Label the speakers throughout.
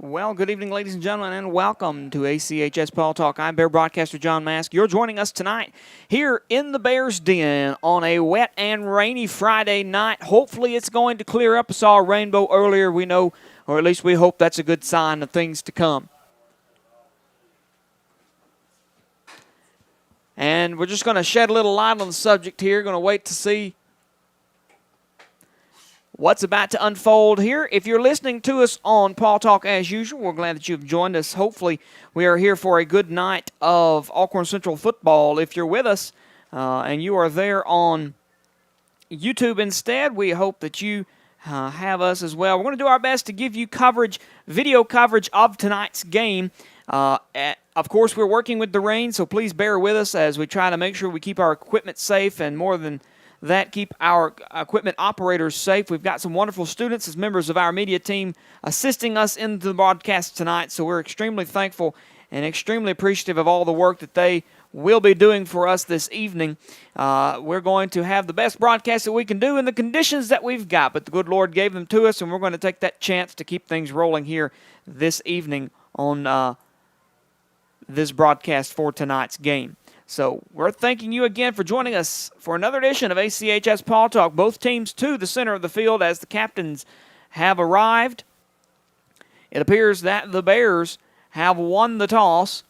Speaker 1: Well, good evening, ladies and gentlemen, and welcome to ACHS Paul Talk. I'm Bear broadcaster John Mask. You're joining us tonight here in the Bears Den on a wet and rainy Friday night. Hopefully it's going to clear up. I saw a rainbow earlier, we know, or at least we hope that's a good sign of things to come. And we're just going to shed a little light on the subject here. Going to wait to see what's about to unfold here. If you're listening to us on Paul Talk as usual, we're glad that you've joined us. Hopefully we are here for a good night of Alcorn Central football. If you're with us and you are there on YouTube instead, we hope that you have us as well. We're going to do our best to give you coverage, video coverage of tonight's game. Of course, we're working with the rain, so please bear with us as we try to make sure we keep our equipment safe, and more than that, keep our equipment operators safe. We've got some wonderful students as members of our media team assisting us in the broadcast tonight, so we're extremely thankful and extremely appreciative of all the work that they will be doing for us this evening. We're going to have the best broadcast that we can do in the conditions that we've got, but the good Lord gave them to us, and we're going to take that chance to keep things rolling here this evening on this broadcast for tonight's game. So we're thanking you again for joining us for another edition of ACHS Paul Talk. Both teams to the center of the field as the captains have arrived. It appears that the Bears have won the toss,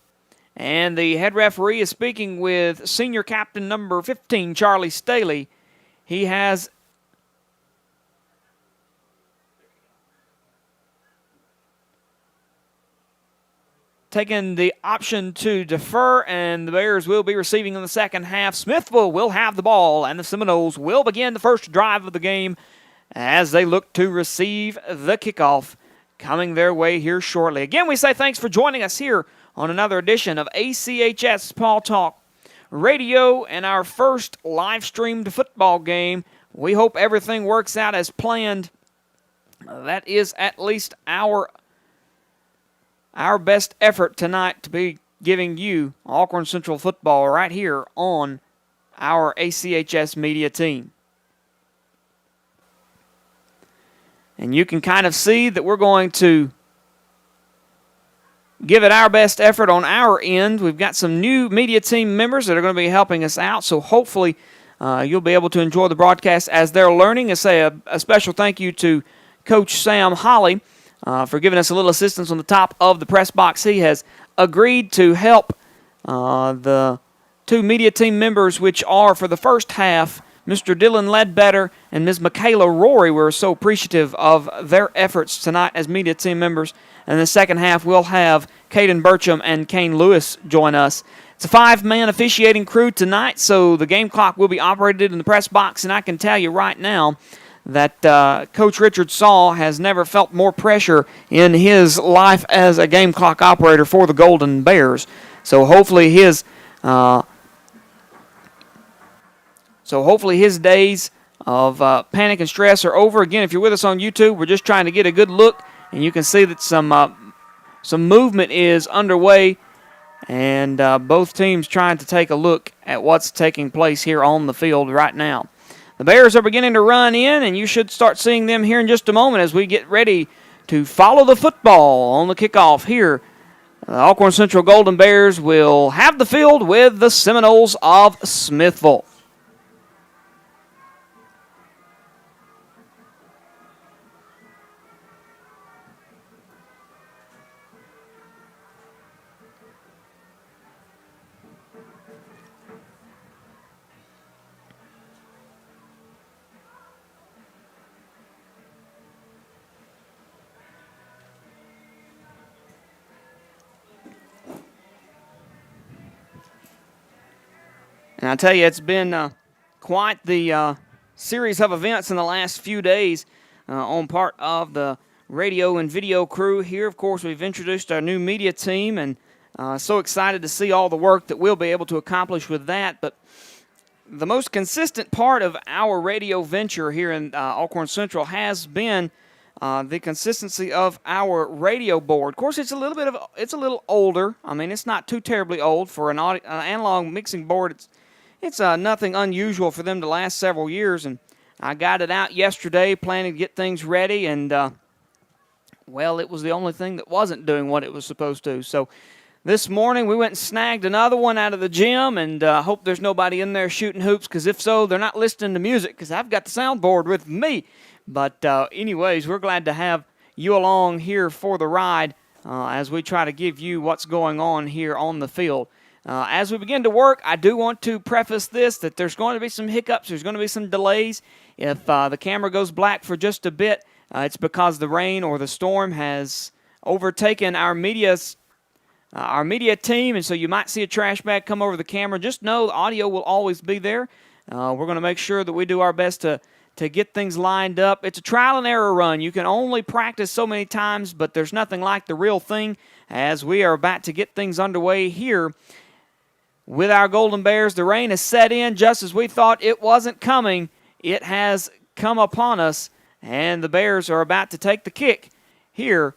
Speaker 1: and the head referee is speaking with senior captain number 15, Charlie Staley. He has taken the option to defer, and the Bears will be receiving in the second half. Smithville will have the ball, and the Seminoles will begin the first drive of the game as they look to receive the kickoff coming their way here shortly. Again, we say thanks for joining us here on another edition of ACHS Paul Talk Radio and our first live-streamed football game. We hope everything works out as planned. That is at least our best effort tonight to be giving you Alcorn Central football right here on our ACHS media team. And you can kind of see that we're going to give it our best effort on our end. We've got some new media team members that are going to be helping us out, so hopefully you'll be able to enjoy the broadcast as they're learning. I say a special thank you to Coach Sam Holly for giving us a little assistance on the top of the press box. He has agreed to help the two media team members, which are, for the first half, Mr. Dylan Ledbetter and Ms. Michaela Rory. We're so appreciative of their efforts tonight as media team members. And in the second half, we'll have Caden Burcham and Kane Lewis join us. It's a 5-man officiating crew tonight, so the game clock will be operated in the press box, and I can tell you right now that Coach Richard Saul has never felt more pressure in his life as a game clock operator for the Golden Bears. So hopefully his days of panic and stress are over. Again, if you're with us on YouTube, we're just trying to get a good look, and you can see that some movement is underway, and both teams trying to take a look at what's taking place here on the field right now. The Bears are beginning to run in, and you should start seeing them here in just a moment as we get ready to follow the football on the kickoff here. The Alcorn Central Golden Bears will have the field with the Seminoles of Smithville. And I tell you, it's been quite the series of events in the last few days on part of the radio and video crew here. Of course, we've introduced our new media team, and so excited to see all the work that we'll be able to accomplish with that. But the most consistent part of our radio venture here in Alcorn Central has been the consistency of our radio board. Of course, it's a little older. I mean, it's not too terribly old for an analog mixing board. It's nothing unusual for them to last several years, and I got it out yesterday, planning to get things ready, and Well, it was the only thing that wasn't doing what it was supposed to. So this morning we went and snagged another one out of the gym, and hope there's nobody in there shooting hoops, because if so, they're not listening to music, because I've got the soundboard with me. But anyways, we're glad to have you along here for the ride as we try to give you what's going on here on the field. As we begin to work, I do want to preface this, that there's going to be some hiccups, there's going to be some delays. If the camera goes black for just a bit, it's because the rain or the storm has overtaken our media team, and so you might see a trash bag come over the camera. Just know the audio will always be there. We're going to make sure that we do our best to get things lined up. It's a trial and error run. You can only practice so many times, but there's nothing like the real thing, as we are about to get things underway here with our Golden Bears. The rain has set in just as we thought it wasn't coming. It has come upon us, and the Bears are about to take the kick here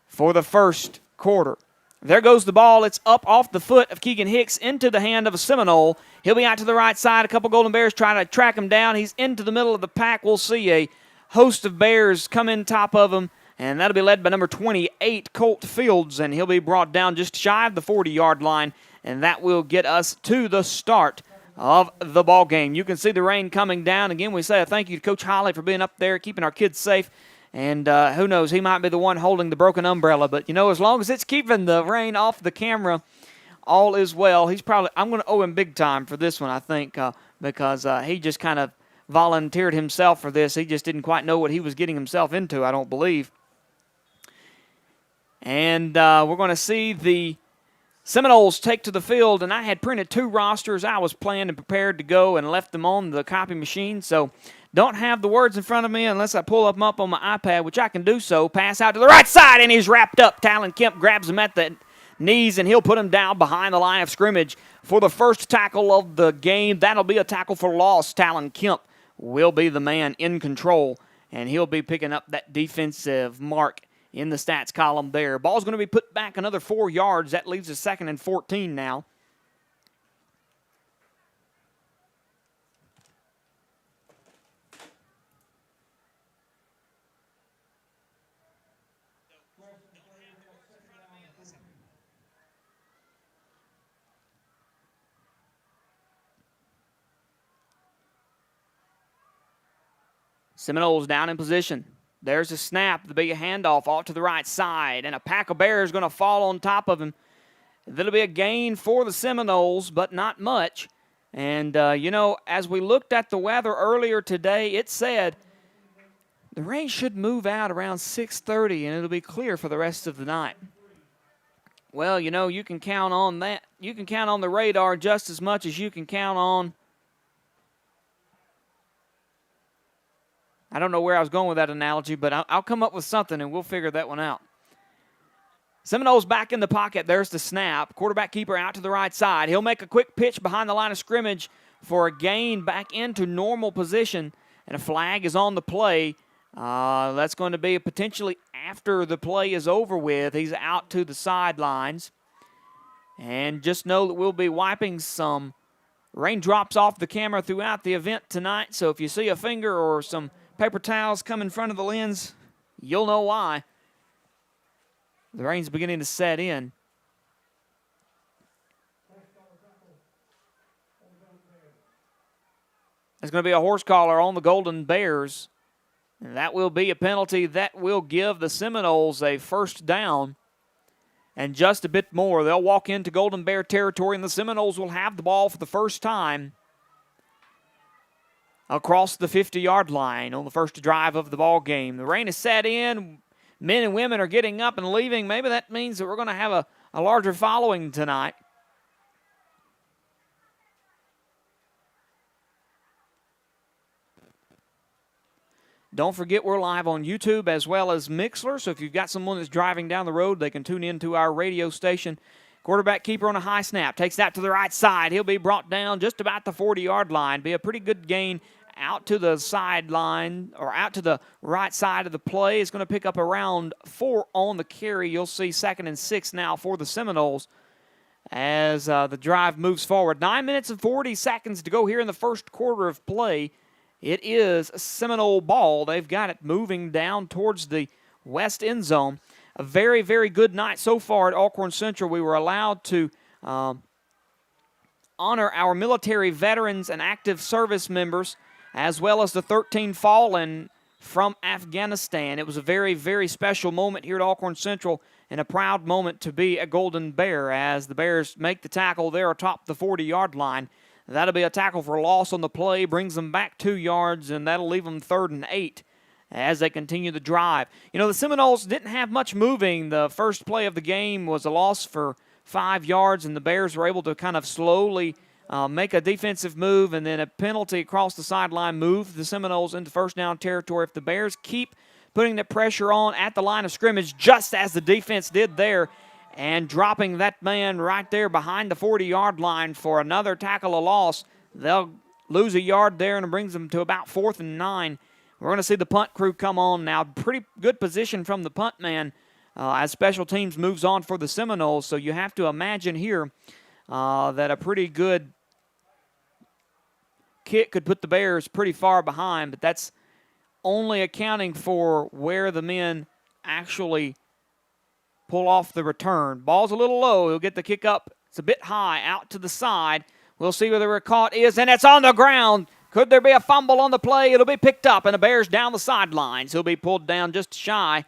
Speaker 1: for the first quarter. There goes the ball. It's up off the foot of Keegan Hicks into the hand of a Seminole. He'll be out to the right side. A couple Golden Bears trying to track him down. He's into the middle of the pack. We'll see a host of Bears come in top of him, and that'll be led by number 28, Colt Fields, and he'll be brought down just shy of the 40-yard line, and that will get us to the start of the ball game. You can see the rain coming down. Again, we say a thank you to Coach Holly for being up there, keeping our kids safe. And who knows, he might be the one holding the broken umbrella. But, as long as it's keeping the rain off the camera, all is well. I'm going to owe him big time for this one, I think, because he just kind of volunteered himself for this. He just didn't quite know what he was getting himself into, I don't believe. And we're going to see the Seminoles take to the field, and I had printed 2 rosters. I was planned and prepared to go and left them on the copy machine, so don't have the words in front of me unless I pull them up on my iPad, which I can do so. Pass out to the right side, and he's wrapped up. Talon Kemp grabs him at the knees, and he'll put him down behind the line of scrimmage for the first tackle of the game. That'll be a tackle for loss. Talon Kemp will be the man in control, and he'll be picking up that defensive mark in the stats column there. Ball's going to be put back another 4 yards. That leaves us 2nd and 14 now. Seminoles down in position. There's a snap, the big handoff off to the right side, and a pack of Bears going to fall on top of him. That'll be a gain for the Seminoles, but not much. And, as we looked at the weather earlier today, it said the rain should move out around 6:30, and it'll be clear for the rest of the night. Well, you can count on that. You can count on the radar just as much as you can count on. I don't know where I was going with that analogy, but I'll come up with something, and we'll figure that one out. Seminoles back in the pocket. There's the snap. Quarterback keeper out to the right side. He'll make a quick pitch behind the line of scrimmage for a gain back into normal position, and a flag is on the play. That's going to be potentially after the play is over with. He's out to the sidelines. And just know that we'll be wiping some raindrops off the camera throughout the event tonight, so if you see a finger or some paper towels come in front of the lens, you'll know why. The rain's beginning to set in. There's going to be a horse collar on the Golden Bears, and that will be a penalty. That will give the Seminoles a first down and just a bit more. They'll walk into Golden Bear territory, and the Seminoles will have the ball for the first time across the 50-yard line on the first drive of the ball game. The rain has set in. Men and women are getting up and leaving. Maybe that means that we're going to have a larger following tonight. Don't forget we're live on YouTube as well as Mixler, so if you've got someone that's driving down the road, they can tune in to our radio station. Quarterback keeper on a high snap. Takes that to the right side. He'll be brought down just about the 40-yard line. Be a pretty good gain out to the sideline, or out to the right side of the play. It's going to pick up around 4 on the carry. You'll see 2nd and 6 now for the Seminoles as the drive moves forward. 9 minutes and 40 seconds to go here in the first quarter of play. It is Seminole ball. They've got it moving down towards the west end zone. A very, very good night so far at Alcorn Central. We were allowed to honor our military veterans and active service members, as well as the 13 fallen from Afghanistan. It was a very, very special moment here at Alcorn Central and a proud moment to be a Golden Bear as the Bears make the tackle there atop the 40-yard line. That'll be a tackle for loss on the play, brings them back 2 yards, and that'll leave them 3rd and 8 as they continue the drive. You know, the Seminoles didn't have much moving. The first play of the game was a loss for 5 yards, and the Bears were able to kind of slowly make a defensive move, and then a penalty across the sideline moved the Seminoles into first down territory. If the Bears keep putting the pressure on at the line of scrimmage, just as the defense did there, and dropping that man right there behind the 40-yard line for another tackle of loss, they'll lose a yard there, and it brings them to about 4th and 9. We're going to see the punt crew come on now. Pretty good position from the punt man as special teams moves on for the Seminoles. So you have to imagine here that a pretty good kick could put the Bears pretty far behind, but that's only accounting for where the men actually pull off the return. Ball's a little low. He'll get the kick up. It's a bit high out to the side. We'll see where the caught is, and it's on the ground. Could there be a fumble on the play? It'll be picked up, and the Bears down the sidelines. He'll be pulled down just shy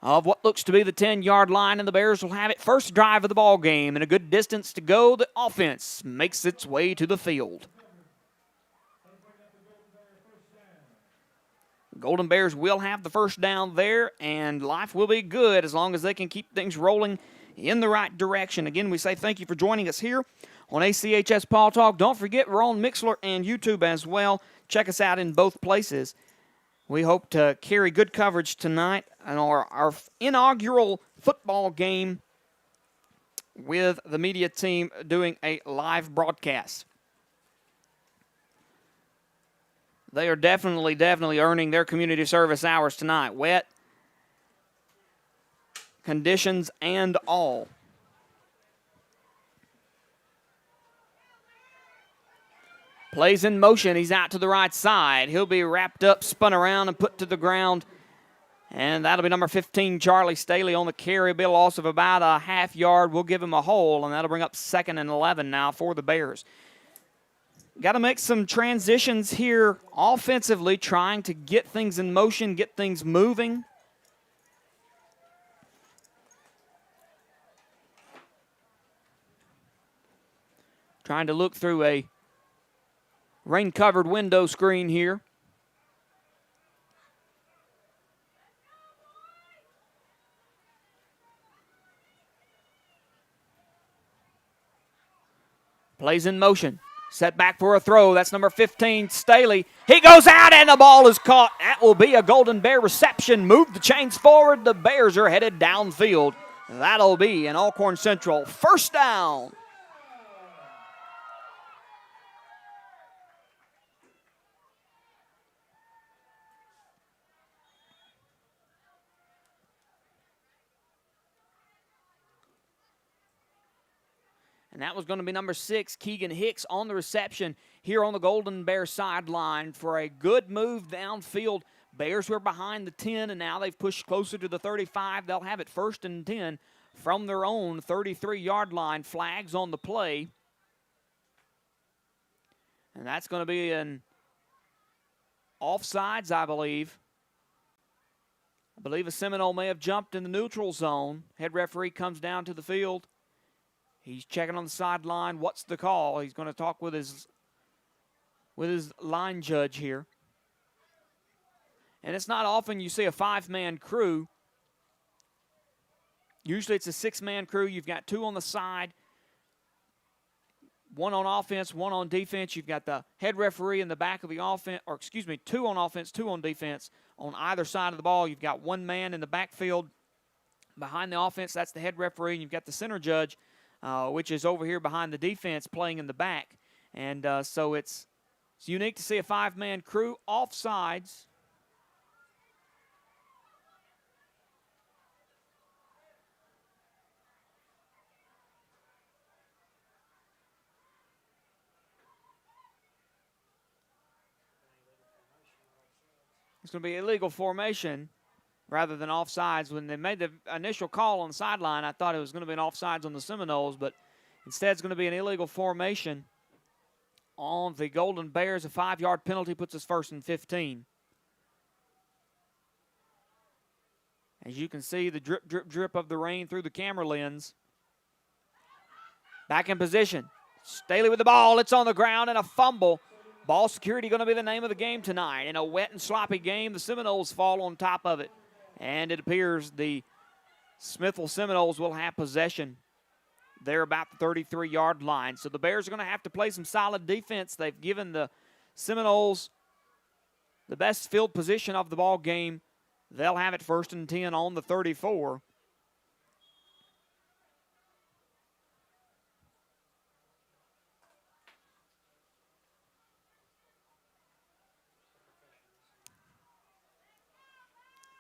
Speaker 1: of what looks to be the 10-yard line, and the Bears will have it first drive of the ball game, and a good distance to go. The offense makes its way to the field. Golden Bears will have the first down there, and life will be good as long as they can keep things rolling in the right direction. Again, we say thank you for joining us here on ACHS Paul Talk. Don't forget, we're on Mixlr and YouTube as well. Check us out in both places. We hope to carry good coverage tonight on our inaugural football game with the media team doing a live broadcast. They are definitely earning their community service hours tonight. Wet conditions and all. Plays in motion. He's out to the right side. He'll be wrapped up, spun around, and put to the ground. And that'll be number 15, Charlie Staley, on the carry. It'll be a loss of about a half yard. We'll give him a hole, and that'll bring up 2nd and 11 now for the Bears. Got to make some transitions here offensively, trying to get things in motion, get things moving. Trying to look through a rain-covered window screen here. Plays in motion. Set back for a throw. That's number 15, Staley. He goes out, and the ball is caught. That will be a Golden Bear reception. Move the chains forward. The Bears are headed downfield. That'll be an Alcorn Central first down. And that was going to be number 6, Keegan Hicks, on the reception here on the Golden Bear sideline for a good move downfield. Bears were behind the 10, and now they've pushed closer to the 35. They'll have it 1st and 10 from their own 33-yard line. Flags on the play. And that's going to be an offsides, I believe. I believe a Seminole may have jumped in the neutral zone. Head referee comes down to the field. He's checking on the sideline. What's the call? He's going to talk with his line judge here. And it's not often you see a 5-man crew. Usually it's a 6-man crew. You've got 2 on the side, 1 on offense, 1 on defense. You've got the head referee in the back of the offense, 2 on offense, 2 on defense. On either side of the ball, you've got 1 man in the backfield behind the offense. That's the head referee. And you've got the center judge, which is over here behind the defense, playing in the back. And so it's unique to see a 5-man crew. Offsides. It's going to be illegal formation. rather than offsides. When they made the initial call on the sideline, I thought it was going to be an offsides on the Seminoles, but instead it's going to be an illegal formation on the Golden Bears. A 5-yard penalty puts us 1st and 15. As you can see, the drip, drip, drip of the rain through the camera lens. Back in position. Staley with the ball. It's on the ground and a fumble. Ball security going to be the name of the game tonight. In a wet and sloppy game, the Seminoles fall on top of it. And it appears the Smithville Seminoles will have possession. They're about the 33-yard line. So the Bears are going to have to play some solid defense. They've given the Seminoles the best field position of the ball game. They'll have it 1st and 10 on the 34.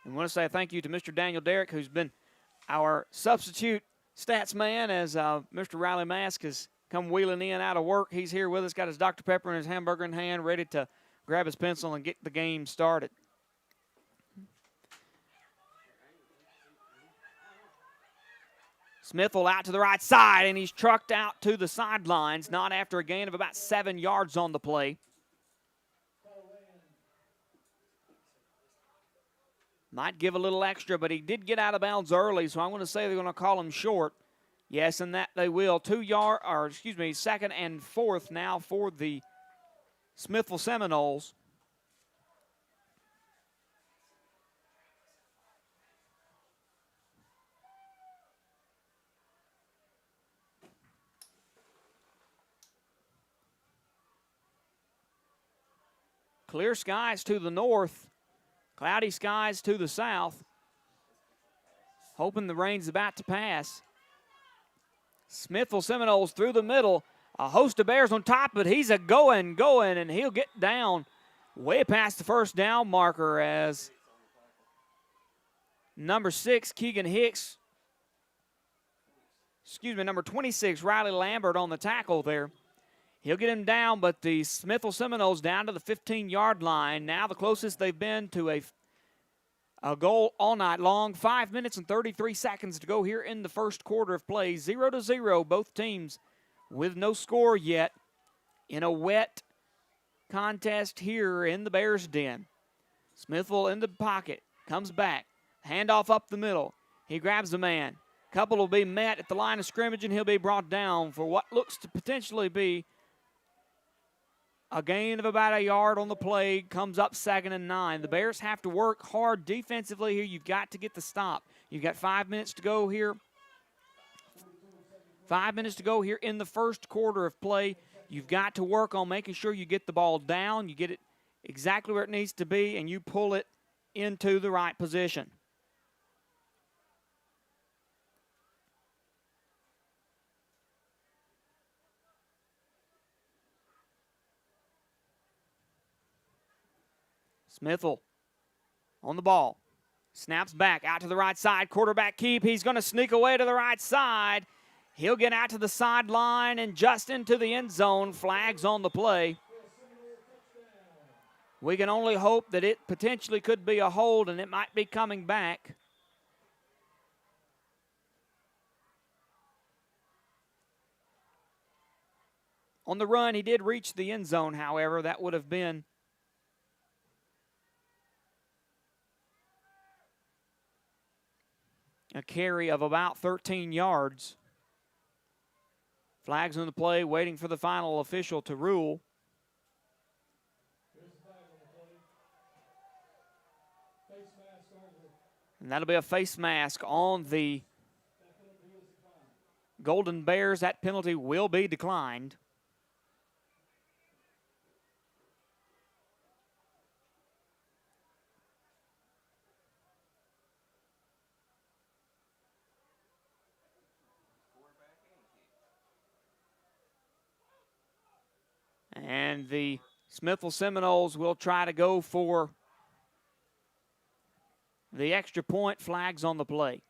Speaker 1: And I want to say thank you to Mr. Daniel Derrick, who's been our substitute stats man as Mr. Riley Mask has come wheeling in out of work. He's here with us, got his Dr. Pepper and his hamburger in hand, ready to grab his pencil and get the game started. Smithville out to the right side, and he's trucked out to the sidelines, not after a gain of about 7 yards on the play. Might give a little extra, but he did get out of bounds early, so I'm going to say they're going to call him short. Yes, and that they will. 2nd and 4th now for the Smithville Seminoles. Clear skies to the north. Cloudy skies to the south. Hoping the rain's about to pass. Smithville Seminoles through the middle. A host of Bears on top, but he's going, and he'll get down way past the 1st down marker as number 6, Keegan Hicks. Number 26, Riley Lambert on the tackle there. He'll get him down, but the Smithville Seminoles down to the 15-yard line. Now the closest they've been to a goal all night long. 5 minutes and 33 seconds to go here in the first quarter of play. 0-0, both teams with no score yet in a wet contest here in the Bears' den. Smithville in the pocket, comes back, handoff up the middle. He grabs the man. Couple will be met at the line of scrimmage, and he'll be brought down for what looks to potentially be a gain of about a yard on the play. Comes up 2nd and 9. The Bears have to work hard defensively here. You've got to get the stop. You've got 5 minutes to go here. 5 minutes to go here in the first quarter of play. You've got to work on making sure you get the ball down, you get it exactly where it needs to be, and you pull it into the right position. Smithville on the ball. Snaps back out to the right side. Quarterback keep. He's going to sneak away to the right side. He'll get out to the sideline and just into the end zone. Flags on the play. We can only hope that it potentially could be a hold and it might be coming back. On the run, he did reach the end zone, however. That would have been a carry of about 13 yards. Flags on the play, waiting for the final official to rule. And that'll be a face mask on the Golden Bears. That penalty will be declined. And the Smithville Seminoles will try to go for the extra point. Flags on the play.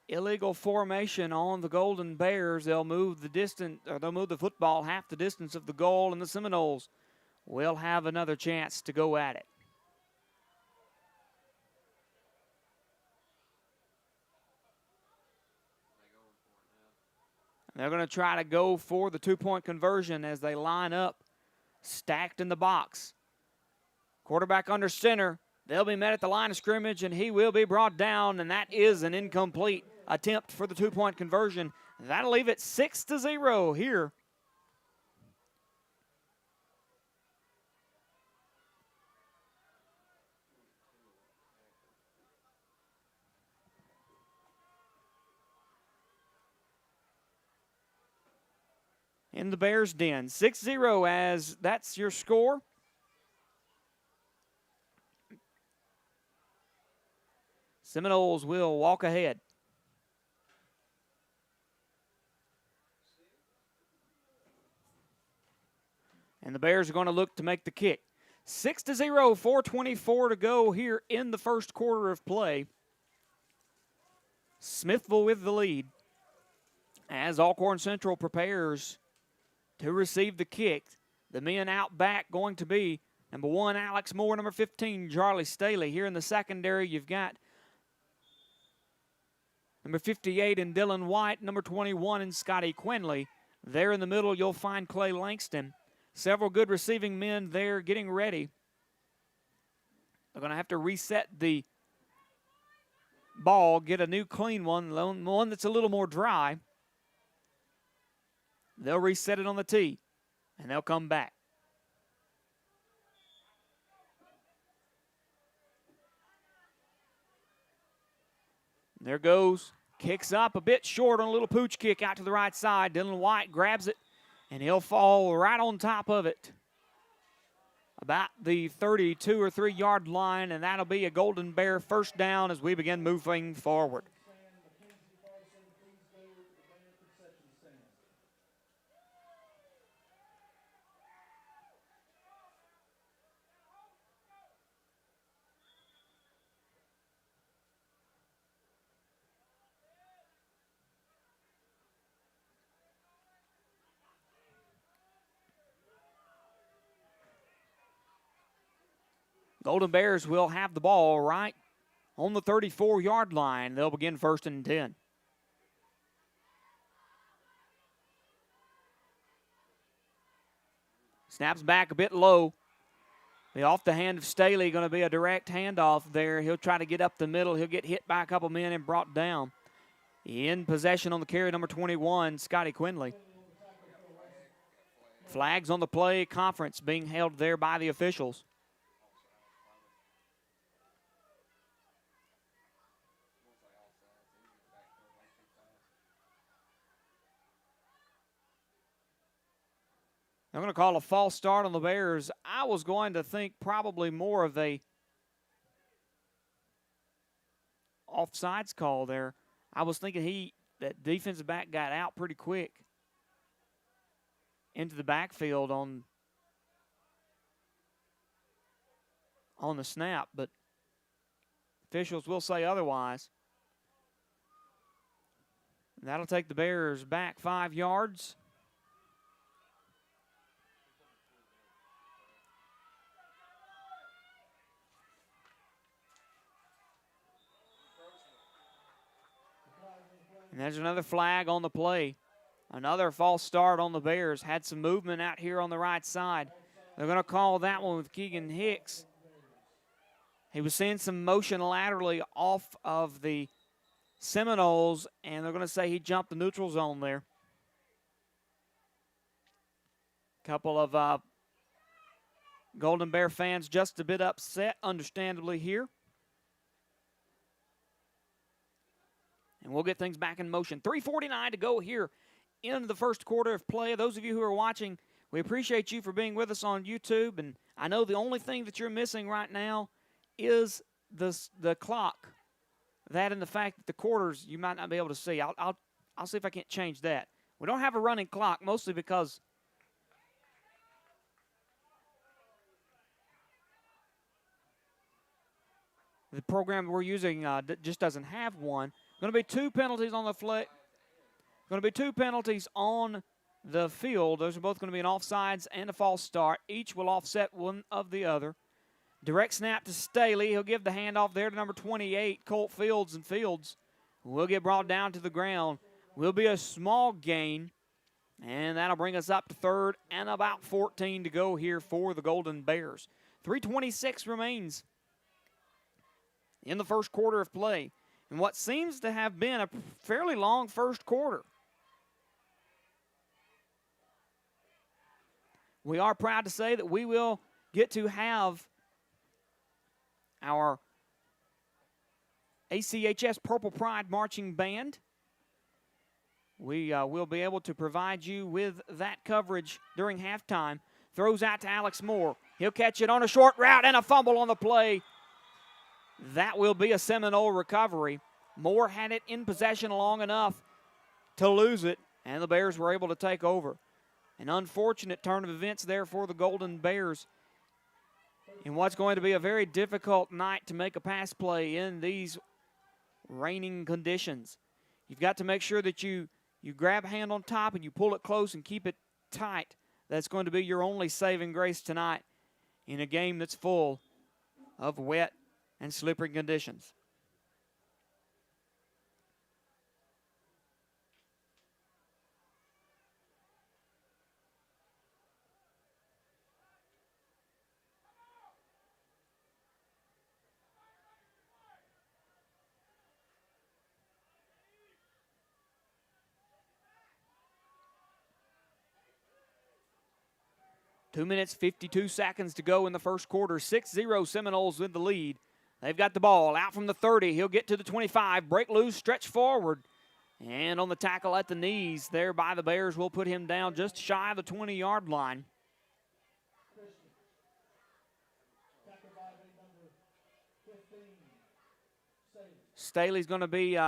Speaker 1: illegal formation on the Golden Bears. They'll move the distance, or they'll move the football half the distance of the goal, and the Seminoles will have another chance to go at it. They're going to try to go for the two-point conversion as they line up, stacked in the box. Quarterback under center. They'll be met at the line of scrimmage, and he will be brought down, and that is an incomplete attempt for the two-point conversion. That'll leave it 6-0 here. In the Bears' den. 6-0 as that's your score. Seminoles will walk ahead. And the Bears are going to look to make the kick. 6-0, 4:24 to go here in the first quarter of play. Smithville with the lead as Alcorn Central prepares to receive the kick. The men out back going to be number 1, Alex Moore, number 15, Charlie Staley. Here in the secondary, you've got number 58 in Dylan White, number 21 in Scotty Quinley. There in the middle, you'll find Clay Langston. Several good receiving men there getting ready. They're going to have to reset the ball, get a new clean one that's a little more dry. They'll reset it on the tee, and they'll come back. There goes. Kicks up a bit short on a little pooch kick out to the right side. Dylan White grabs it, and he'll fall right on top of it. About the 32 or 3 yard line, and that'll be a Golden Bear first down as we begin moving forward. Golden Bears will have the ball right on the 34 yard line. They'll begin 1st and 10. Snaps back a bit low. The off the hand of Staley, going to be a direct handoff there. He'll try to get up the middle. He'll get hit by a couple men and brought down. In possession on the carry, number 21, Scotty Quinley. Flags on the play, conference being held there by the officials. I'm going to call a false start on the Bears. I was going to think probably more of a offsides call there. I was thinking that defensive back got out pretty quick into the backfield on the snap, but officials will say otherwise. That'll take the Bears back 5 yards. And there's another flag on the play. Another false start on the Bears. Had some movement out here on the right side. They're going to call that one with Keegan Hicks. He was seeing some motion laterally off of the Seminoles, and they're going to say he jumped the neutral zone there. Couple of Golden Bear fans just a bit upset, understandably, here. And we'll get things back in motion. 3:49 to go here in the first quarter of play. Those of you who are watching, we appreciate you for being with us on YouTube. And I know the only thing that you're missing right now is the clock. That and the fact that the quarters you might not be able to see. I'll see if I can't change that. We don't have a running clock, mostly because the program we're using just doesn't have one. Going to be two penalties on the Going to be two penalties on the field. Those are both going to be an offsides and a false start. Each will offset one of the other. Direct snap to Staley. He'll give the handoff there to number 28, Colt Fields, and Fields will get brought down to the ground. Will be a small gain, and that'll bring us up to third and about 14 to go here for the Golden Bears. 3:26 remains in the first quarter of play, and what seems to have been a fairly long first quarter. We are proud to say that we will get to have our ACHS Purple Pride Marching Band. We will be able to provide you with that coverage during halftime. Throws out to Alex Moore. He'll catch it on a short route and a fumble on the play. That will be a Seminole recovery. Moore had it in possession long enough to lose it, and the Bears were able to take over. An unfortunate turn of events there for the Golden Bears in what's going to be a very difficult night to make a pass play in these raining conditions. You've got to make sure that you grab a hand on top and you pull it close and keep it tight. That's going to be your only saving grace tonight in a game that's full of wet and slippery conditions. Two minutes, 52 seconds to go in the first quarter. 6-0 Seminoles with the lead. They've got the ball out from the 30. He'll get to the 25, break loose, stretch forward. And on the tackle at the knees there by the Bears, will put him down just shy of the 20-yard line. Staley's going to be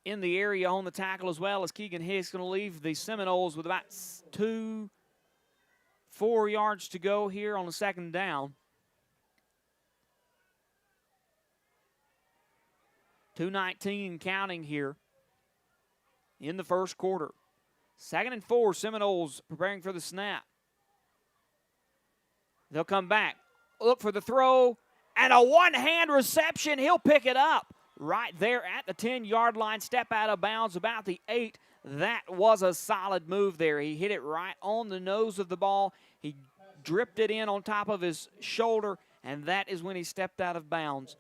Speaker 1: in the area on the tackle as well as Keegan Hicks. Going to leave the Seminoles with about 4 yards to go here on the second down. 2:19 and counting here in the first quarter. 2nd and 4, Seminoles preparing for the snap. They'll come back, look for the throw, and a one-hand reception. He'll pick it up right there at the 10-yard line, step out of bounds about the 8. That was a solid move there. He hit it right on the nose of the ball. He dripped it in on top of his shoulder, and that is when he stepped out of bounds.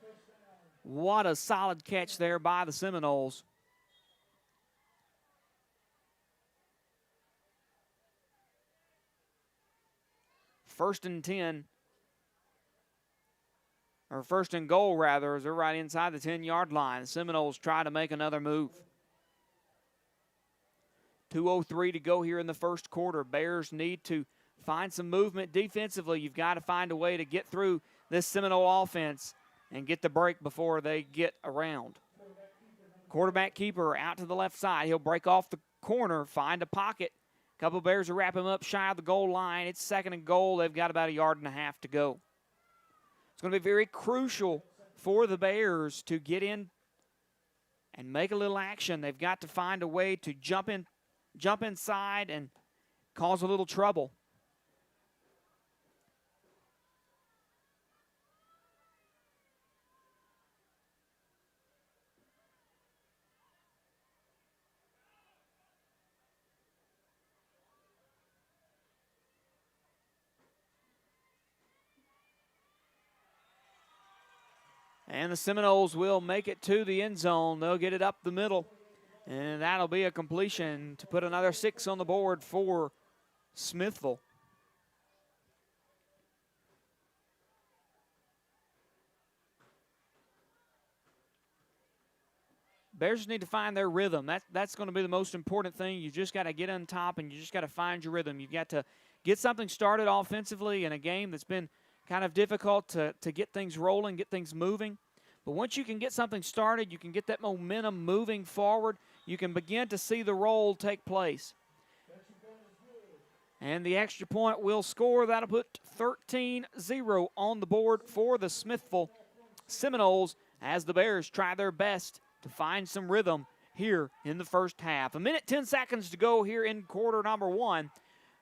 Speaker 1: What a solid catch there by the Seminoles. First and 10, or first and goal rather, as they're right inside the 10-yard line. The Seminoles try to make another move. 2:03 to go here in the first quarter. Bears need to find some movement defensively. You've got to find a way to get through this Seminole offense and get the break before they get around. Quarterback keeper out to the left side. He'll break off the corner, find a pocket. A couple of Bears will wrap him up shy of the goal line. It's 2nd and goal. They've got about 1.5 yards to go. It's going to be very crucial for the Bears to get in and make a little action. They've got to find a way to jump inside and cause a little trouble. And the Seminoles will make it to the end zone. They'll get it up the middle. And that'll be a completion to put another 6 on the board for Smithville. Bears need to find their rhythm. That's going to be the most important thing. You just got to get on top and you just got to find your rhythm. You've got to get something started offensively in a game that's been kind of difficult to get things rolling, get things moving. But once you can get something started, you can get that momentum moving forward, you can begin to see the roll take place. And the extra point will score. That'll put 13-0 on the board for the Smithville Seminoles as the Bears try their best to find some rhythm here in the first half. 1:10 to go here in quarter number one.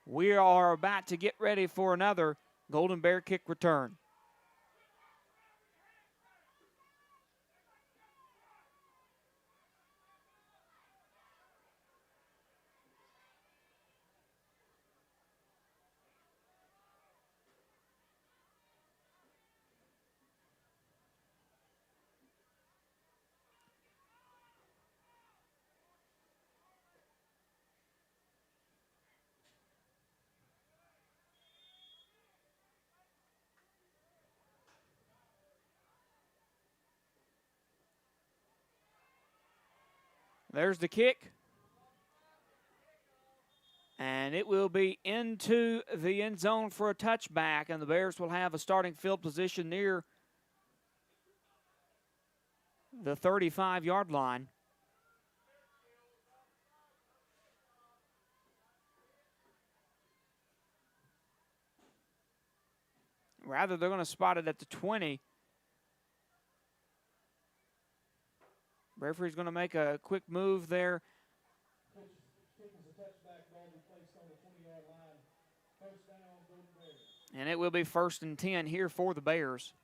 Speaker 1: We are about to get ready for another Golden Bear kick return. There's the kick. And it will be into the end zone for a touchback, and the Bears will have a starting field position near the 35-yard line. Rather, they're going to spot it at the 20. Referee's going to make a quick move there. And it will be 1st and 10 here for the Bears.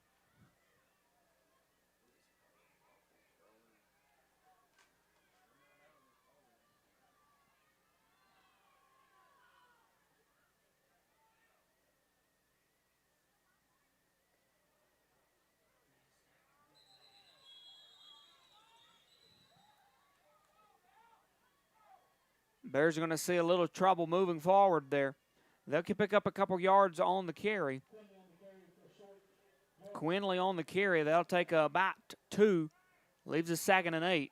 Speaker 1: Bears are going to see a little trouble moving forward there. They'll pick up a couple yards on the carry. Quinley on the carry. They'll take about 2. Leaves us 2nd and 8.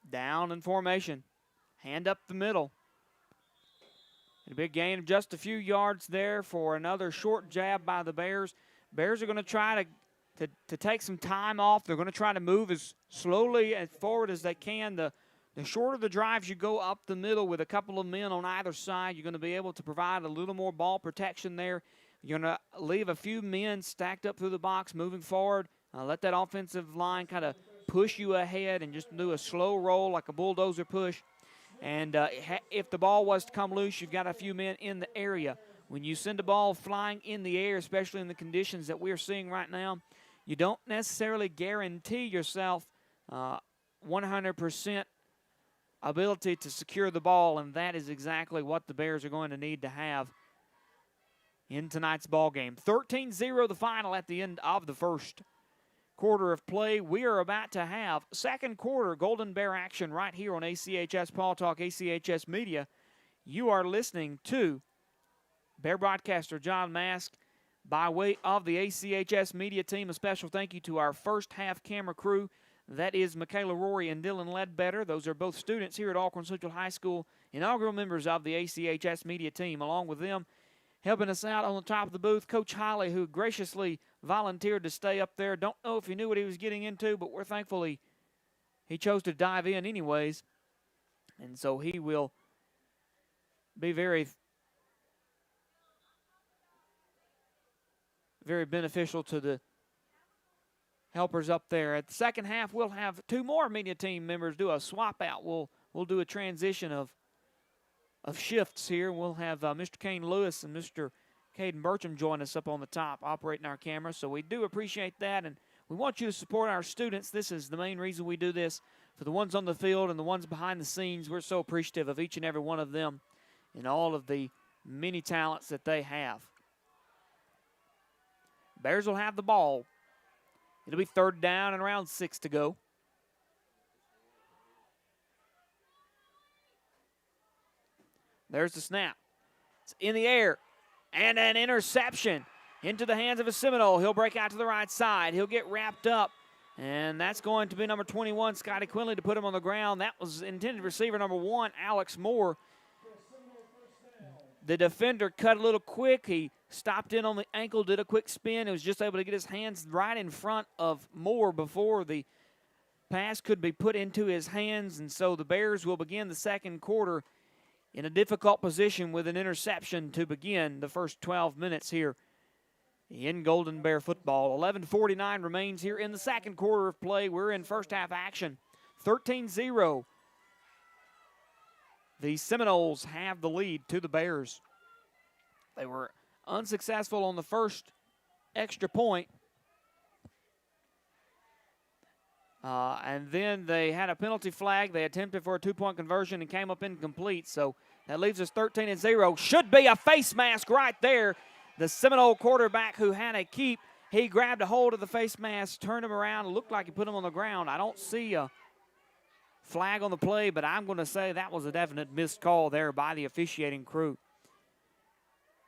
Speaker 1: Down in formation. Hand up the middle. A big gain of just a few yards there for another short jab by the Bears. Bears are going to try to take some time off. They're going to try to move as slowly and forward as they can. The shorter the drives you go up the middle with a couple of men on either side, you're going to be able to provide a little more ball protection there. You're going to leave a few men stacked up through the box moving forward. Let that offensive line kind of push you ahead and just do a slow roll like a bulldozer push. And if the ball was to come loose, you've got a few men in the area. When you send a ball flying in the air, especially in the conditions that we're seeing right now, you don't necessarily guarantee yourself 100% ability to secure the ball, and that is exactly what the Bears are going to need to have in tonight's ball game. 13-0 the final at the end of the first quarter of play. We are about to have second quarter Golden Bear action right here on ACHS Paul Talk, ACHS Media. You are listening to Bear broadcaster John Mask by way of the ACHS Media team. A special thank you to our first half camera crew. That is Michaela Rory and Dylan Ledbetter. Those are both students here at Alcorn Central High School, inaugural members of the ACHS Media team. Along with them, helping us out on the top of the booth, Coach Holly, who graciously volunteered to stay up there. Don't know if he knew what he was getting into, but we're thankful he chose to dive in anyways. And so he will be very, very beneficial to the helpers up there. At the second half, we'll have 2 more media team members do a swap out. We'll do a transition of shifts here. We'll have Mr. Kane Lewis and Mr. Caden Bertram join us up on the top operating our camera. So we do appreciate that, and we want you to support our students. This is the main reason we do this. For the ones on the field and the ones behind the scenes, we're so appreciative of each and every one of them and all of the many talents that they have. Bears will have the ball. It'll be 3rd down and around 6 to go. There's the snap. It's in the air. And an interception into the hands of a Seminole. He'll break out to the right side. He'll get wrapped up. And that's going to be number 21, Scotty Quinley, to put him on the ground. That was intended receiver number 1, Alex Moore. The defender cut a little quick. He stopped in on the ankle, did a quick spin. He was just able to get his hands right in front of Moore before the pass could be put into his hands. And so the Bears will begin the second quarter in a difficult position with an interception to begin the first 12 minutes here in Golden Bear football. 11:49 remains here in the second quarter of play. We're in first half action. 13-0. The Seminoles have the lead to the Bears. They were unsuccessful on the first extra point. And then they had a penalty flag. They attempted for a two-point conversion and came up incomplete. So that leaves us 13-0. Should be a face mask right there. The Seminole quarterback who had a keep, he grabbed a hold of the face mask, turned him around, looked like he put him on the ground. I don't see a flag on the play, but I'm going to say that was a definite missed call there by the officiating crew.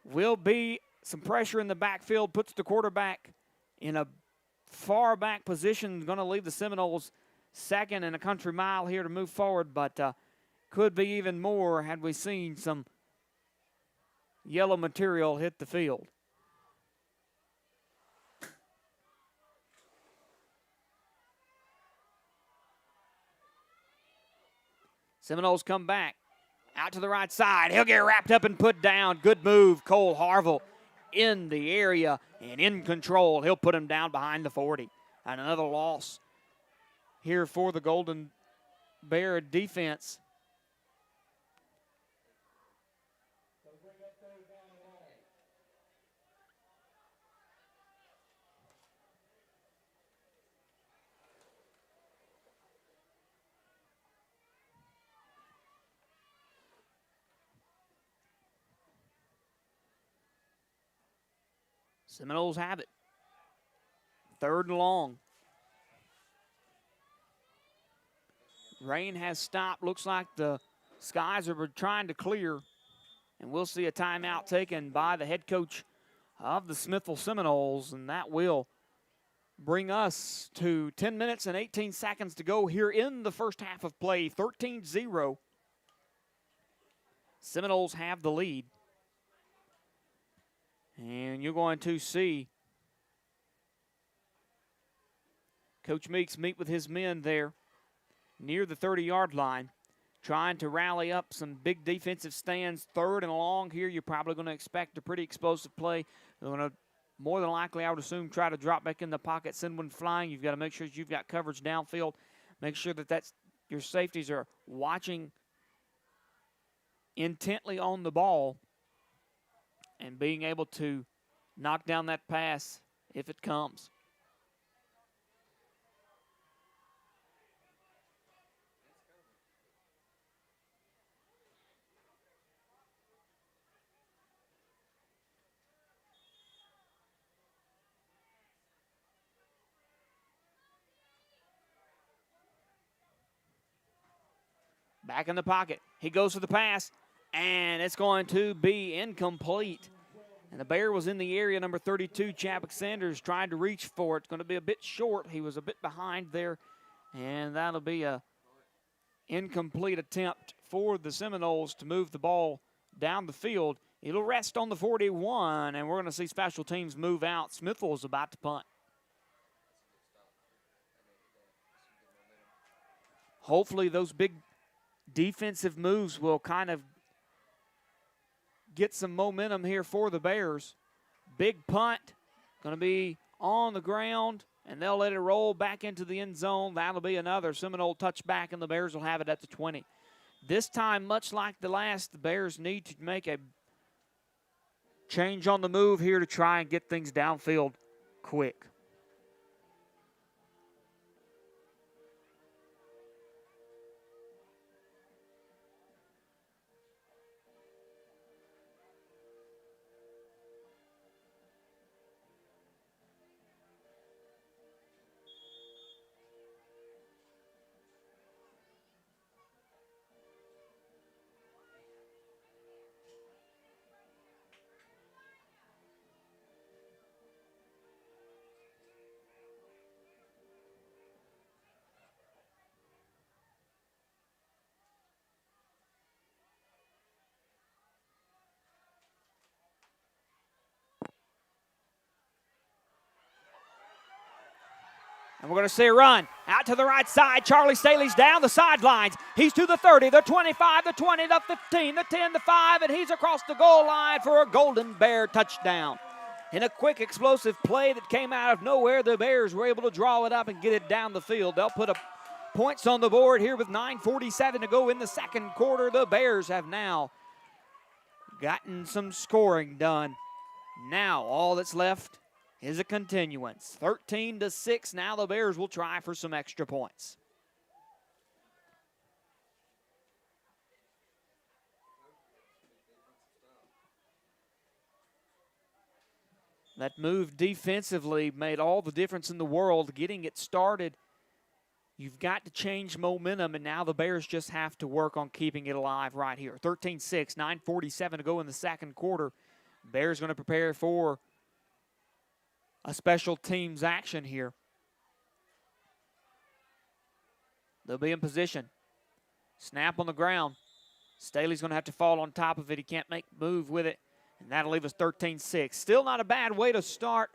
Speaker 1: Will be some pressure in the backfield, puts the quarterback in a far back position, going to leave the Seminoles second and a country mile here to move forward, but could be even more had we seen some yellow material hit the field. Seminoles come back. Out to the right side. He'll get wrapped up and put down. Good move. Cole Harville in the area and in control. He'll put him down behind the 40. And another loss here for the Golden Bear defense. Seminoles have it. 3rd and long. Rain has stopped. Looks like the skies are trying to clear. And we'll see a timeout taken by the head coach of the Smithville Seminoles. And that will bring us to 10 minutes and 18 seconds to go here in the first half of play. 13-0. Seminoles have the lead. And you're going to see Coach Meeks meet with his men there near the 30-yard line, trying to rally up some big defensive stands. 3rd and long here, you're probably going to expect a pretty explosive play. They're going to, more than likely, I would assume, try to drop back in the pocket, send one flying. You've got to make sure you've got coverage downfield. Make sure that your safeties are watching intently on the ball and being able to knock down that pass if it comes. Back in the pocket. He goes for the pass, and it's going to be incomplete. And the Bear was in the area. Number 32, Chadwick Sanders, tried to reach for it. It's going to be a bit short. He was a bit behind there. And that'll be a incomplete attempt for the Seminoles to move the ball down the field. It'll rest on the 41, and we're going to see special teams move out. Smithville is about to punt. Hopefully those big defensive moves will kind of get some momentum here for the Bears. Big punt, going to be on the ground, and they'll let it roll back into the end zone. That'll be another Seminole touchback, and the Bears will have it at the 20. This time, much like the last, the Bears need to make a change on the move here to try and get things downfield quick. And we're going to see a run out to the right side. Charlie Staley's down the sidelines. He's to the 30, the 25, the 20, the 15, the 10, the 5, and he's across the goal line for a Golden Bear touchdown. In a quick, explosive play that came out of nowhere, the Bears were able to draw it up and get it down the field. They'll put points on the board here with 9:47 to go in the second quarter. The Bears have now gotten some scoring done. Now all that's left is a continuance. 13-6. Now the Bears will try for some extra points. That move defensively made all the difference in the world. Getting it started, you've got to change momentum, and now the Bears just have to work on keeping it alive right here. 13-6, 9:47 to go in the second quarter. Bears going to prepare for a special teams action here. They'll be in position. Snap on the ground. Staley's going to have to fall on top of it. He can't make move with it. And that'll leave us 13-6. Still not a bad way to start.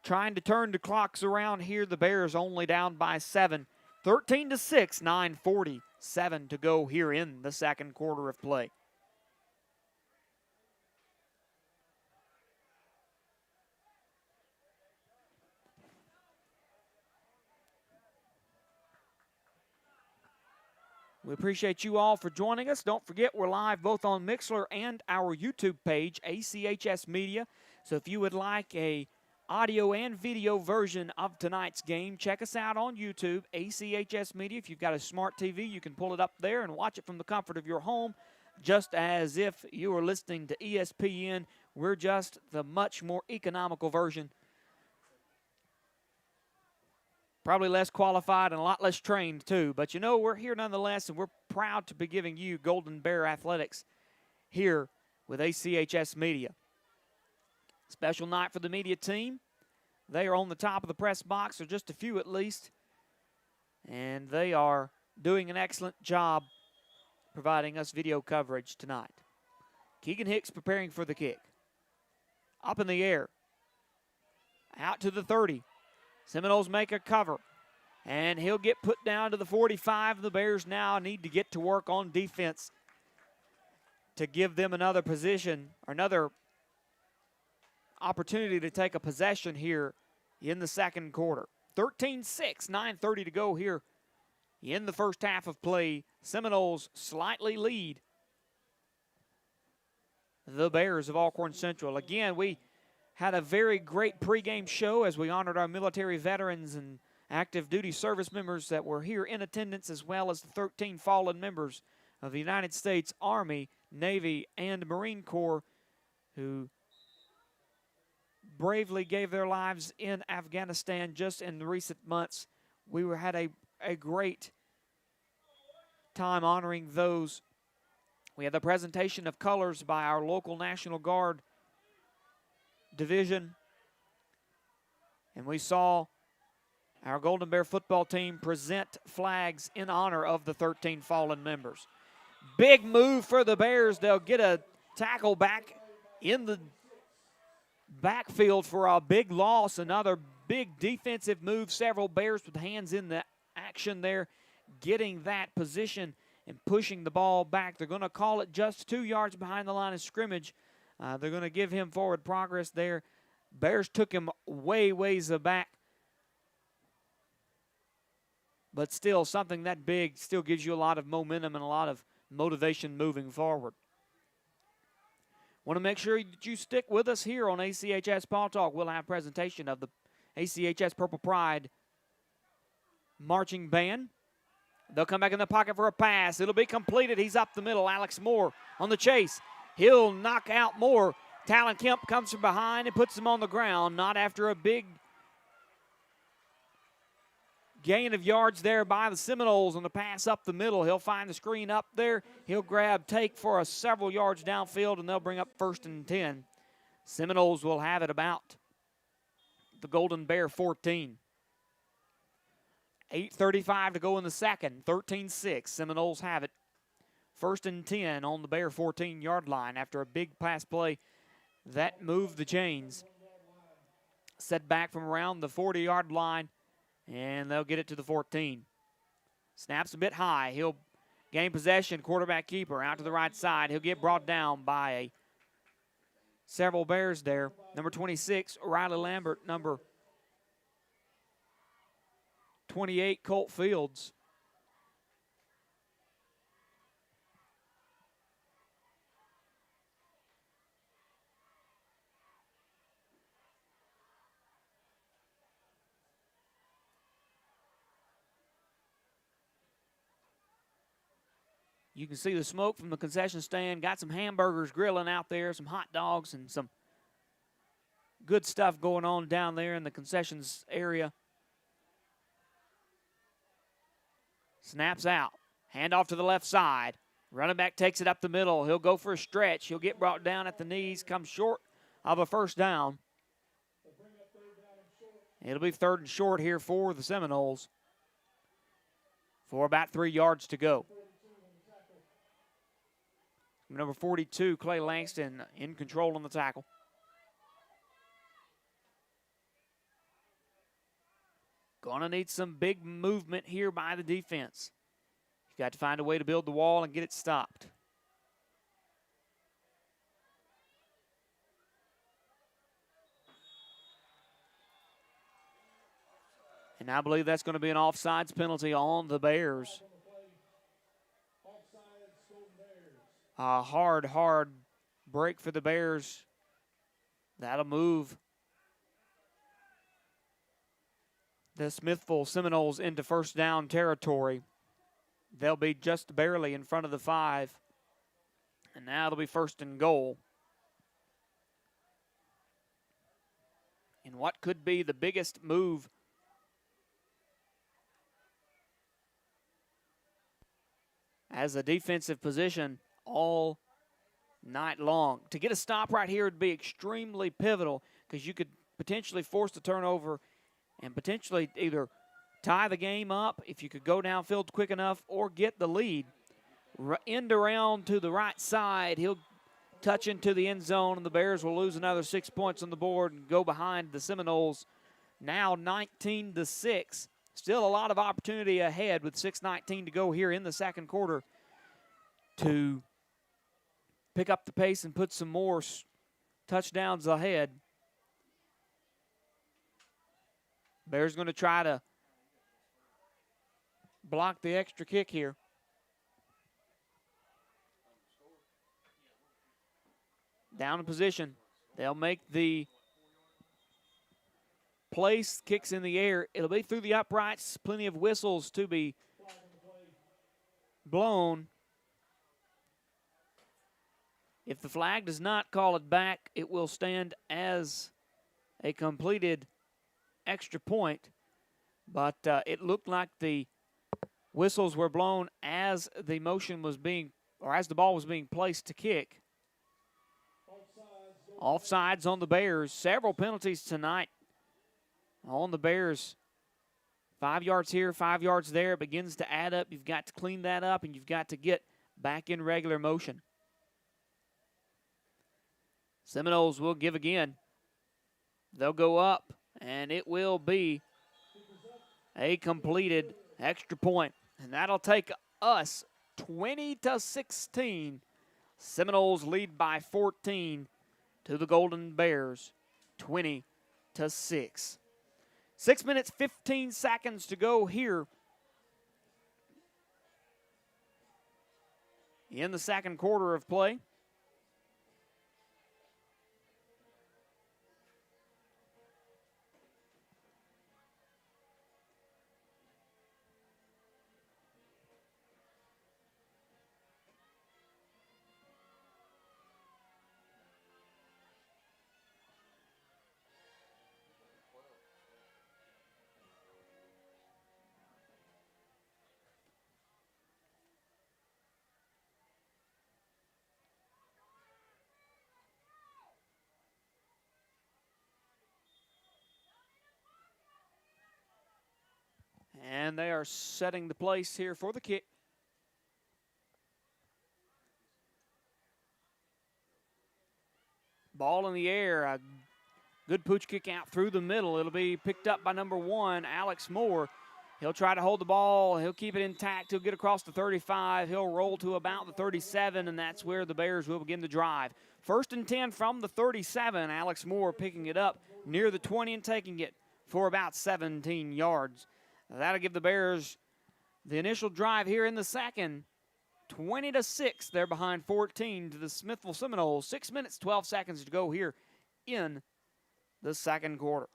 Speaker 1: Trying to turn the clocks around here. The Bears only down by 7. 13-6, 9:47 to go here in the second quarter of play. We appreciate you all for joining us. Don't forget, we're live both on Mixlr and our YouTube page, ACHS Media. So if you would like a audio and video version of tonight's game, check us out on YouTube, ACHS Media. If you've got a smart TV, you can pull it up there and watch it from the comfort of your home, just as if you were listening to ESPN. We're just the much more economical version. Probably less qualified and a lot less trained, too. But, you know, we're here nonetheless, and we're proud to be giving you Golden Bear Athletics here with ACHS Media. Special night for the media team. They are on the top of the press box, or just a few at least. And they are doing an excellent job providing us video coverage tonight. Keegan Hicks preparing for the kick. Up in the air. Out to the 30. Seminoles make a cover, and he'll get put down to the 45. The Bears now need to get to work on defense to give them another position, or another opportunity to take a possession here in the second quarter. 13-6, 9:30 to go here in the first half of play. Seminoles slightly lead the Bears of Alcorn Central. Again, we had a very great pregame show as we honored our military veterans and active duty service members that were here in attendance, as well as the 13 fallen members of the United States Army, Navy, and Marine Corps who bravely gave their lives in Afghanistan just in the recent months. We had a great time honoring those. We had the presentation of colors by our local National Guard division, and we saw our Golden Bear football team present flags in honor of the 13 fallen members. Big move for the Bears. They'll get a tackle back in the backfield for a big loss. Another big defensive move. Several Bears with hands in the action there, getting that position and pushing the ball back. They're going to call it just 2 yards behind the line of scrimmage. They're going to give him forward progress there. Bears took him ways back. But still, something that big still gives you a lot of momentum and a lot of motivation moving forward. Want to make sure that you stick with us here on ACHS Paul Talk. We'll have a presentation of the ACHS Purple Pride marching band. They'll come back in the pocket for a pass. It'll be completed. He's up the middle. Alex Moore on the chase. He'll knock out Moore. Talon Kemp comes from behind and puts him on the ground. Not after a big gain of yards there by the Seminoles on the pass up the middle. He'll find the screen up there. He'll grab take for several yards downfield, and they'll bring up 1st and 10. Seminoles will have it about the Golden Bear 14. 8:35 to go in the second. 13-6. Seminoles have it. 1st and 10 on the Bear 14-yard line after a big pass play that moved the chains. Set back from around the 40-yard line, And they'll get it to the 14. Snaps a bit high. He'll gain possession. Quarterback keeper out to the right side. He'll get brought down by several Bears there. Number 26, Riley Lambert. Number 28, Colt Fields. You can see the smoke from the concession stand. Got some hamburgers grilling out there, some hot dogs, and some good stuff going on down there in the concessions area. Snaps out. Handoff to the left side. Running back takes it up the middle. He'll go for a stretch. He'll get brought down at the knees, comes short of a first down. It'll be 3rd and short here for the Seminoles. For about 3 yards to go. Number 42, Clay Langston, in control on the tackle. Gonna need some big movement here by the defense. You've got to find a way to build the wall and get it stopped. And I believe that's going to be an offsides penalty on the Bears. A hard break for the Bears. That'll move the Smithville Seminoles into first down territory. They'll be just barely in front of the 5. And now it'll be 1st and goal. In what could be the biggest move as a defensive position all night long. To get a stop right here would be extremely pivotal because you could potentially force the turnover and potentially either tie the game up if you could go downfield quick enough or get the lead. End around to the right side. He'll touch into the end zone, and the Bears will lose another 6 points on the board and go behind the Seminoles. Now 19-6. Still a lot of opportunity ahead with 6:19 to go here in the second quarter to pick up the pace and put some more touchdowns ahead. Bears going to try to block the extra kick here. Down in position. They'll make the place, kicks in the air. It'll be through the uprights. Plenty of whistles to be blown. If the flag does not call it back, it will stand as a completed extra point. But it looked like the whistles were blown as the motion was being, or as the ball was being placed to kick. Offsides on the Bears. Several penalties tonight on the Bears. 5 yards here, 5 yards there. It begins to add up. You've got to clean that up, and you've got to get back in regular motion. Seminoles will give again. They'll go up, and it will be a completed extra point. And that'll take us 20-16. Seminoles lead by 14 to the Golden Bears, 20-6. 6 minutes, 15 seconds to go here in the second quarter of play. And they are setting the place here for the kick. Ball in the air. A Good pooch kick out through the middle. It'll be picked up by number 1, Alex Moore. He'll try to hold the ball. He'll keep it intact. He'll get across the 35. He'll roll to about the 37, and that's where the Bears will begin the drive. 1st and 10 from the 37. Alex Moore picking it up near the 20 and taking it for about 17 yards. That'll give the Bears the initial drive here in the second. 20-6. They're behind 14 to the Smithville Seminoles. 6 minutes, 12 seconds to go here in the second quarter.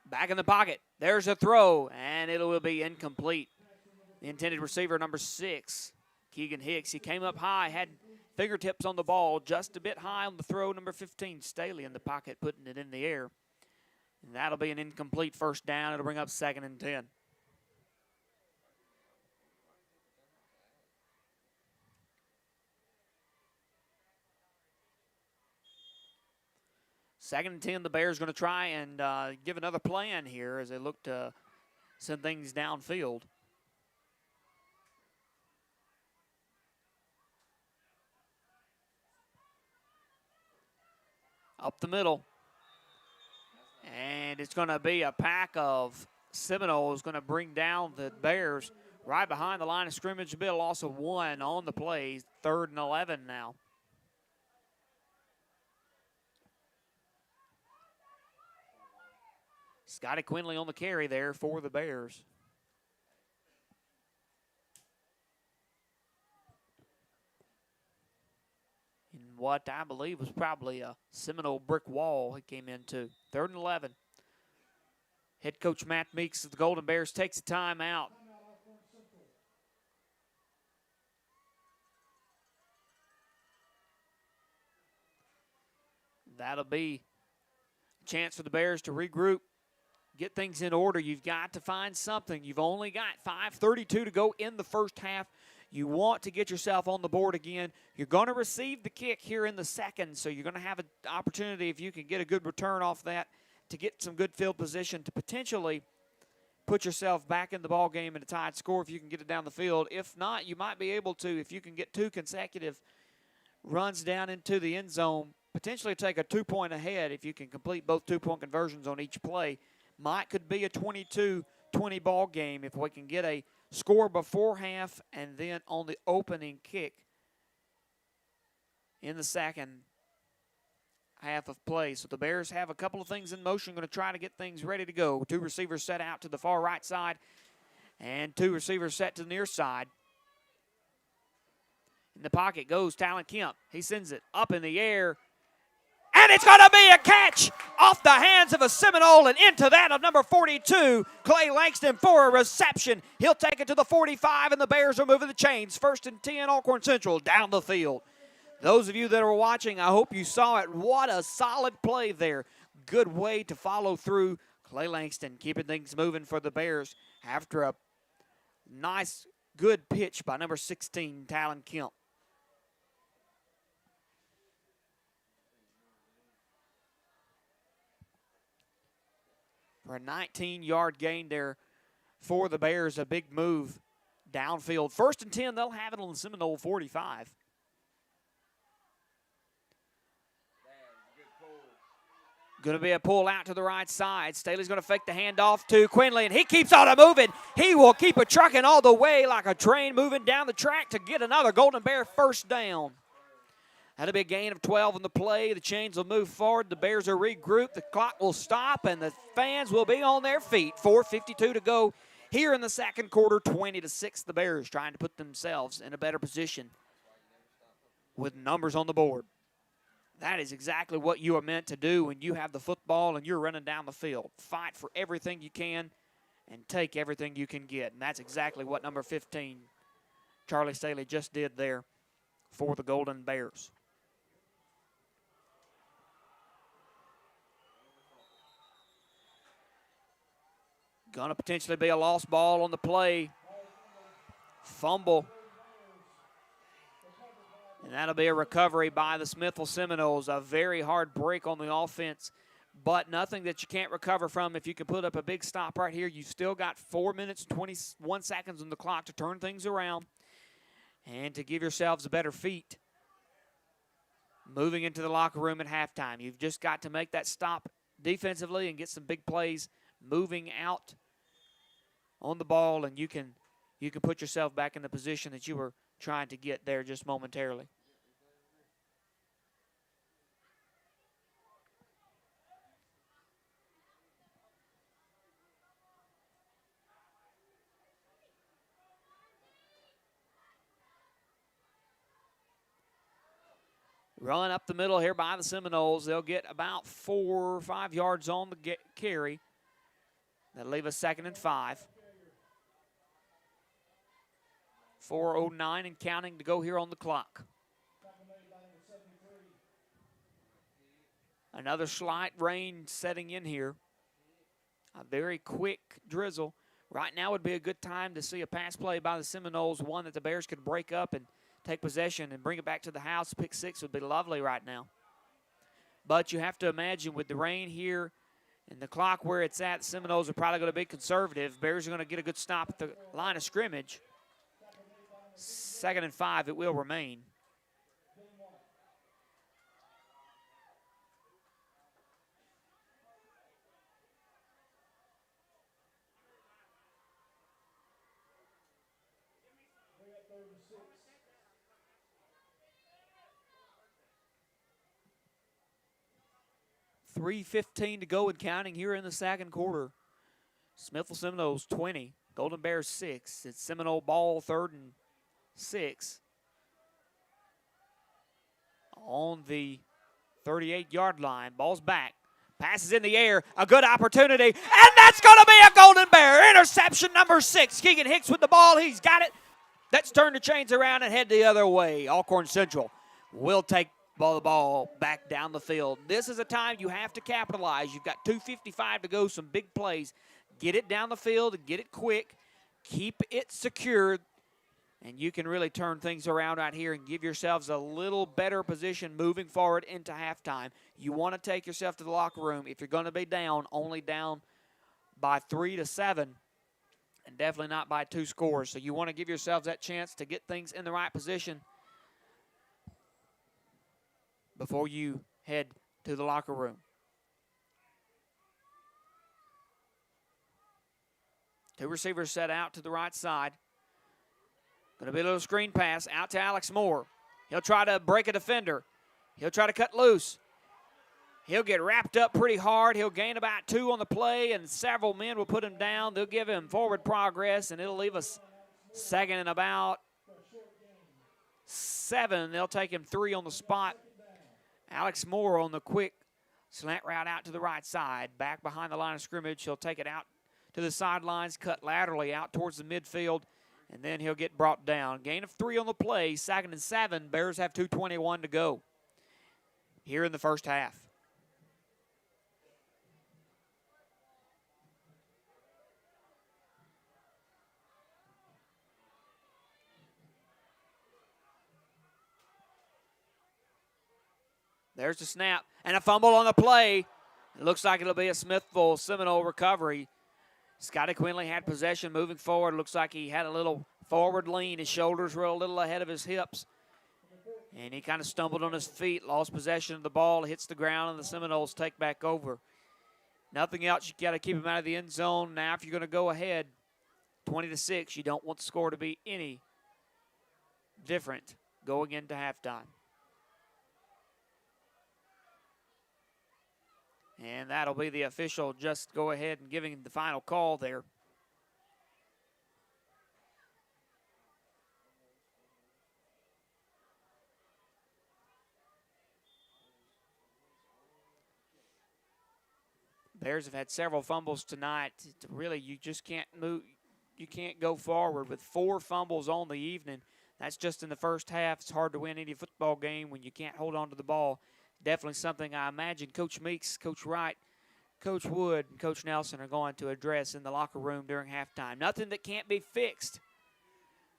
Speaker 1: Back in the pocket. There's a throw, and it will be incomplete. The intended receiver, number 6, Keegan Hicks. He came up high, had fingertips on the ball, just a bit high on the throw. Number 15, Staley in the pocket, putting it in the air. And that'll be an incomplete first down. It'll bring up 2nd and 10. Second and 10, the Bears going to try and give another plan here as they look to send things downfield. Up the middle. And it's going to be a pack of Seminoles going to bring down the Bears right behind the line of scrimmage. A bit of loss of 1 on the play. 3rd and 11 now. Scotty Quinley on the carry there for the Bears. In what I believe was probably a Seminole brick wall he came into. 3rd and 11. Head coach Matt Meeks of the Golden Bears takes a timeout. That'll be a chance for the Bears to regroup. Get things in order. You've got to find something. You've only got 5:32 to go in the first half. You want to get yourself on the board again. You're going to receive the kick here in the second, so you're going to have an opportunity, if you can get a good return off that, to get some good field position to potentially put yourself back in the ball game in a tied score if you can get it down the field. If not, you might be able to, if you can get 2 consecutive runs down into the end zone, potentially take a 2-point ahead if you can complete both 2-point conversions on each play. Could be a 22-20 ball game if we can get a score before half and then on the opening kick in the second half of play. So the Bears have a couple of things in motion, going to try to get things ready to go. 2 receivers set out to the far right side and 2 receivers set to the near side. In the pocket goes Talon Kemp. He sends it up in the air. And it's going to be a catch off the hands of a Seminole and into that of number 42, Clay Langston, for a reception. He'll take it to the 45, and the Bears are moving the chains. 1st and 10, Alcorn Central down the field. Those of you that are watching, I hope you saw it. What a solid play there. Good way to follow through. Clay Langston keeping things moving for the Bears after a nice, good pitch by number 16, Talon Kemp. For a 19-yard gain there for the Bears, a big move downfield. 1st and 10, they'll have it on the Seminole 45. Going to be a pull out to the right side. Staley's going to fake the handoff to Quinley, and he keeps on moving. He will keep it trucking all the way like a train moving down the track to get another Golden Bear first down. That'll be a gain of 12 in the play. The chains will move forward. The Bears are regrouped. The clock will stop, and the fans will be on their feet. 4:52 to go here in the second quarter. 20-6, the Bears trying to put themselves in a better position with numbers on the board. That is exactly what you are meant to do when you have the football and you're running down the field. Fight for everything you can and take everything you can get. And that's exactly what number 15, Charlie Staley, just did there for the Golden Bears. Going to potentially be a lost ball on the play. Fumble. And that'll be a recovery by the Smithville Seminoles. A very hard break on the offense, but nothing that you can't recover from. If you can put up a big stop right here, you've still got 4 minutes and 21 seconds on the clock to turn things around and to give yourselves a better feat moving into the locker room at halftime. You've just got to make that stop defensively and get some big plays moving out on the ball, and you can put yourself back in the position that you were trying to get there just momentarily. Run up the middle here by the Seminoles. They'll get about 4 or 5 yards on the carry. That'll leave us 2nd and 5. 4:09 and counting to go here on the clock. Another slight rain setting in here. A very quick drizzle. Right now would be a good time to see a pass play by the Seminoles, one that the Bears could break up and take possession and bring it back to the house. Pick 6 would be lovely right now. But you have to imagine with the rain here and the clock where it's at, the Seminoles are probably going to be conservative. Bears are going to get a good stop at the line of scrimmage. 2nd and 5, it will remain. .3:15 to go and counting here in the second quarter. Smithville Seminoles 20, Golden Bears 6. It's Seminole ball, 3rd and 6. On the 38-yard line, ball's back. Passes in the air, a good opportunity, and that's going to be a Golden Bear. Interception number 6. Keegan Hicks with the ball, he's got it. Let's turn the chains around and head the other way. Alcorn Central will take the ball back down the field. This is a time you have to capitalize. You've got 2:55 to go, some big plays. Get it down the field and get it quick. Keep it secured, and you can really turn things around right here and give yourselves a little better position moving forward into halftime. You want to take yourself to the locker room. If you're going to be down, only down by 3 to 7, and definitely not by 2 scores. So you want to give yourselves that chance to get things in the right position before you head to the locker room. Two receivers set out to the right side. Going to be a little screen pass out to Alex Moore. He'll try to break a defender. He'll try to cut loose. He'll get wrapped up pretty hard. He'll gain about 2 on the play, and several men will put him down. They'll give him forward progress, and it'll leave us 2nd and about 7. They'll take him 3 on the spot. Alex Moore on the quick slant route out to the right side. Back behind the line of scrimmage. He'll take it out to the sidelines, cut laterally out towards the midfield, and then he'll get brought down. Gain of 3 on the play, 2nd and 7. Bears have 2:21 to go here in the first half. There's the snap and a fumble on the play. It looks like it'll be a Smithville Seminole recovery. Scotty Quinley had possession moving forward. Looks like he had a little forward lean. His shoulders were a little ahead of his hips. And he kind of stumbled on his feet, lost possession of the ball, hits the ground, and the Seminoles take back over. Nothing else. You got to keep him out of the end zone. Now if you're going to go ahead 20-6, you don't want the score to be any different going into halftime. And that'll be the official just go ahead and giving the final call there. Bears have had several fumbles tonight. Really, you just can't move. You can't go forward with 4 fumbles on the evening. That's just in the first half. It's hard to win any football game when you can't hold on to the ball. Definitely something I imagine Coach Meeks, Coach Wright, Coach Wood, and Coach Nelson are going to address in the locker room during halftime. Nothing that can't be fixed.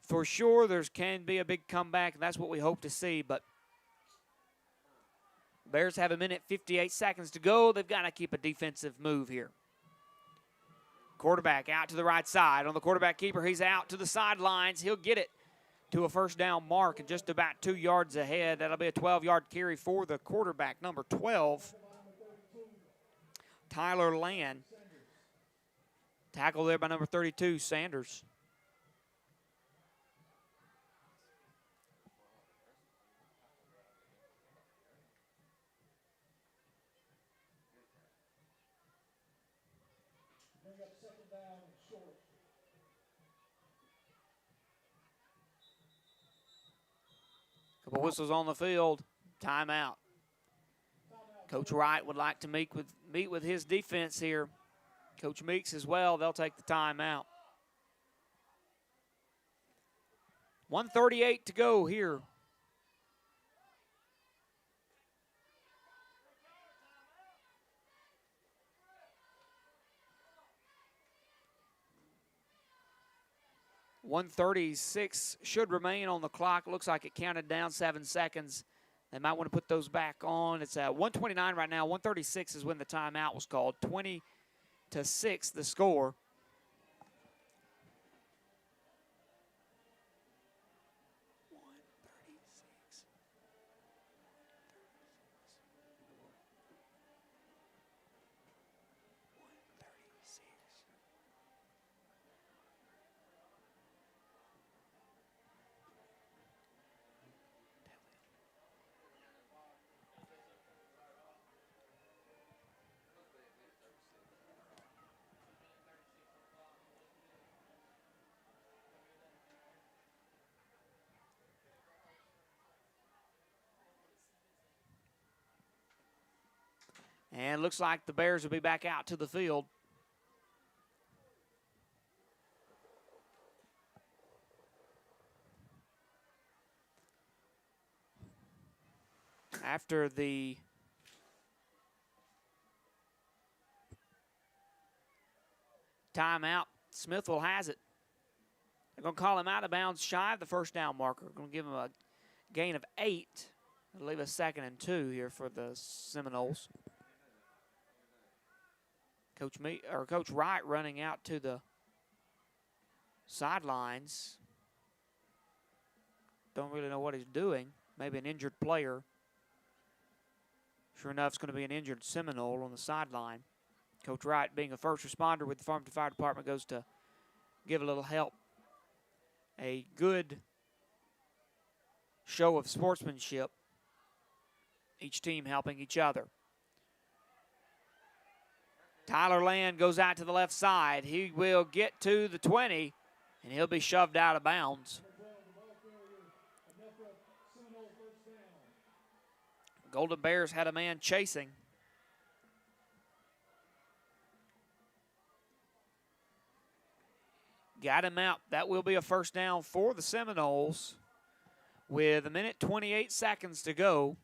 Speaker 1: for sure there can be a big comeback, and that's what we hope to see. But Bears have 1:58 to go. They've got to keep a defensive move here. Quarterback out to the right side. On the quarterback keeper, he's out to the sidelines. He'll get it to a first down mark and just about 2 yards ahead. That'll be a 12-yard carry for the quarterback, number 12, Tyler Land. Tackle there by number 32, Sanders. Couple whistles on the field. Timeout. Coach Wright would like to meet with his defense here. Coach Meeks as well. They'll take the timeout. 1:38 to go here. .136 should remain on the clock. Looks like it counted down 7 seconds. They might want to put those back on. It's at 1:29 right now. 1:36 is when the timeout was called. 20-6 the score. And looks like the Bears will be back out to the field. After the timeout, Smithville has it. They're going to call him out of bounds shy of the first down marker. Going to give him a gain of 8. It'll leave a 2nd and 2 here for the Seminoles. Coach Wright running out to the sidelines. Don't really know what he's doing. Maybe an injured player. Sure enough, it's going to be an injured Seminole on the sideline. Coach Wright, being a first responder with the Farmington Fire Department, goes to give a little help. A good show of sportsmanship. Each team helping each other. Tyler Land goes out to the left side. He will get to the 20, and he'll be shoved out of bounds. Golden Bears had a man chasing. Got him out. That will be a first down for the Seminoles with 1:28 to go.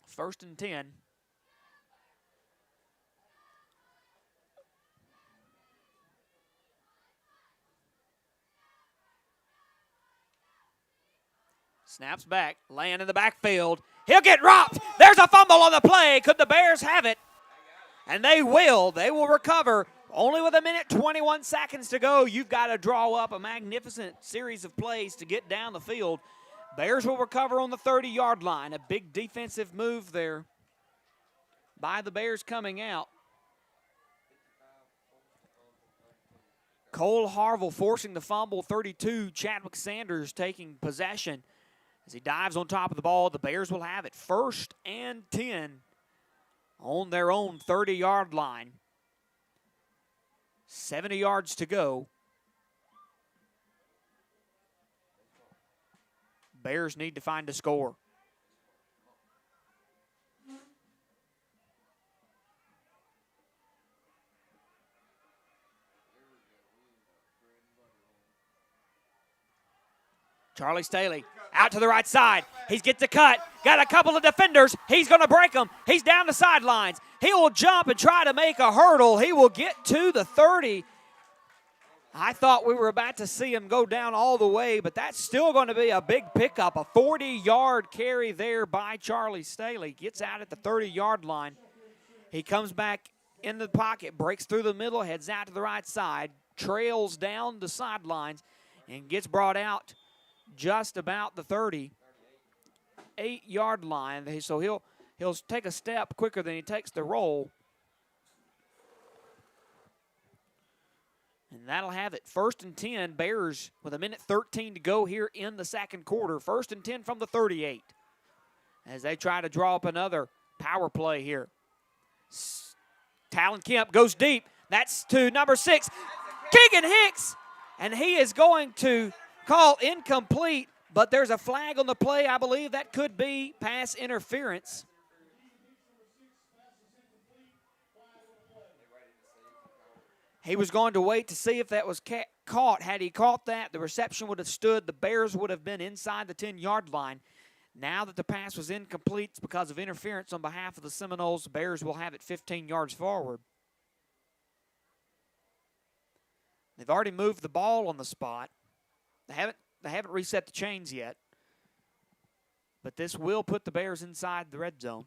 Speaker 1: First and 10. Snaps back. Land in the backfield. He'll get dropped. There's a fumble on the play. Could the Bears have it? And they will. They will recover. Only with 1:21 to go. You've got to draw up a magnificent series of plays to get down the field. Bears will recover on the 30-yard line. A big defensive move there by the Bears coming out. Cole Harville forcing the fumble. 32, Chadwick Sanders taking possession. As he dives on top of the ball, the Bears will have it. 1st and 10 on their own 30-yard line. 70 yards to go. Bears need to find a score. Charlie Staley Out to the right side. He gets a cut. Got a couple of defenders. He's going to break them. He's down the sidelines. He will jump and try to make a hurdle. He will get to the 30. I thought we were about to see him go down all the way, but that's still going to be a big pickup. A 40-yard carry there by Charlie Staley. Gets out at the 30-yard line. He comes back in the pocket, breaks through the middle, heads out to the right side, trails down the sidelines, and gets brought out just about the 38-yard line. So he'll take a step quicker than he takes the roll. And that'll have it. 1st and 10, Bears with 1:13 to go here in the second quarter. 1st and 10 from the 38 as they try to draw up another power play here. Talon Kemp goes deep. That's to number 6, Keegan Hicks. And he is going to call incomplete, but there's a flag on the play. I believe that could be pass interference. He was going to wait to see if that was caught. Had he caught that, the reception would have stood. The Bears would have been inside the 10-yard line. Now that the pass was incomplete because of interference on behalf of the Seminoles, the Bears will have it 15 yards forward. They've already moved the ball on the spot. They haven't reset the chains yet. But this will put the Bears inside the red zone.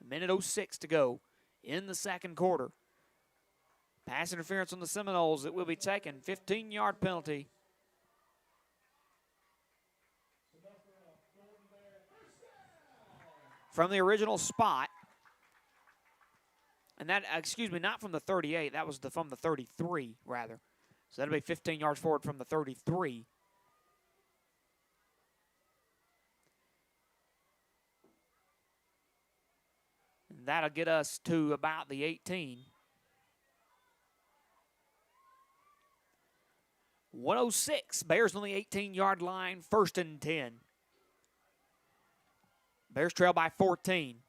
Speaker 1: 1:06 to go in the second quarter. Pass interference on the Seminoles. It will be taken. 15-yard penalty. From the original spot. And that, excuse me, not from the 38. That was from the 33, rather. So that'll be 15 yards forward from the 33. And that'll get us to about the 18. 1:06, Bears on the 18-yard line, 1st and 10. Bears trail by 14.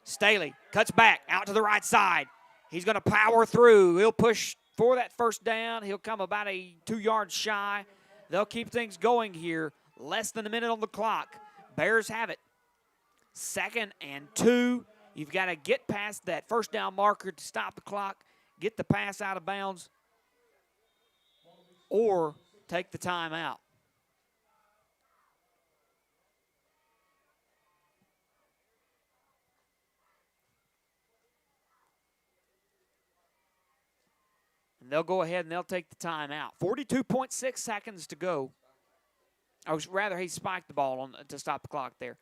Speaker 1: Staley cuts back out to the right side. He's going to power through. He'll push for that first down. He'll come about 2 yards shy. They'll keep things going here. Less than a minute on the clock. Bears have it. 2nd and 2. You've got to get past that first down marker to stop the clock, get the pass out of bounds, or take the timeout. And they'll go ahead and they'll take the timeout. 42.6 seconds to go. Or rather, he spiked the ball to stop the clock there.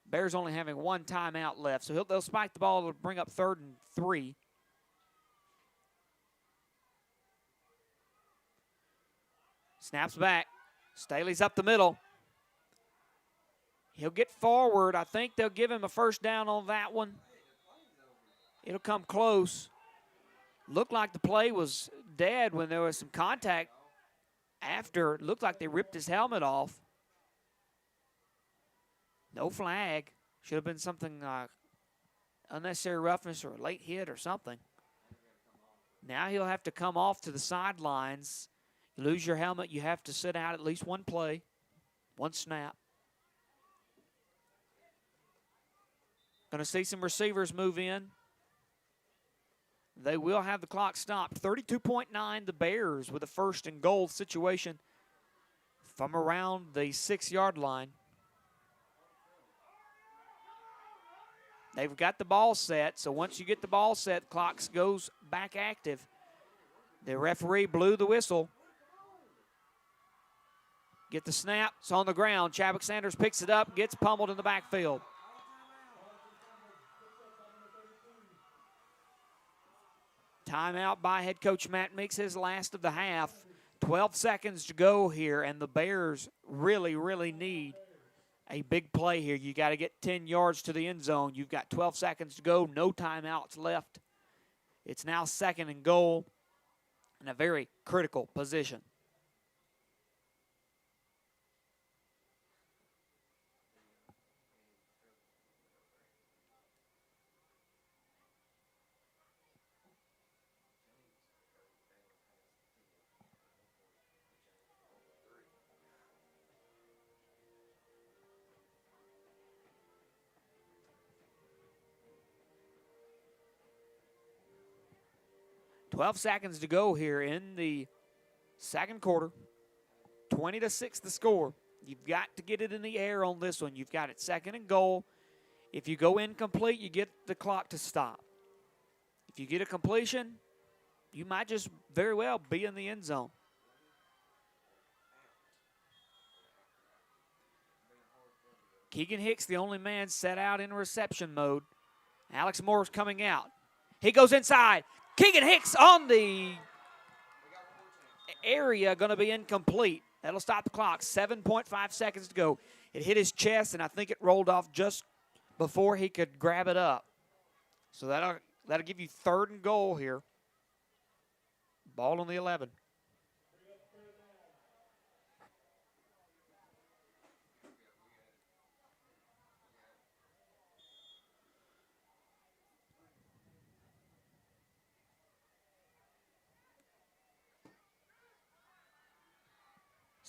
Speaker 1: Bears only having 1 timeout left, so they'll spike the ball to bring up 3rd and 3. Snaps back. Staley's up the middle. He'll get forward. I think they'll give him a first down on that one. It'll come close. Looked like the play was dead when there was some contact after. It looked like they ripped his helmet off. No flag. Should have been something unnecessary roughness or a late hit or something. Now he'll have to come off to the sidelines. You lose your helmet, you have to sit out at least one play, one snap. Going to see some receivers move in. They will have the clock stopped. 32.9 the Bears with a 1st and goal situation from around the 6-yard line. They've got the ball set, so once you get the ball set, the clock goes back active. The referee blew the whistle. Get the snap. It's on the ground. Chadwick Sanders picks it up, gets pummeled in the backfield. Timeout by head coach Matt Meeks, his last of the half. 12 seconds to go here, and the Bears really, really need a big play here. You got to get 10 yards to the end zone. You've got 12 seconds to go, no timeouts left. It's now 2nd and goal in a very critical position. 12 seconds to go here in the second quarter. 20-6 the score. You've got to get it in the air on this one. You've got it second and goal. If you go incomplete, you get the clock to stop. If you get a completion, you might just very well be in the end zone. Keegan Hicks, the only man set out in reception mode. Alex Moore's coming out. He goes inside. Keegan Hicks on the area, going to be incomplete. That'll stop the clock. 7.5 seconds to go. It hit his chest, and I think it rolled off just before he could grab it up. So that'll give you third and goal here. Ball on the 11.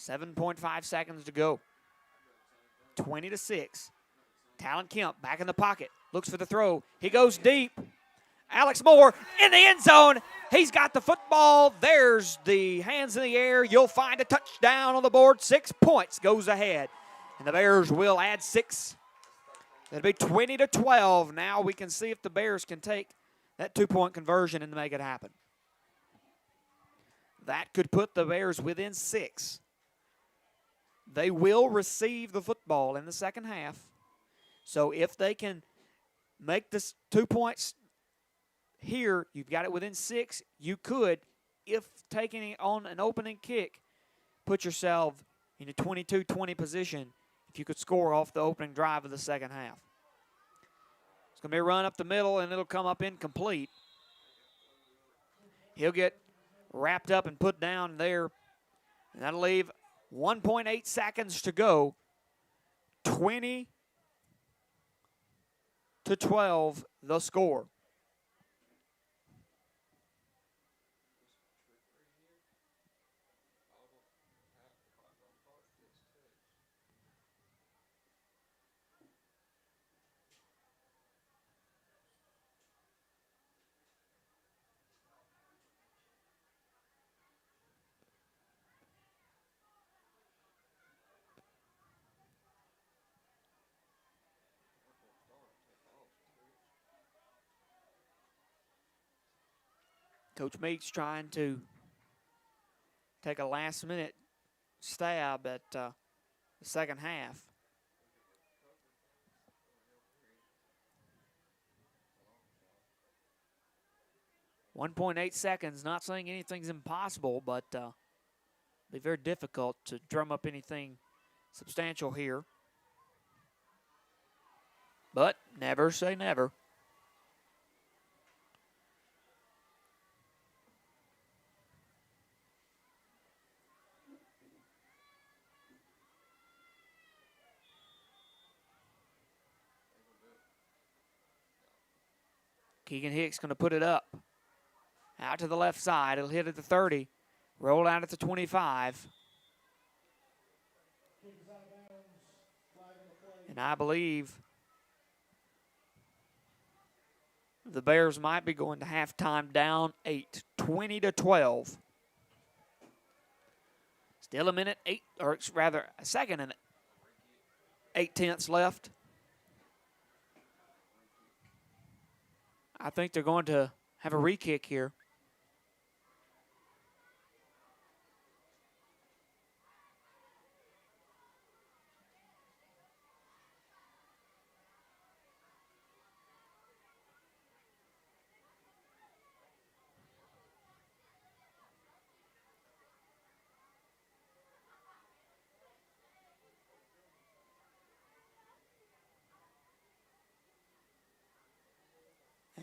Speaker 1: .5 seconds to go. 20-6. Talon Kemp back in the pocket. Looks for the throw. He goes deep. Alex Moore in the end zone. He's got the football. There's the hands in the air. You'll find a touchdown on the board. 6 points goes ahead. And the Bears will add 6. That'll be 20-12. Now we can see if the Bears can take that 2-point conversion and make it happen. That could put the Bears within 6. They will receive the football in the second half. So if they can make this 2 points here, you've got it within 6. You could, if taking it on an opening kick, put yourself in a 22-20 position if you could score off the opening drive of the second half. It's going to be a run up the middle, and it'll come up incomplete. He'll get wrapped up and put down there, and that'll leave 1.8 seconds to go. 20-12 the score. Coach Meeks trying to take a last-minute stab at the second half. .8 seconds, not saying anything's impossible, but be very difficult to drum up anything substantial here. But never say never. Keegan Hicks going to put it up. Out to the left side. It'll hit at the 30. Roll out at the 25. And I believe the Bears might be going to halftime down 8. 20-12. Still a second and 8/10 left. I think they're going to have a re-kick here.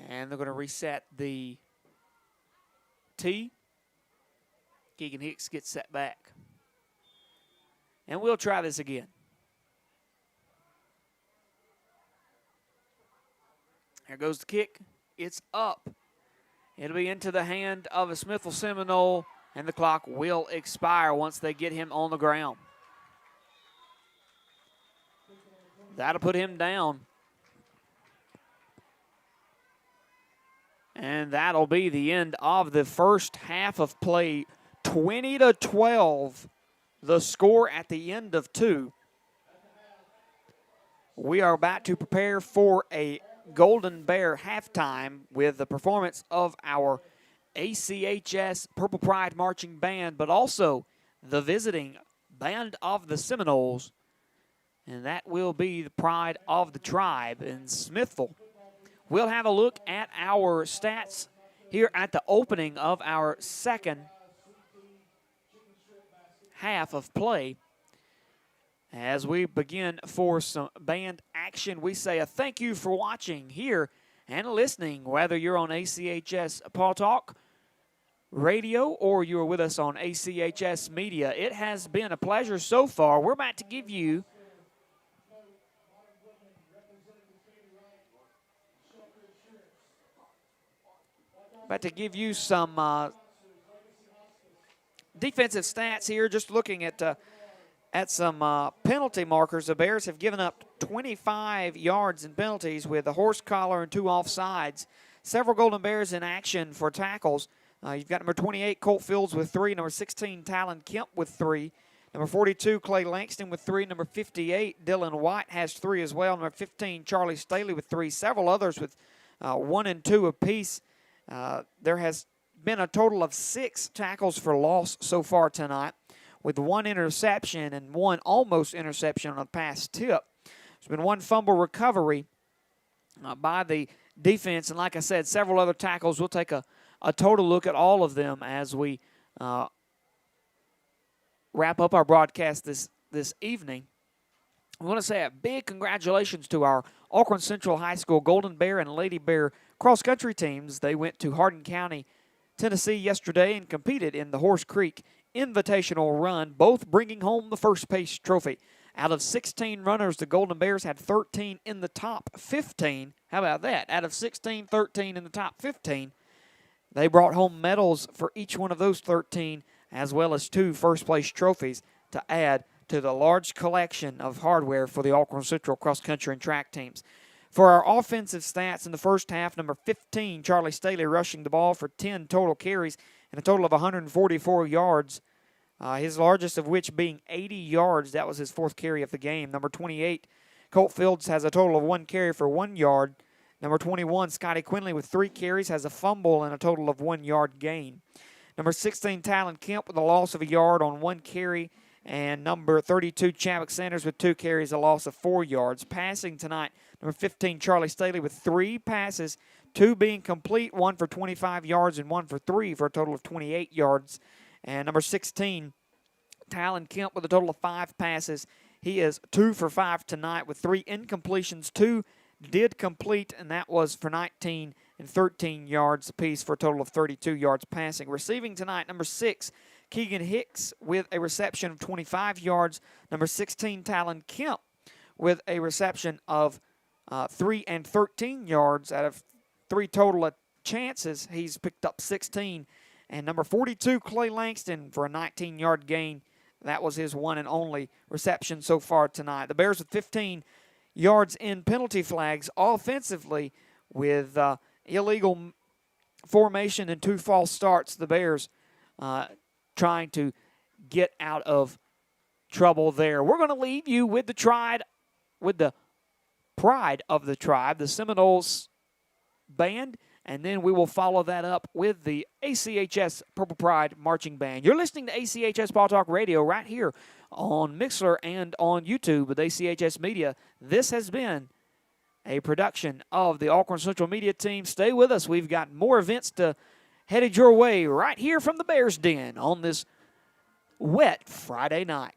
Speaker 1: And they're going to reset the tee. Keegan Hicks gets set back. And we'll try this again. There goes the kick. It's up. It'll be into the hand of a Smithville Seminole, and the clock will expire once they get him on the ground. That'll put him down. And that'll be the end of the first half of play. 20-12, the score at the end of 2. We are about to prepare for a Golden Bear halftime with the performance of our ACHS Purple Pride Marching Band, but also the visiting Band of the Seminoles, and that will be the Pride of the Tribe in Smithville. We'll have a look at our stats here at the opening of our second half of play. As we begin for some band action, we say a thank you for watching here and listening, whether you're on ACHS Paul Talk Radio or you're with us on ACHS Media. It has been a pleasure so far. We're about to give you some defensive stats here, just looking at some penalty markers. The Bears have given up 25 yards in penalties with a horse collar and 2 offsides. Several Golden Bears in action for tackles. You've got number 28, Colt Fields with 3, number 16, Talon Kemp with 3, number 42, Clay Langston with 3, number 58, Dylan White has 3 as well, number 15, Charlie Staley with 3, several others with 1 and 2 apiece. There has been a total of 6 tackles for loss so far tonight, with 1 interception and 1 almost interception on a pass tip. There's been 1 fumble recovery by the defense, and like I said, several other tackles. We'll take a total look at all of them as we wrap up our broadcast this evening. I want to say a big congratulations to our Alcorn Central High School Golden Bear and Lady Bear cross-country teams. They went to Hardin County, Tennessee yesterday and competed in the Horse Creek Invitational Run, both bringing home the first place trophy. Out of 16 runners, the Golden Bears had 13 in the top 15. How about that? Out of 16, 13 in the top 15. They brought home medals for each one of those 13, as well as 2 first-place trophies to add to the large collection of hardware for the Alcorn Central cross-country and track teams. For our offensive stats in the first half, number 15, Charlie Staley, rushing the ball for 10 total carries and a total of 144 yards, his largest of which being 80 yards. That was his 4th carry of the game. Number 28, Colt Fields, has a total of 1 carry for 1 yard. Number 21, Scotty Quinley, with 3 carries, has a fumble and a total of 1 yard gain. Number 16, Talon Kemp, with a loss of a yard on 1 carry. And number 32, Chadwick Sanders, with 2 carries, a loss of 4 yards. Passing tonight, number 15, Charlie Staley, with 3 passes, 2 being complete, 1 for 25 yards and 1 for 3 for a total of 28 yards. And number 16, Talon Kemp, with a total of 5 passes. He is 2 for 5 tonight with 3 incompletions. 2 did complete, and that was for 19 and 13 yards apiece for a total of 32 yards passing. Receiving tonight, number 6, Keegan Hicks, with a reception of 25 yards. Number 16, Talon Kemp, with a reception of 3 and 13 yards. Out of 3 total chances, he's picked up 16. And number 42, Clay Langston, for a 19-yard gain. That was his 1 and only reception so far tonight. The Bears with 15 yards in penalty flags offensively, with illegal formation and 2 false starts. The Bears trying to get out of trouble there. We're going to leave you with the pride of the tribe, the Seminoles band, and then we will follow that up with the ACHS Purple Pride Marching Band. You're listening to ACHS Ball Talk Radio right here on Mixler and on YouTube with ACHS Media. This has been a production of the Alcorn Central Media Team. Stay with us. We've got more events headed your way right here from the Bears Den on this wet Friday night.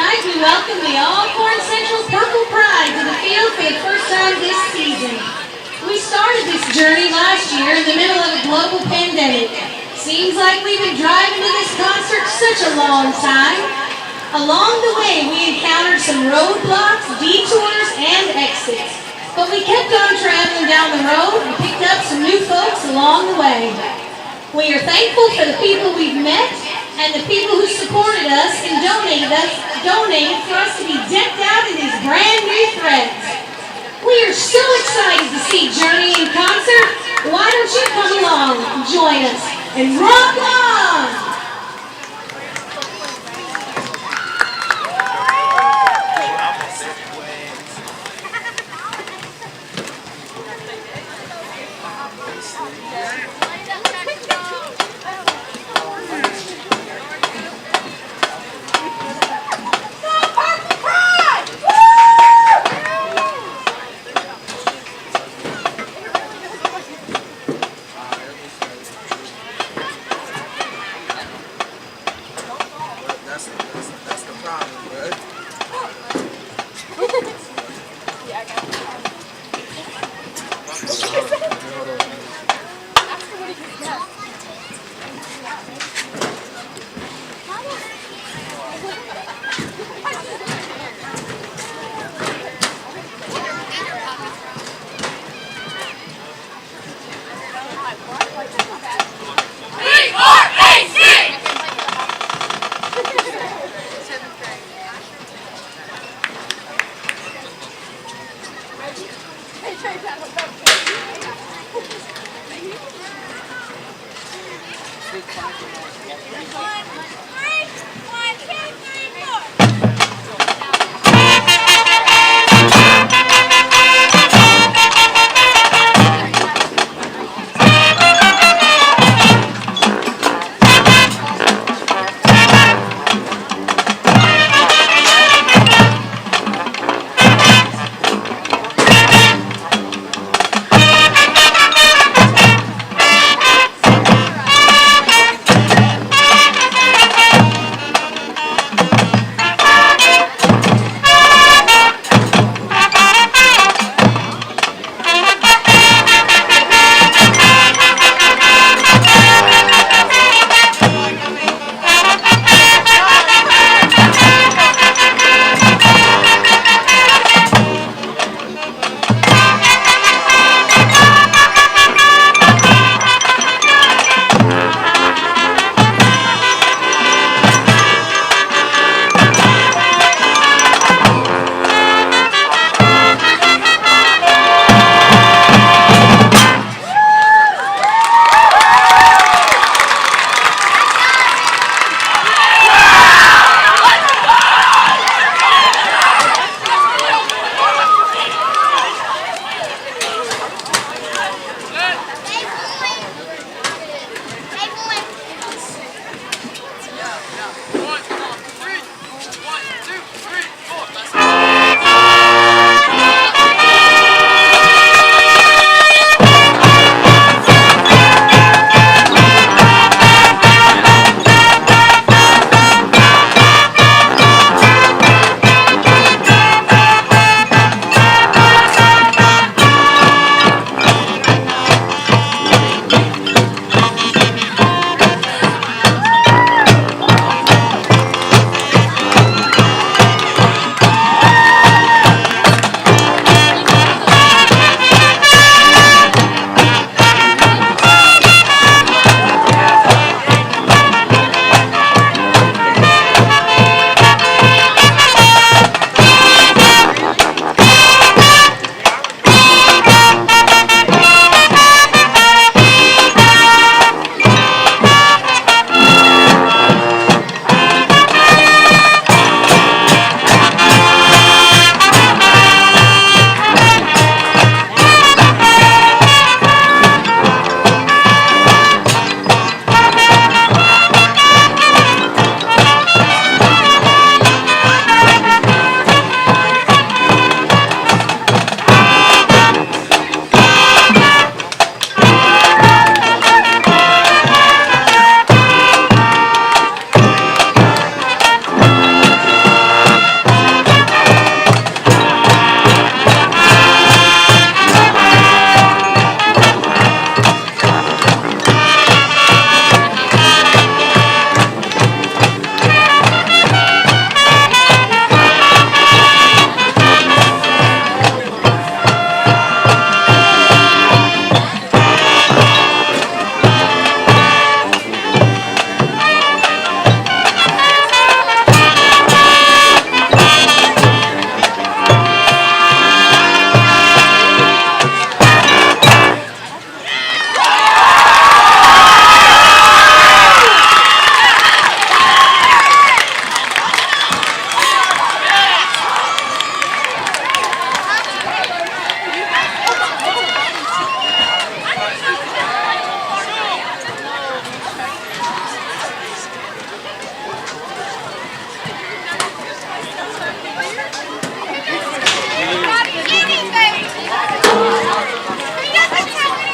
Speaker 2: tonight we welcome the Alcorn Central Purple Pride to the field for the first time this season. We started this journey last year in the middle of a global pandemic. Seems like we've been driving to this concert such a long time. Along the way, we encountered some roadblocks, detours, and exits. But we kept on traveling down the road and picked up some new folks along the way. We are thankful for the people we've met and the people who supported us and donated for us to be decked out in these brand new threads. We are so excited to see Journey in concert. Why don't you come along and join us and rock on!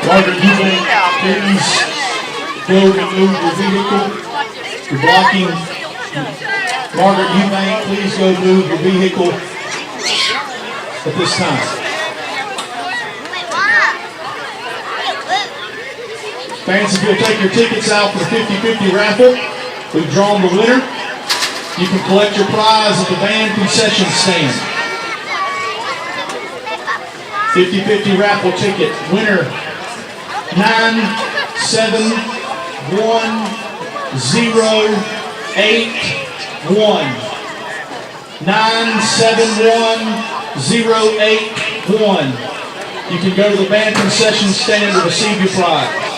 Speaker 3: Margaret Eubank, please go remove your vehicle. You're blocking. Margaret Eubank, please go move your vehicle at this time. Fans, if you'll take your tickets out for the 50-50 raffle, we've drawn the winner. You can collect your prize at the band concession stand. 50-50 raffle ticket. Winner 971081. 971081. You can go to the band concession stand to receive your prize.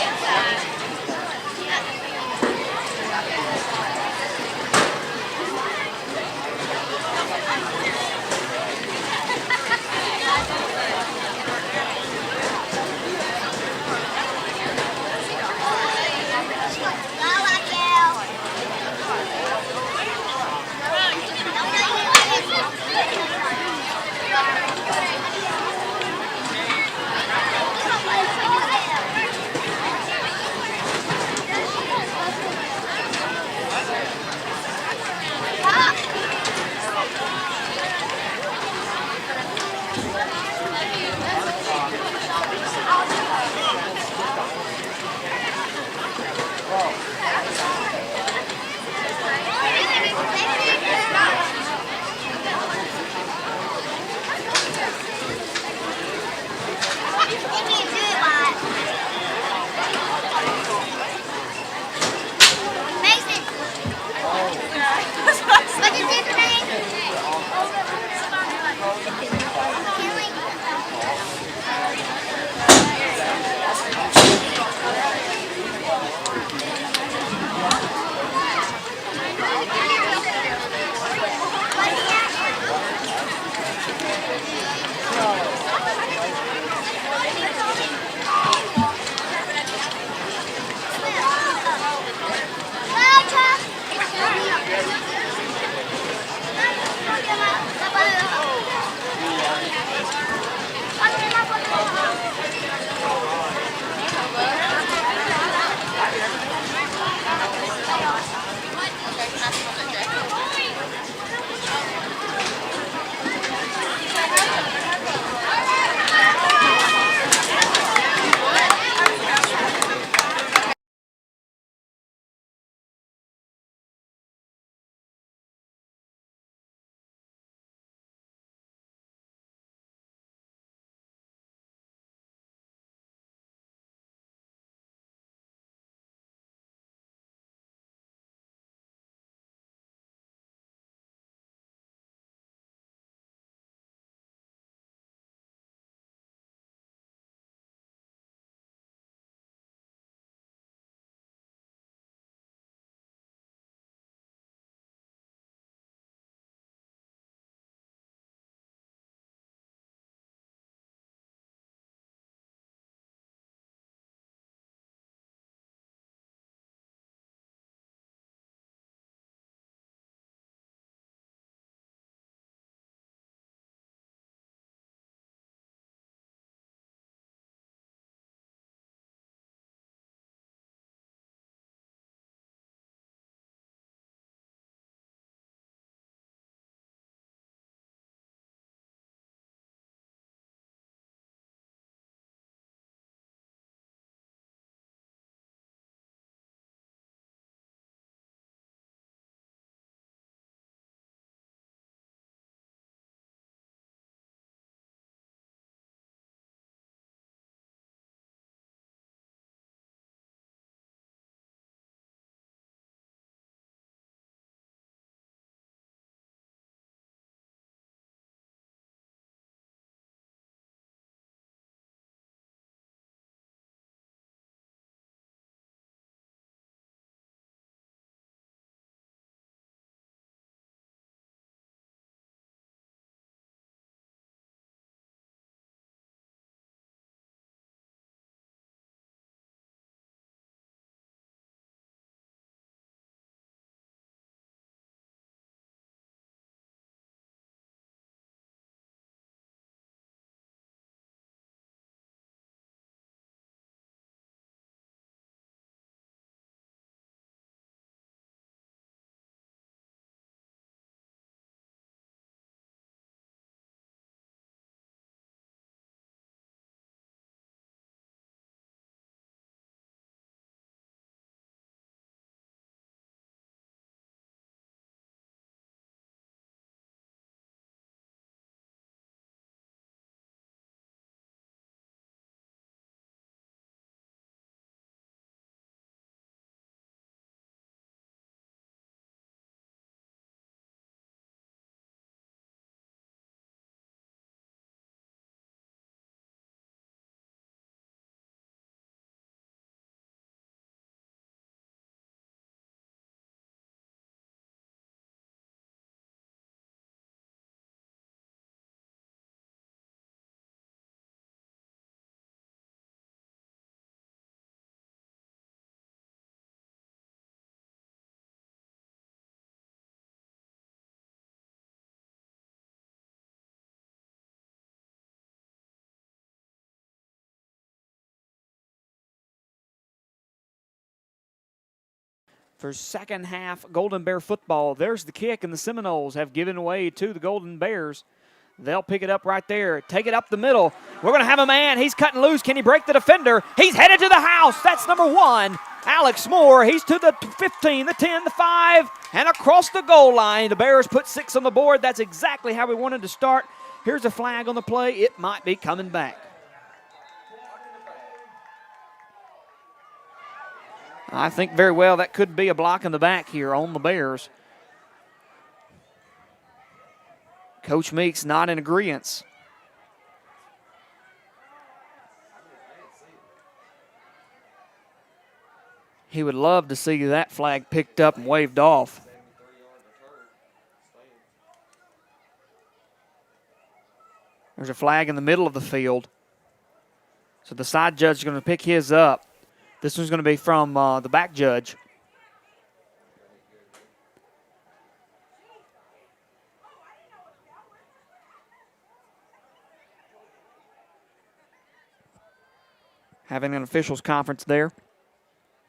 Speaker 1: for second half Golden Bear football. There's the kick, and the Seminoles have given away to the Golden Bears. They'll pick it up right there, take it up the middle. We're going to have a man. He's cutting loose. Can he break the defender? He's headed to the house. That's number 1, Alex Moore. He's to the 15, the 10, the 5, and across the goal line. The Bears put 6 on the board. That's exactly how we wanted to start. Here's a flag on the play. It might be coming back. I think very well that could be a block in the back here on the Bears. Coach Meeks not in agreement. He would love to see that flag picked up and waved off. There's a flag in the middle of the field. So the side judge is going to pick his up. This one's going to be from the back judge. Having an officials conference there.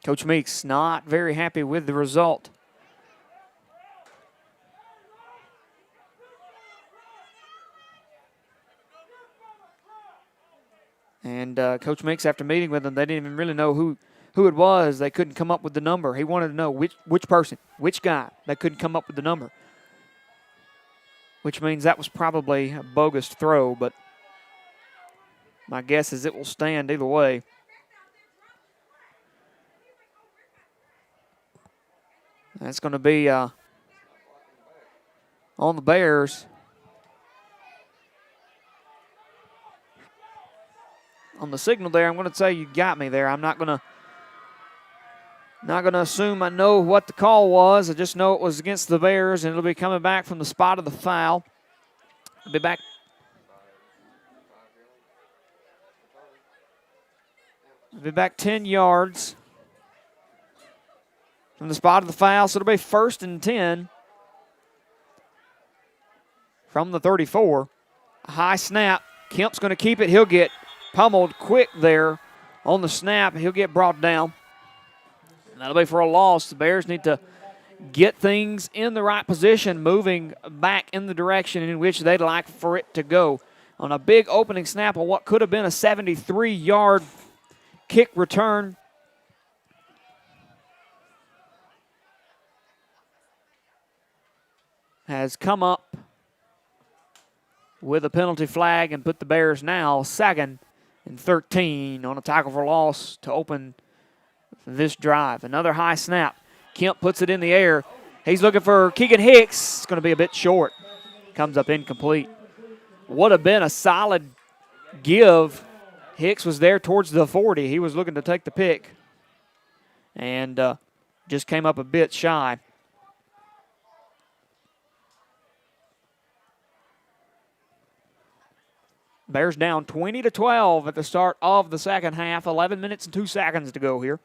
Speaker 1: Coach Meeks not very happy with the result. And Coach Meeks, after meeting with them, they didn't even really know who it was. They couldn't come up with the number. He wanted to know which person, which guy. They couldn't come up with the number, which means that was probably a bogus throw, but my guess is it will stand either way. That's going to be on the Bears. On the signal there, I'm going to say you got me there. I'm not going to assume I know what the call was. I just know it was against the Bears, and it'll be coming back from the spot of the foul. It'll be back. It'll be back 10 yards from the spot of the foul, so it'll be 1st and 10 from the 34. A high snap. Kemp's going to keep it. He'll get pummeled quick there on the snap. He'll get brought down. And that'll be for a loss. The Bears need to get things in the right position, moving back in the direction in which they'd like for it to go. On a big opening snap on what could have been a 73-yard kick return. Has come up with a penalty flag and put the Bears now 2nd and 13 on a tackle for loss to open this drive. Another high snap. Kemp puts it in the air. He's looking for Keegan Hicks. It's going to be a bit short. Comes up incomplete. Would have been a solid give. Hicks was there towards the 40. He was looking to take the pick and just came up a bit shy. Bears down 20-12 at the start of the second half. 11 minutes and 2 seconds to go here.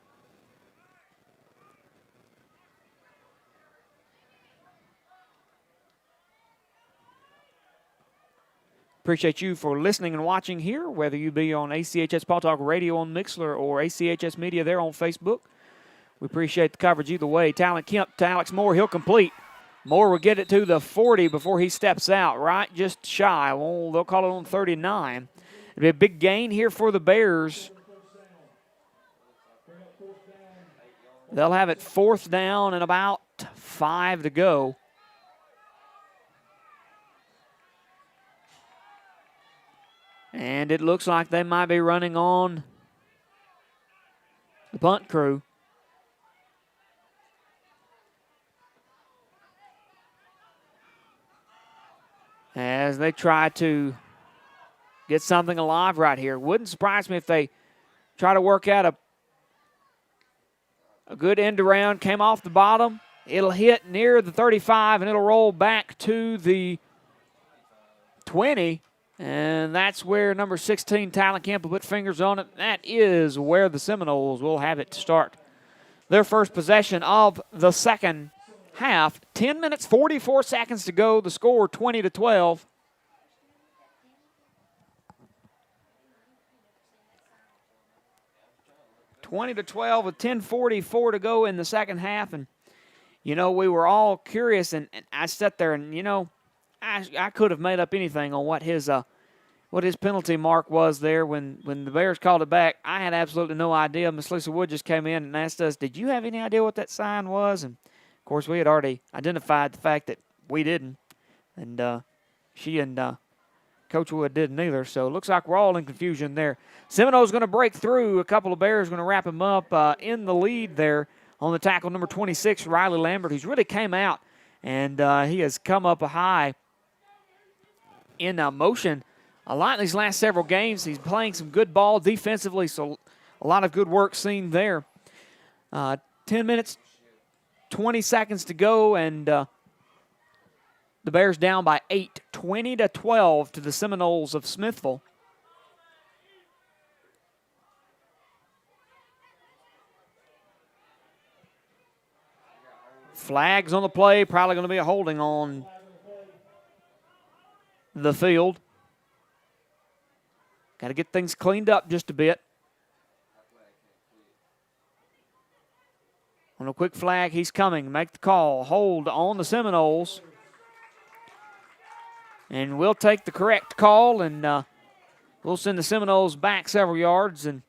Speaker 1: Appreciate you for listening and watching here, whether you be on ACHS Paul Talk Radio on Mixler or ACHS Media there on Facebook. We appreciate the coverage either way. Talon Kemp to Alex Moore. He'll complete. Moore will get it to the 40 before he steps out, right just shy. Well, they'll call it on 39. It'll be a big gain here for the Bears. They'll have it 4th down and about 5 to go. And it looks like they might be running on the punt crew. As they try to get something alive right here. Wouldn't surprise me if they try to work out a good end around. Came off the bottom. It'll hit near the 35, and it'll roll back to the 20. And that's where number 16, Talon Kemp, will put fingers on it. That is where the Seminoles will have it to start their first possession of the second half. 10 minutes, 44 seconds to go. The score 20-12. (20-12) with 10:44 to go in the second half, and we were all curious, and I sat there and, I could have made up anything on what his penalty mark was there when the Bears called it back. I had absolutely no idea. Miss Lisa Wood just came in and asked us, did you have any idea what that sign was? And, of course, we had already identified the fact that we didn't. And she and Coach Wood didn't either. So it looks like we're all in confusion there. Seminoles going to break through. A couple of Bears going to wrap him up in the lead there on the tackle, number 26, Riley Lambert, who's really came out, and he has come up a high in motion a lot in these last several games. He's playing some good ball defensively, so a lot of good work seen there. 10 minutes, 20 seconds to go, and the Bears down by 8, 20-12 to the Seminoles of Smithville. Flags on the play, probably going to be a holding on the field. Got to get things cleaned up just a bit. On a quick flag, he's coming. Make the call. Hold on the Seminoles. And we'll take the correct call, and we'll send the Seminoles back several yards and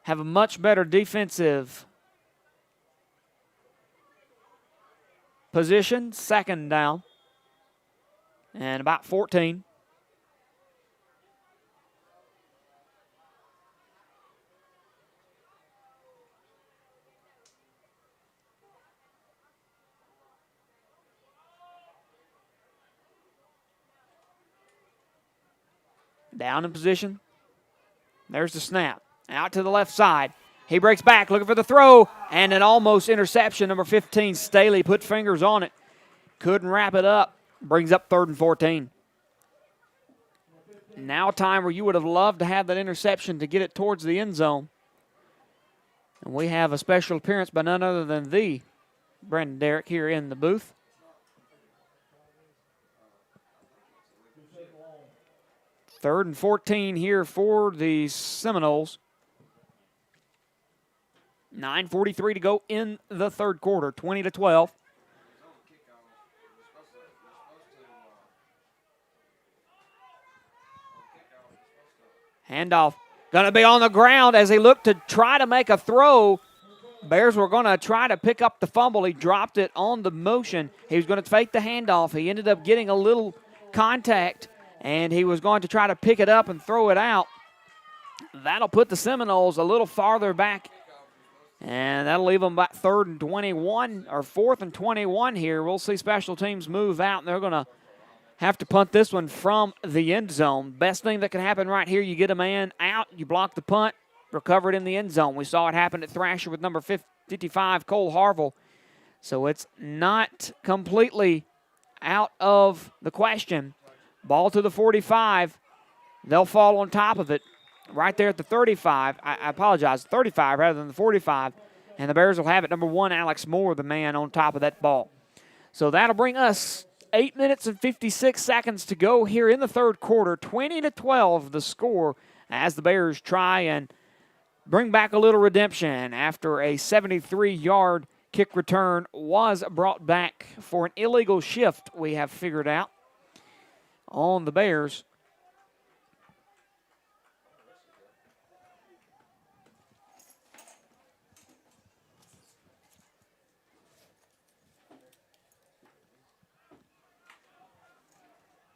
Speaker 1: have a much better defensive position. Second down and about 14. Down in position. There's the snap. Out to the left side. He breaks back, looking for the throw, and an almost interception. Number 15, Staley, put fingers on it. Couldn't wrap it up. Brings up 3rd and 14. Now a time where you would have loved to have that interception to get it towards the end zone. And we have a special appearance by none other than the Brandon Derrick here in the booth. Third and 14 here for the Seminoles. 9:43 to go in the third quarter, 20-12. Handoff. Going to be on the ground as he looked to try to make a throw. Bears were going to try to pick up the fumble. He dropped it on the motion. He was going to fake the handoff. He ended up getting a little contact, and he was going to try to pick it up and throw it out. That'll put the Seminoles a little farther back, and that'll leave them about 3rd and 21 or 4th and 21 here. We'll see special teams move out, and they're going to have to punt this one from the end zone. Best thing that can happen right here, you get a man out, you block the punt, recover it in the end zone. We saw it happen at Thrasher with number 55, Cole Harville. So it's not completely out of the question. Ball to the 45. They'll fall on top of it right there at the 35. I apologize, 35 rather than the 45. And the Bears will have it. Number 1, Alex Moore, the man on top of that ball. So that'll bring us 8 minutes and 56 seconds to go here in the third quarter. 20-12 the score as the Bears try and bring back a little redemption after a 73-yard kick return was brought back for an illegal shift we have figured out on the Bears.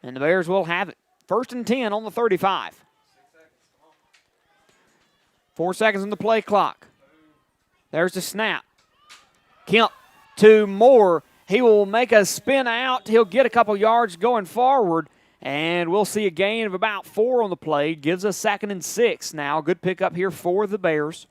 Speaker 1: And the Bears will have it. 1st and 10 on the 35. 4 seconds on the play clock. There's the snap. Kemp to Moore. He will make a spin out. He'll get a couple yards going forward. And we'll see a gain of about 4 on the play. Gives us 2nd and 6 now. Good pickup here for the Bears.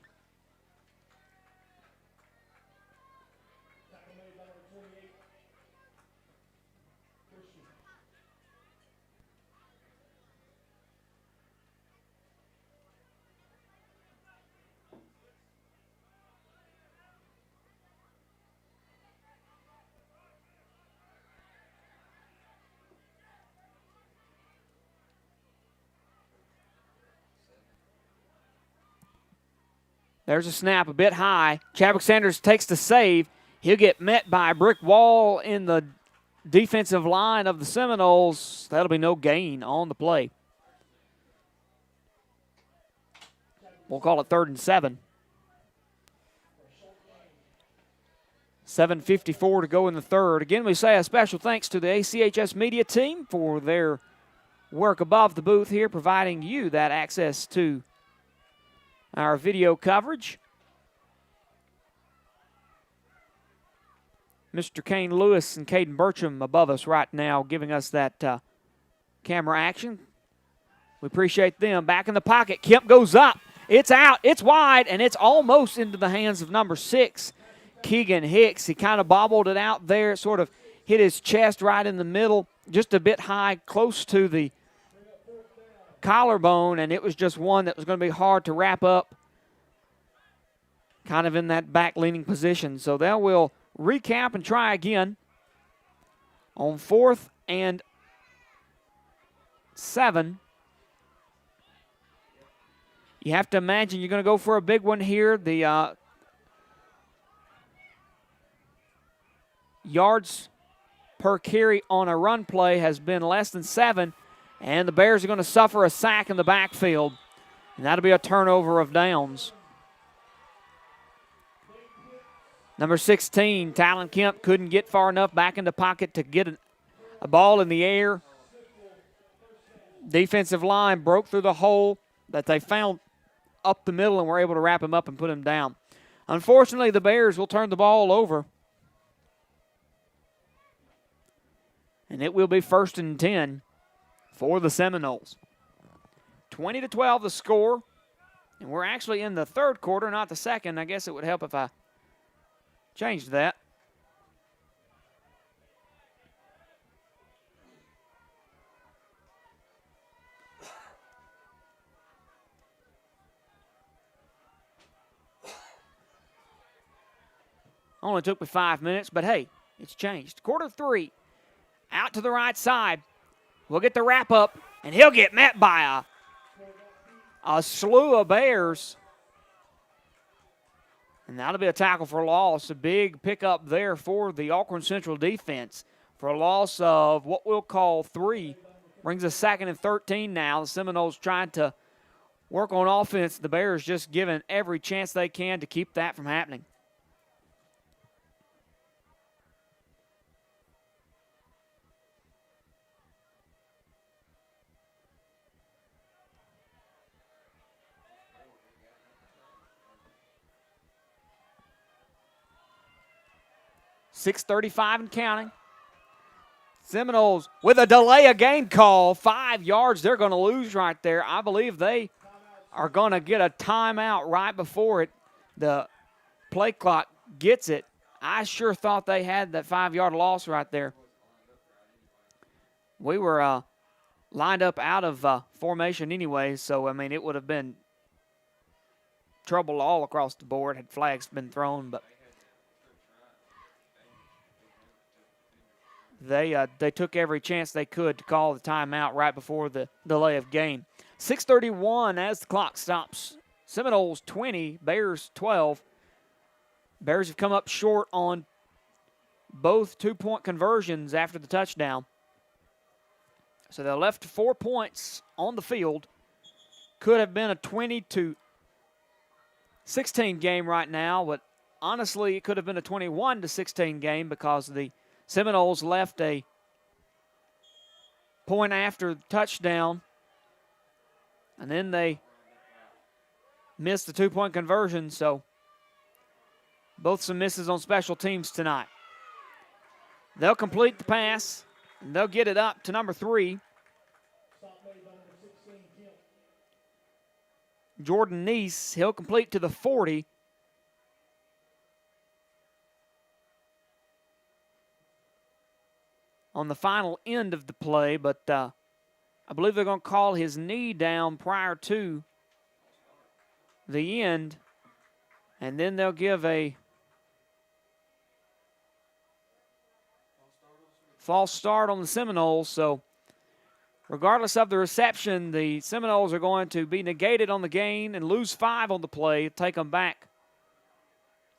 Speaker 1: There's a snap a bit high. Chadwick Sanders takes the save. He'll get met by a brick wall in the defensive line of the Seminoles. That'll be no gain on the play. We'll call it 3rd and 7. 7:54 to go in the third. Again, we say a special thanks to the ACHS media team for their work above the booth here, providing you that access to our video coverage. Mr. Kane Lewis and Caden Bertram above us right now, giving us that camera action. We appreciate them. Back in the pocket. Kemp goes up. It's out. It's wide, and it's almost into the hands of number 6, Keegan Hicks. He kind of bobbled it out there. It sort of hit his chest right in the middle, just a bit high, close to the collarbone, and it was just one that was going to be hard to wrap up, kind of in that back-leaning position. So they will recap and try again on 4th and 7. You have to imagine you're going to go for a big one here. The yards per carry on a run play has been less than 7, and the Bears are going to suffer a sack in the backfield, and that'll be a turnover of downs. Number 16, Talon Kemp, couldn't get far enough back in the pocket to get a ball in the air. Defensive line broke through the hole that they found up the middle and were able to wrap him up and put him down. Unfortunately, the Bears will turn the ball over, and it will be 1st and 10 for the Seminoles. 20-12 the score, and we're actually in the third quarter, not the second. I guess it would help if I changed that. Only took me 5 minutes, but hey, it's changed. Quarter 3, out to the right side. We'll get the wrap up, and he'll get met by a slew of Bears. And that'll be a tackle for loss. A big pickup there for the Alcorn Central defense for a loss of what we'll call 3. Brings us 2nd and 13 now. The Seminoles trying to work on offense. The Bears just giving every chance they can to keep that from happening. .6:35 and counting. Seminoles with a delay of game call. 5 yards they're going to lose right there. I believe they are going to get a timeout right before the play clock gets it. I sure thought they had that 5-yard loss right there. We were lined up out of formation anyway, so, I mean, it would have been trouble all across the board had flags been thrown, but they took every chance they could to call the timeout right before the delay of game. 6:31 as the clock stops. Seminoles 20, Bears 12. Bears have come up short on both 2-point conversions after the touchdown. So they're left 4 points on the field. Could have been a 20-16 game right now, but honestly it could have been a 21-16 game because the Seminoles left a point after the touchdown, and then they missed the 2-point conversion, so both some misses on special teams tonight. They'll complete the pass, and they'll get it up to number 3. Jordan Neese, he'll complete to the 40. On the final end of the play, but I believe they're going to call his knee down prior to the end, and then they'll give a false start on the Seminoles. So Regardless of the reception, the Seminoles are going to be negated on the gain and lose 5 on the play, take them back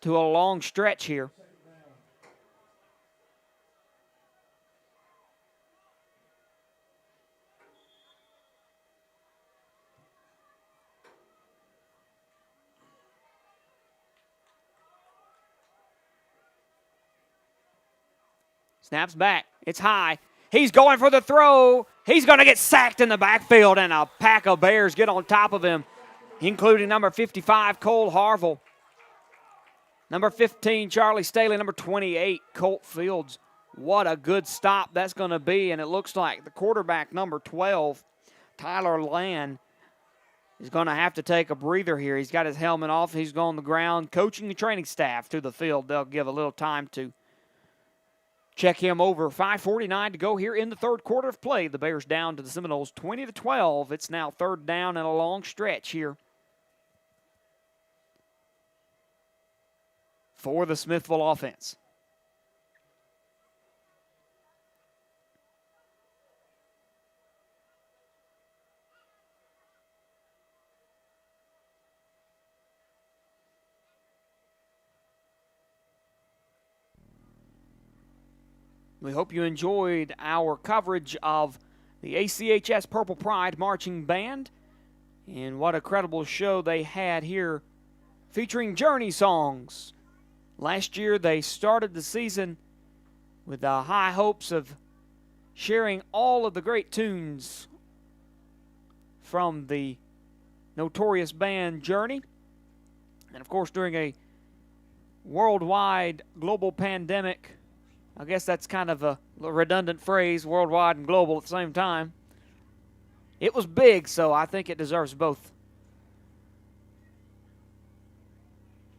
Speaker 1: to a long stretch here. Snaps back. It's high. He's going for the throw. He's going to get sacked in the backfield, and a pack of Bears get on top of him, including number 55, Cole Harville. Number 15, Charlie Staley. Number 28, Colt Fields. What a good stop that's going to be, and it looks like the quarterback, number 12, Tyler Land, is going to have to take a breather here. He's got his helmet off. He's going on the ground, coaching the training staff to the field. They'll give a little time to check him over. 5:49 to go here in the third quarter of play. The Bears down to the Seminoles 20-12. It's now third down and a long stretch here for the Smithville offense. We hope you enjoyed our coverage of the ACHS Purple Pride Marching Band, and what a credible show they had here featuring Journey songs. Last year they started the season with the high hopes of sharing all of the great tunes from the notorious band Journey. And of course, during a worldwide global pandemic, I guess that's kind of a redundant phrase, worldwide and global at the same time. It was big, so I think it deserves both.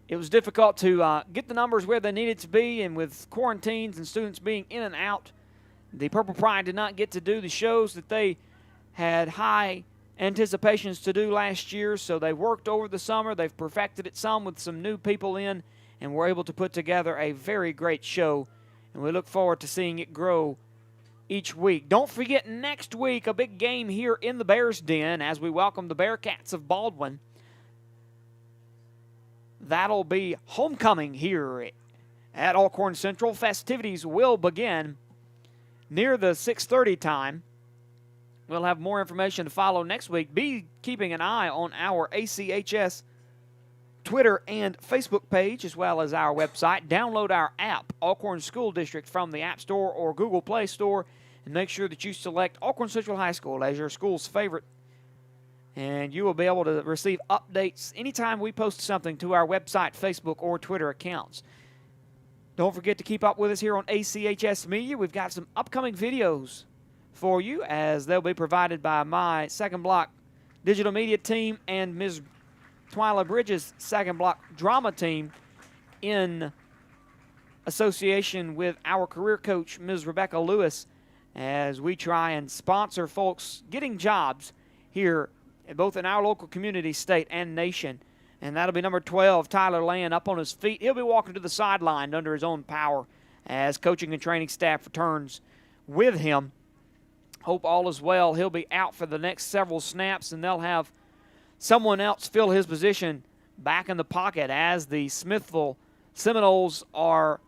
Speaker 1: It was difficult to get the numbers where they needed to be, and with quarantines and students being in and out, the Purple Pride did not get to do the shows that they had high anticipations to do last year, so they worked over the summer. They've perfected it some with some new people in, and were able to put together a very great show. And we look forward to seeing it grow each week. Don't forget, next week, a big game here in the Bears Den as we welcome the Bearcats of Baldwin. That'll be homecoming here at Alcorn Central. Festivities will begin near the 6:30 time. We'll have more information to follow next week. Be keeping an eye on our ACHS Twitter and Facebook page, as well as our website. Download our app, Alcorn School District, from the App Store or Google Play Store, and make sure that you select Alcorn Central High School as your school's favorite, and you will be able to receive updates anytime we post something to our website, Facebook, or Twitter accounts. Don't forget to keep up with us here on ACHS Media. We've got some upcoming videos for you, as they'll be provided by my Second Block digital media team and Ms. Twyla Bridges' Second Block drama team, in association with our career coach, Ms. Rebecca Lewis, as we try and sponsor folks getting jobs here, both in our local community, state, and nation. And that'll be number 12, Tyler Land, up on his feet. He'll be walking to the sideline under his own power as coaching and training staff returns with him. Hope all is well. He'll be out for the next several snaps, and they'll have someone else fill his position back in the pocket as the Smithville Seminoles are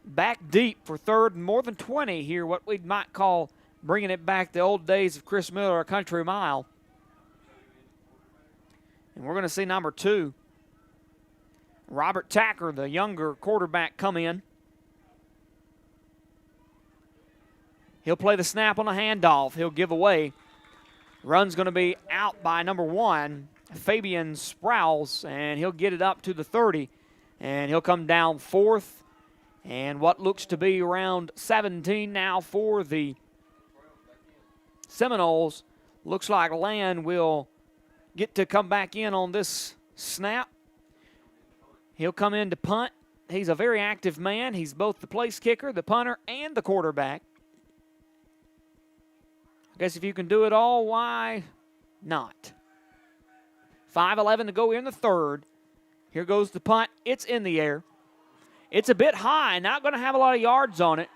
Speaker 1: back deep for third and more than 20 here, what we might call bringing it back the old days of Chris Miller, a country mile. And we're going to see number 2, Robert Tacker, the younger quarterback, come in. He'll play the snap on a handoff. He'll give away. Run's going to be out by number 1, Fabian Sprouse, and he'll get it up to the 30, and he'll come down 4th, and what looks to be around 17 now for the Seminoles. Looks like Land will get to come back in on this snap. He'll come in to punt. He's a very active man. He's both the place kicker, the punter, and the quarterback. Guess if you can do it all, why not? 5:11 to go here in the third. Here goes the punt. It's in the air. It's a bit high, not going to have a lot of yards on it.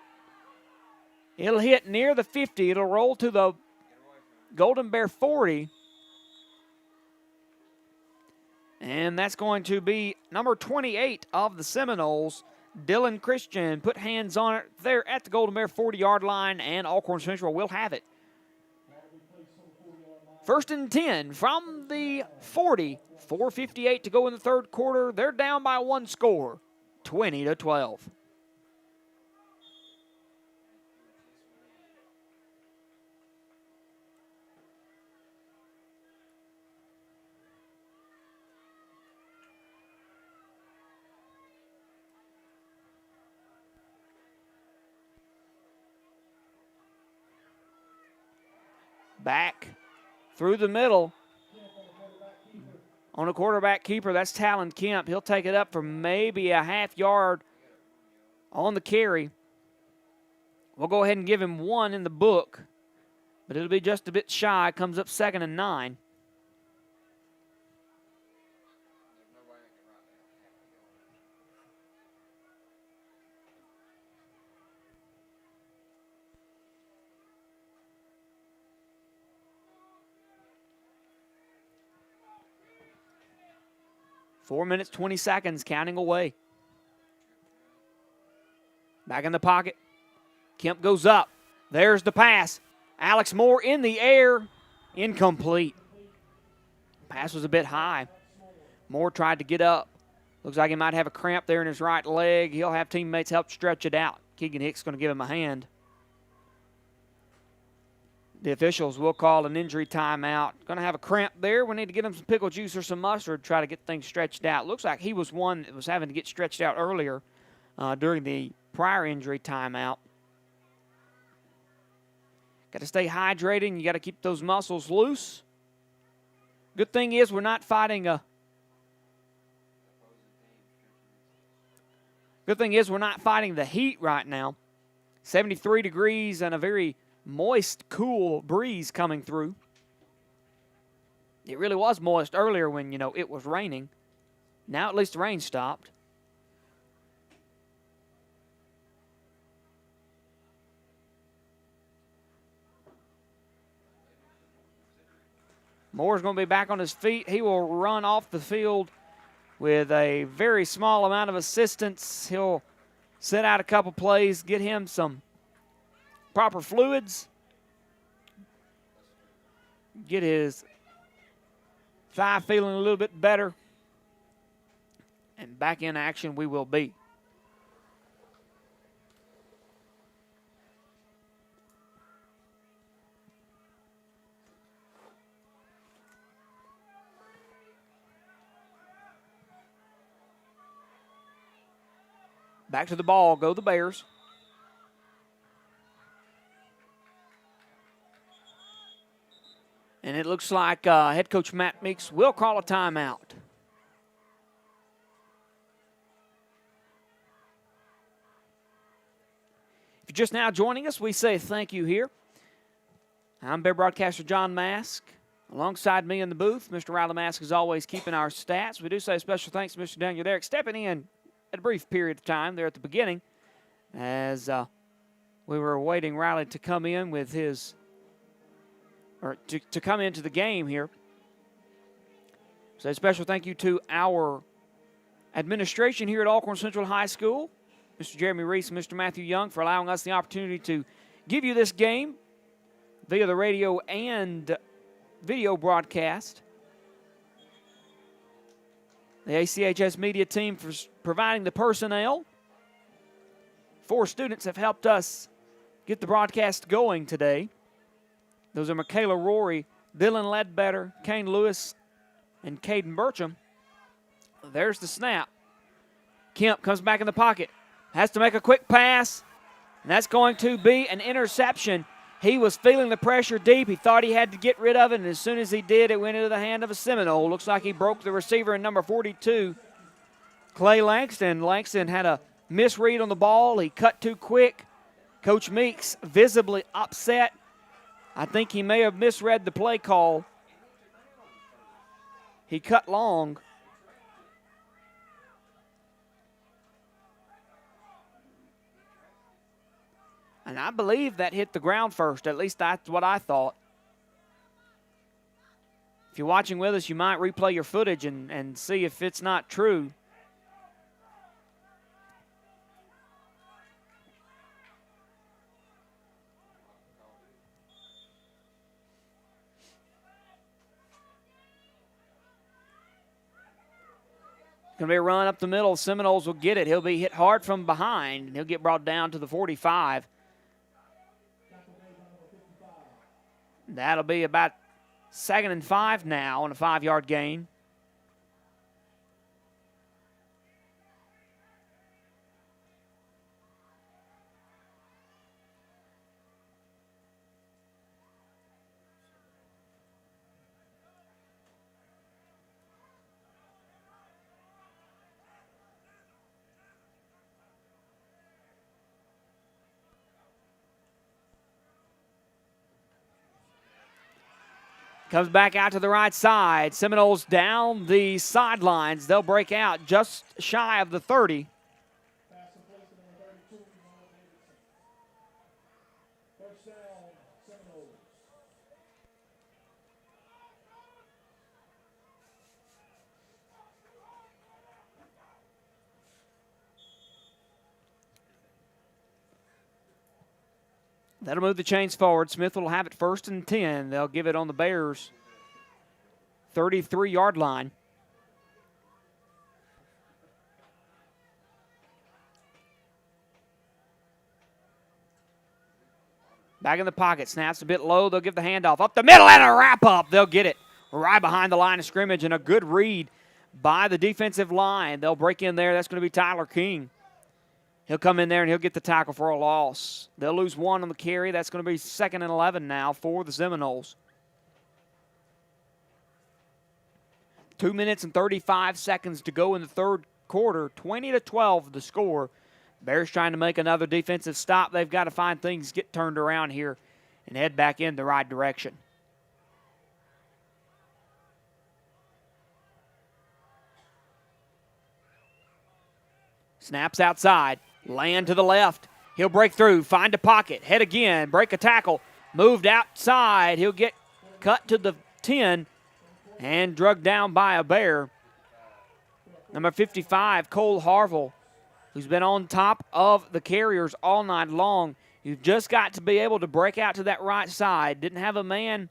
Speaker 1: It'll hit near the 50. It'll roll to the Golden Bear 40. And that's going to be number 28 of the Seminoles, Dylan Christian. Put hands on it there at the Golden Bear 40-yard line, and Alcorn Central will have it. First and 10 from the 40. 4:58 to go in the third quarter. They're down by one score, 20-12. Back through the middle on a quarterback keeper. That's Talon Kemp. He'll take it up for maybe a half yard on the carry. We'll go ahead and give him one in the book, but it'll be just a bit shy. Comes up 2nd and 9. Four minutes, 20 seconds, counting away. Back in the pocket. Kemp goes up. There's the pass. Alex Moore in the air. Incomplete. Pass was a bit high. Moore tried to get up. Looks like he might have a cramp there in his right leg. He'll have teammates help stretch it out. Keegan Hicks going to give him a hand. The officials will call an injury timeout. Going to have a cramp there. We need to get him some pickle juice or some mustard, try to get things stretched out. Looks like he was one that was having to get stretched out earlier during the prior injury timeout. Got to stay hydrated, and you got to keep those muscles loose. Good thing is we're not fighting a the heat right now. 73 degrees and a very moist, cool breeze coming through. It really was moist earlier when, it was raining. Now at least the rain stopped. Moore's going to be back on his feet. He will run off the field with a very small amount of assistance. He'll set out a couple plays, get him some proper fluids, get his thigh feeling a little bit better, and back in action we will be. Back to the ball, go the Bears. And it looks like head coach Matt Meeks will call a timeout. If you're just now joining us, we say thank you here. I'm Bear broadcaster John Mask. Alongside me in the booth, Mr. Riley Mask is always keeping our stats. We do say special thanks to Mr. Daniel Derrick stepping in at a brief period of time there at the beginning as we were awaiting Riley to come in with his to come into the game here. So a special thank you to our administration here at Alcorn Central High School, Mr. Jeremy Reese and Mr. Matthew Young, for allowing us the opportunity to give you this game via the radio and video broadcast. The ACHS media team for providing the personnel. 4 students have helped us get the broadcast going today. Those are Michaela Rory, Dylan Ledbetter, Kane Lewis, and Caden Burcham. There's the snap. Kemp comes back in the pocket. Has to make a quick pass, and that's going to be an interception. He was feeling the pressure deep. He thought he had to get rid of it, and as soon as he did, it went into the hand of a Seminole. Looks like he broke the receiver in number 42, Clay Langston. Langston had a misread on the ball. He cut too quick. Coach Meeks visibly upset. I think he may have misread the play call. He cut long. And I believe that hit the ground first. At least that's what I thought. If you're watching with us, you might replay your footage and see if it's not true. Going to be a run up the middle. Seminoles will get it. He'll be hit hard from behind, and he'll get brought down to the 45. That'll be about 2nd and 5 now on a 5-yard gain. Comes back out to the right side. Seminoles down the sidelines. They'll break out just shy of the 30. That'll move the chains forward. Smithville will have it 1st and 10. They'll give it on the Bears' 33-yard line. Back in the pocket. Snaps a bit low. They'll give the handoff. Up the middle and a wrap-up. They'll get it right behind the line of scrimmage, and a good read by the defensive line. They'll break in there. That's going to be Tyler King. He'll come in there and he'll get the tackle for a loss. They'll lose 1 on the carry. That's going to be 2nd and 11 now for the Seminoles. 2 minutes and 35 seconds to go in the third quarter. 20-12 the score. Bears trying to make another defensive stop. They've got to find things get turned around here and head back in the right direction. Snaps outside. Land to the left. He'll break through, find a pocket, head again, break a tackle, moved outside. He'll get cut to the 10 and drugged down by a Bear. Number 55, Cole Harville, who's been on top of the carriers all night long. You've just got to be able to break out to that right side. Didn't have a man,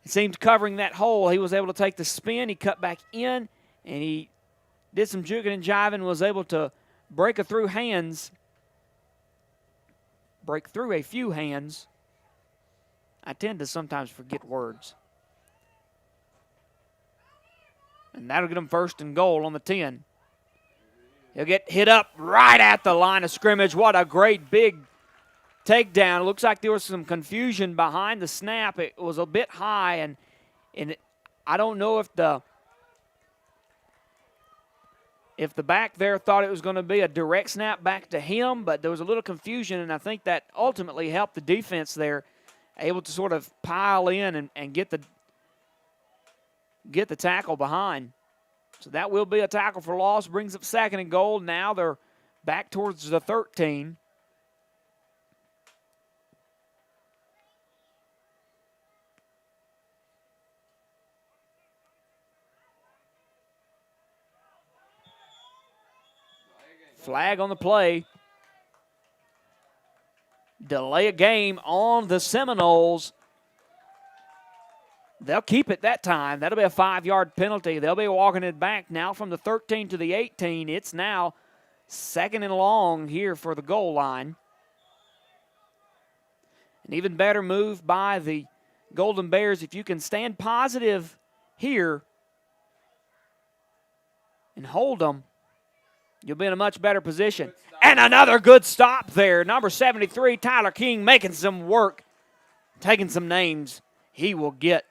Speaker 1: it seemed, covering that hole. He was able to take the spin. He cut back in, and he did some juking and jiving, was able to break through a few hands. I tend to sometimes forget words. And that'll get him 1st and goal on the 10. He'll get hit up right at the line of scrimmage. What a great big takedown. It looks like there was some confusion behind the snap. It was a bit high, and I don't know if the back there thought it was going to be a direct snap back to him, but there was a little confusion, and I think that ultimately helped the defense there, able to sort of pile in and get the tackle behind. So that will be a tackle for loss, brings up 2nd and goal. Now they're back towards the 13. Flag on the play. Delay a game on the Seminoles. They'll keep it that time. That'll be a 5-yard penalty. They'll be walking it back now from the 13 to the 18. It's now 2nd and long here for the goal line. An even better move by the Golden Bears. If you can stand positive here and hold them, you'll be in a much better position. And another good stop there. Number 73, Tyler King, making some work, taking some names. He will get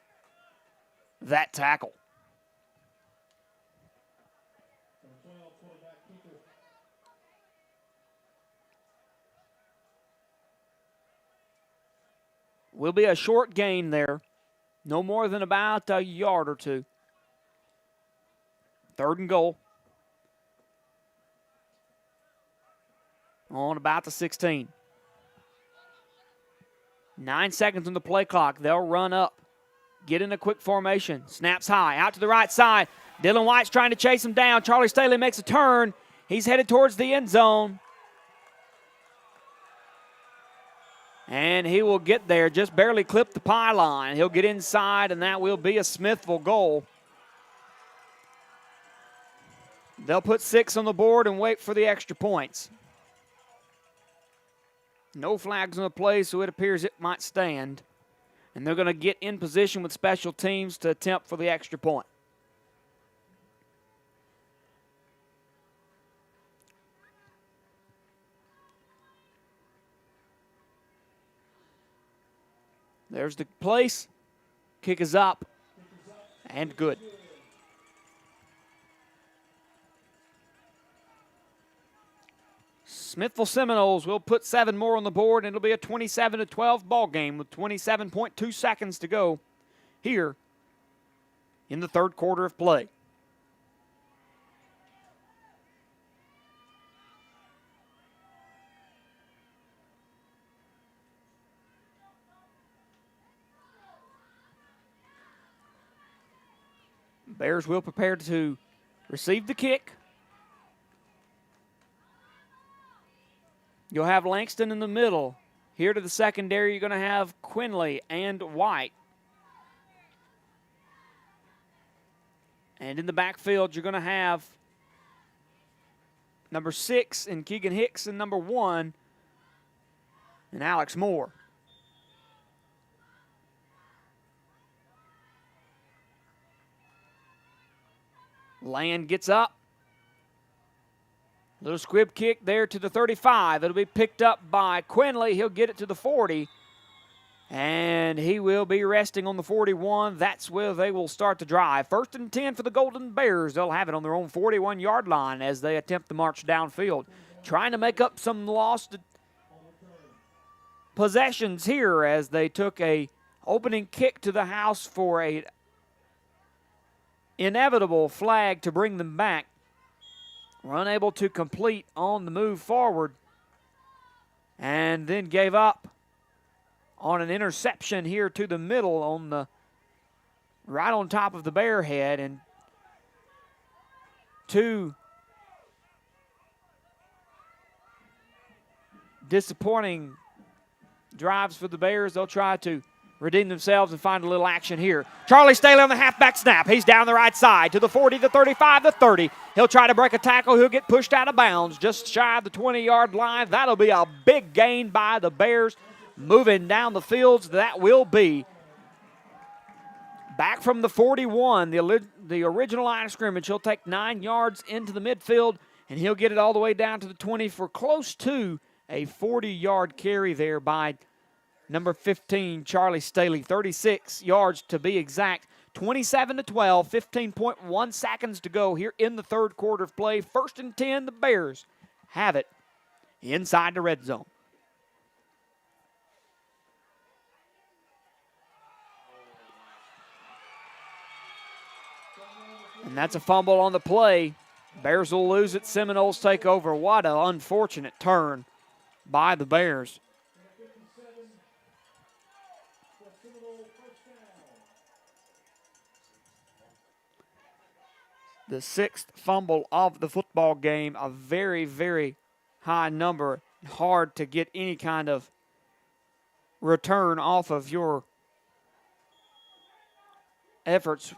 Speaker 1: that tackle. Will be a short gain there. No more than about a yard or two. 3rd and goal. On about the 16. 9 seconds on the play clock. They'll run up, get in a quick formation. Snaps high, out to the right side. Dylan White's trying to chase him down. Charlie Staley makes a turn. He's headed towards the end zone. And he will get there, just barely clip the pylon. He'll get inside, and that will be a Smithville goal. They'll put 6 on the board and wait for the extra points. No flags on the play, so it appears it might stand. And they're going to get in position with special teams to attempt for the extra point. There's the place. Kick is up. And good. Smithville Seminoles will put 7 more on the board, and it'll be a 27-12 ball game with 27.2 seconds to go here in the third quarter of play. Bears will prepare to receive the kick. You'll have Langston in the middle. Here to the secondary, you're going to have Quinley and White. And in the backfield, you're going to have number 6 in Keegan Hicks and number 1 in Alex Moore. Land gets up. Little squib kick there to the 35. It'll be picked up by Quinley. He'll get it to the 40. And he will be resting on the 41. That's where they will start to drive. 1st and 10 for the Golden Bears. They'll have it on their own 41-yard line as they attempt to march downfield. Trying to make up some lost possessions here as they took a opening kick to the house for a inevitable flag to bring them back. Were unable to complete on the move forward and then gave up on an interception here to the middle on the right on top of the Bear head, and 2 disappointing drives for the Bears. They'll try to redeem themselves and find a little action here. Charlie Staley on the halfback snap. He's down the right side to the 40, the 35, the 30. He'll try to break a tackle. He'll get pushed out of bounds just shy of the 20-yard line. That'll be a big gain by the Bears. Moving down the fields, that will be back from the 41, the original line of scrimmage. He'll take 9 yards into the midfield, and he'll get it all the way down to the 20 for close to a 40-yard carry there by number 15, Charlie Staley. 36 yards to be exact. 27-12, 15.1 seconds to go here in the third quarter of play. 1st and 10, the Bears have it inside the red zone. And that's a fumble on the play. Bears will lose it. Seminoles take over. What an unfortunate turn by the Bears. The 6th fumble of the football game, a very, very high number. Hard to get any kind of return off of your efforts.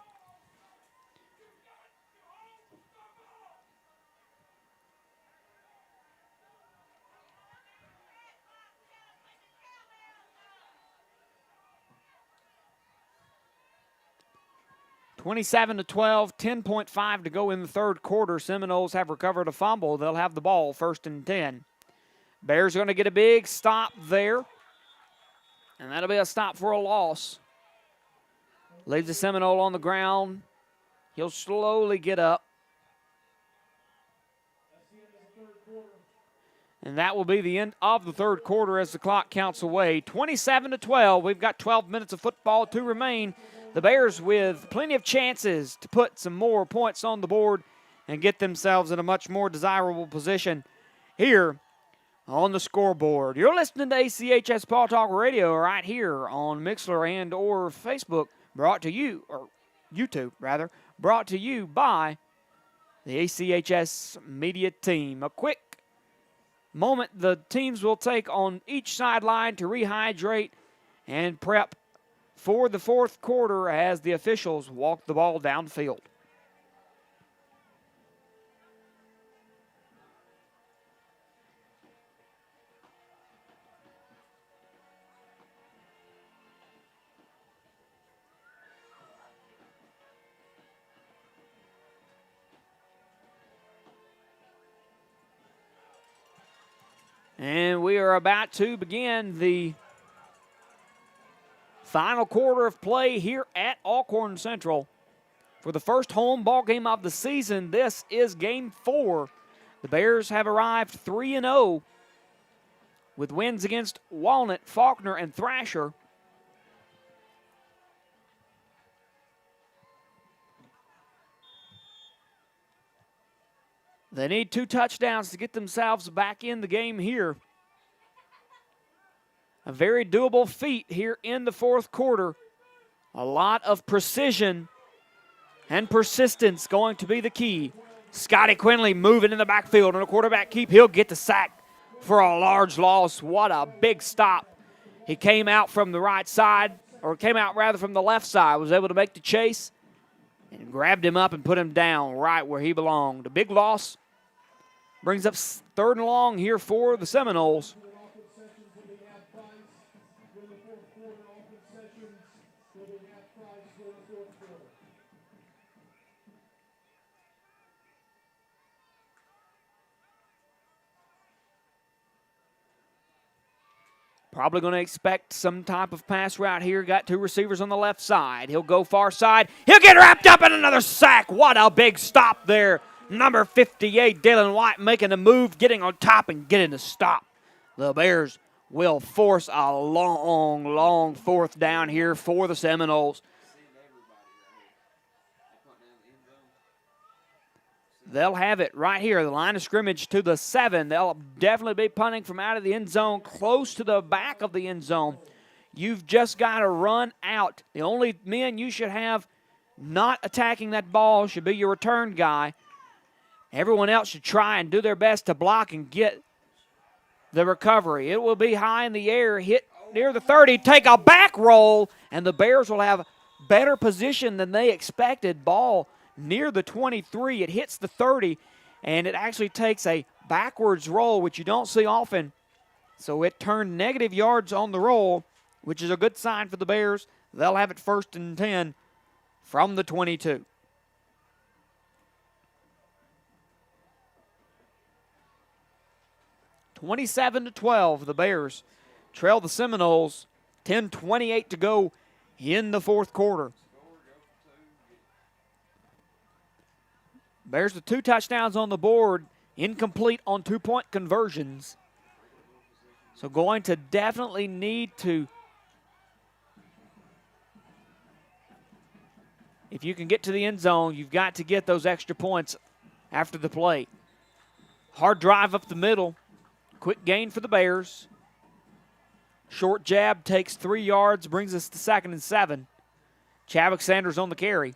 Speaker 1: (27-12), 10.5 to go in the third quarter. Seminoles have recovered a fumble. They'll have the ball 1st and 10. Bears are going to get a big stop there, and that'll be a stop for a loss. Leaves the Seminole on the ground. He'll slowly get up. And that will be the end of the third quarter as the clock counts away. 27-12. We've got 12 minutes of football to remain. The Bears with plenty of chances to put some more points on the board and get themselves in a much more desirable position here on the scoreboard. You're listening to ACHS Paul Talk Radio right here on Mixler and or Facebook, brought to you, or YouTube rather, brought to you by the ACHS media team. A quick moment the teams will take on each sideline to rehydrate and prep for the fourth quarter as the officials walk the ball downfield. And we are about to begin the final quarter of play here at Alcorn Central. For the first home ball game of the season, this is Game 4. The Bears have arrived 3-0 with wins against Walnut, Faulkner, and Thrasher. They need 2 touchdowns to get themselves back in the game here. A very doable feat here in the fourth quarter. A lot of precision and persistence going to be the key. Scotty Quinley moving in the backfield on a quarterback keep. He'll get the sack for a large loss. What a big stop. He came out from the right side, or came out rather from the left side, was able to make the chase and grabbed him up and put him down right where he belonged. A big loss. Brings up 3rd and long here for the Seminoles. Probably going to expect some type of pass route here. Got 2 receivers on the left side. He'll go far side. He'll get wrapped up in another sack. What a big stop there. Number 58, Dylan White, making a move, getting on top and getting the stop. The Bears will force a long, long 4th down here for the Seminoles. They'll have it right here, the line of scrimmage to the 7. They'll definitely be punting from out of the end zone, close to the back of the end zone. You've just got to run out. The only men you should have not attacking that ball should be your return guy. Everyone else should try and do their best to block and get the recovery. It will be high in the air, hit near the 30, take a back roll, and the Bears will have better position than they expected. Ball near the 23. It hits the 30, and it actually takes a backwards roll, which you don't see often. So it turned negative yards on the roll, which is a good sign for the Bears. They'll have it 1st and 10 from the 22. (27-12), the Bears trail the Seminoles. 10:28 to go in the fourth quarter. Bears with 2 touchdowns on the board, incomplete on 2-point conversions. So going to definitely need to, if you can get to the end zone, you've got to get those extra points after the play. Hard drive up the middle. Quick gain for the Bears. Short jab takes 3 yards, brings us to 2nd and 7. Chadwick Sanders on the carry.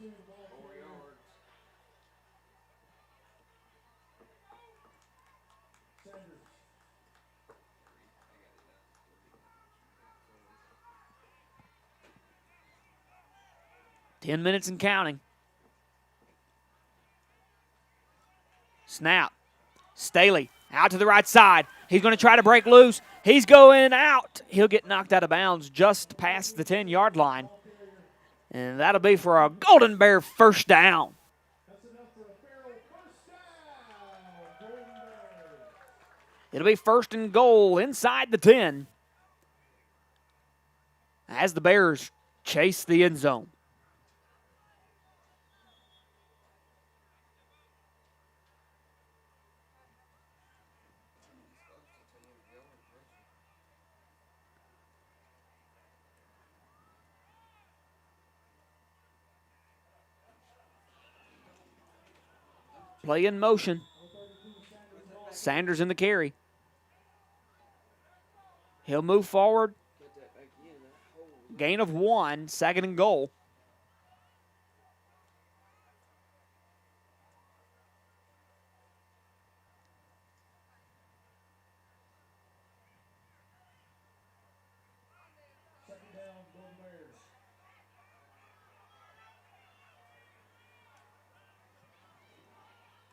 Speaker 1: Ten minutes and counting. Snap. Staley out to the right side. He's going to try to break loose. He's going out. He'll get knocked out of bounds just past the 10-yard line. And that'll be for a Golden Bear 1st down. It'll be 1st and goal inside the 10 as the Bears chase the end zone. Play in motion. Sanders in the carry. He'll move forward. Gain of 1, 2nd and goal.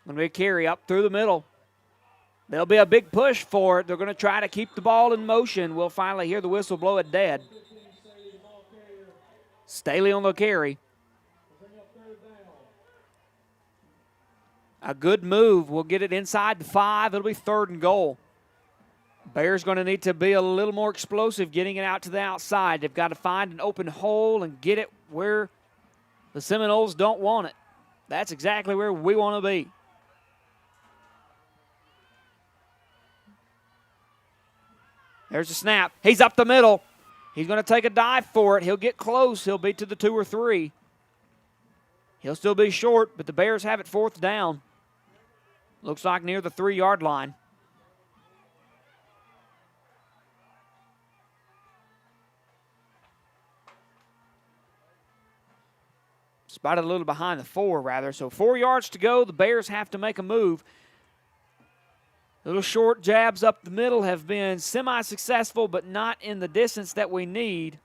Speaker 1: Going to be a carry up through the middle. There'll be a big push for it. They're going to try to keep the ball in motion. We'll finally hear the whistle blow it dead. Staley on the carry. A good move. We'll get it inside the 5. It'll be 3rd and goal. Bears going to need to be a little more explosive getting it out to the outside. They've got to find an open hole and get it where the Seminoles don't want it. That's exactly where we want to be. There's a snap. He's up the middle. He's going to take a dive for it. He'll get close. He'll be to the 2 or 3. He'll still be short, but the Bears have it 4th down. Looks like near the 3-yard line. Spotted a little behind the 4, rather. So 4 yards to go. The Bears have to make a move. Little short jabs up the middle have been semi-successful, but not in the distance that we need.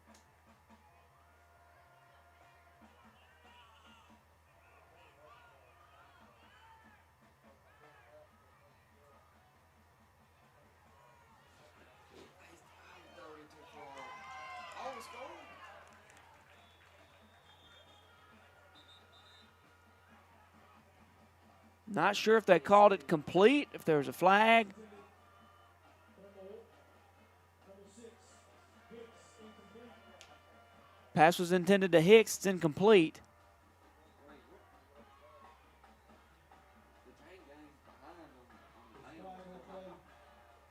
Speaker 1: Not sure if they called it complete, if there was a flag. Pass was intended to Hicks. It's incomplete.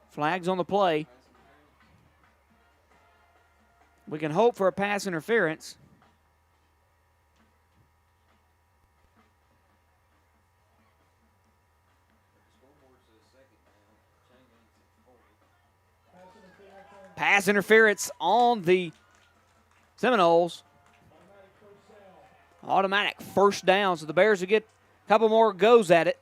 Speaker 1: Flags on the play. We can hope for a pass interference. Pass interference on the Seminoles. Automatic 1st down, so the Bears will get a couple more goes at it.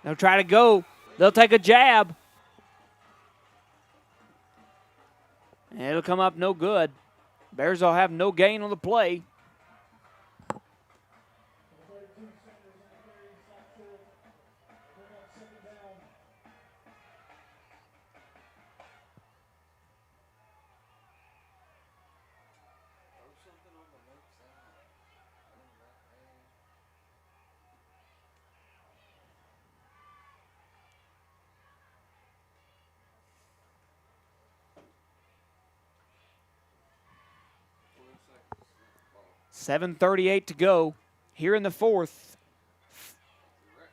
Speaker 1: They'll try to go. They'll take a jab. And it'll come up no good. Bears will have no gain on the play. .738 to go here in the 4th.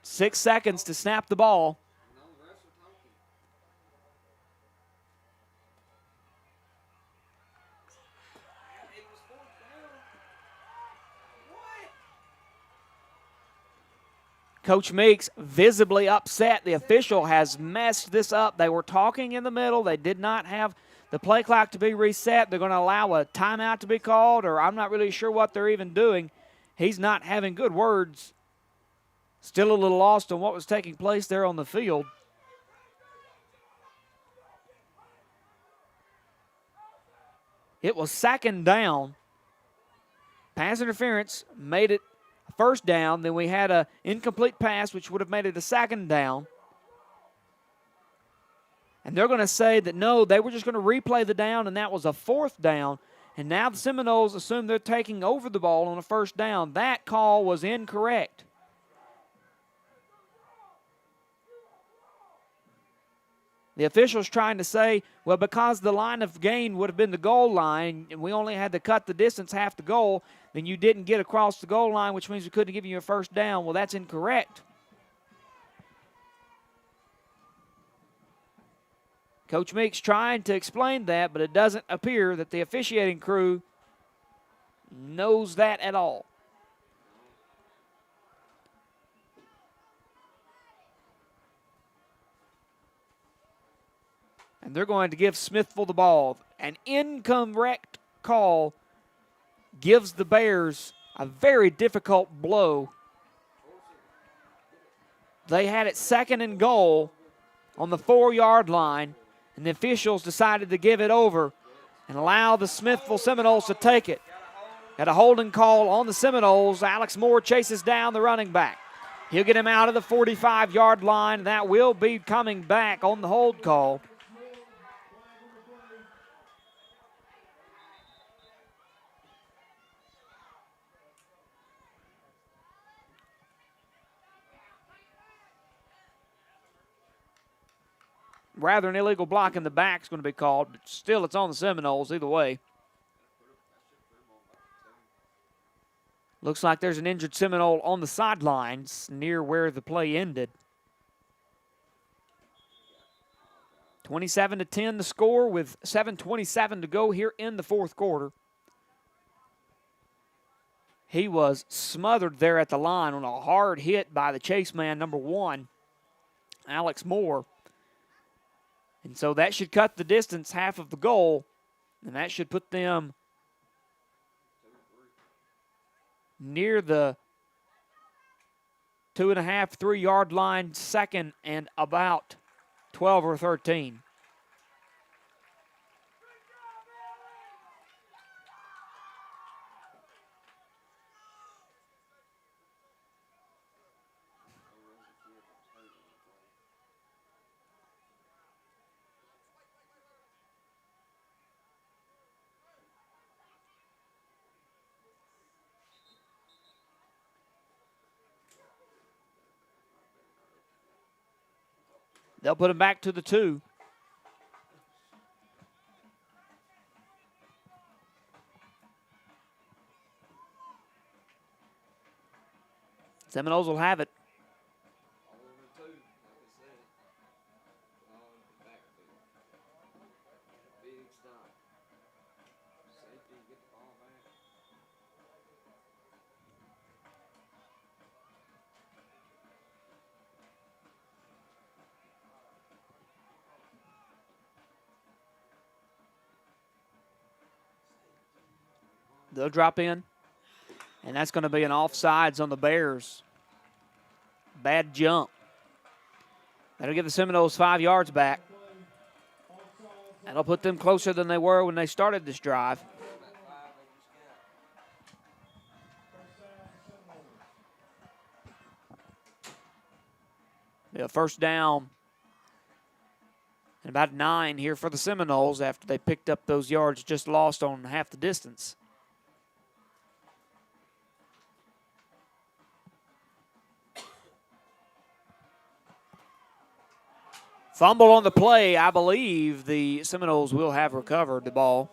Speaker 1: 6 seconds to snap the ball. Coach Meeks visibly upset. The official has messed this up. They were talking in the middle. They did not have the play clock to be reset. They're going to allow a timeout to be called, or I'm not really sure what they're even doing. He's not having good words. Still a little lost on what was taking place there on the field. It was 2nd down. Pass interference made it 1st down. Then we had an incomplete pass, which would have made it a 2nd down. And they're going to say that, no, they were just going to replay the down, and that was a 4th down. And now the Seminoles assume they're taking over the ball on a 1st down. That call was incorrect. The official's trying to say, well, because the line of gain would have been the goal line, and we only had to cut the distance half the goal, then you didn't get across the goal line, which means we couldn't give you a 1st down. Well, that's incorrect. Coach Meeks trying to explain that, but it doesn't appear that the officiating crew knows that at all. And they're going to give Smithville the ball. An incorrect call gives the Bears a very difficult blow. They had it 2nd and goal on the 4-yard line, and the officials decided to give it over and allow the Smithville Seminoles to take it. At a holding call on the Seminoles, Alex Moore chases down the running back. He'll get him out of the 45-yard line. That will be coming back on the hold call. Rather, an illegal block in the back is going to be called, but still it's on the Seminoles either way. Looks like there's an injured Seminole on the sidelines near where the play ended. 27-10 the score with 7:27 to go here in the fourth quarter. He was smothered there at the line on a hard hit by the chase man, number 1, Alex Moore. And so that should cut the distance half of the goal, and that should put them near the 2.5, 3-yard line, 2nd and about 12 or 13. They'll put him back to the 2. Seminoles will have it. They'll drop in, and that's going to be an offsides on the Bears. Bad jump. That'll give the Seminoles 5 yards back. That'll put them closer than they were when they started this drive. A first down and about 9 here for the Seminoles after they picked up those yards just lost on half the distance. Fumble on the play. I believe the Seminoles will have recovered the ball.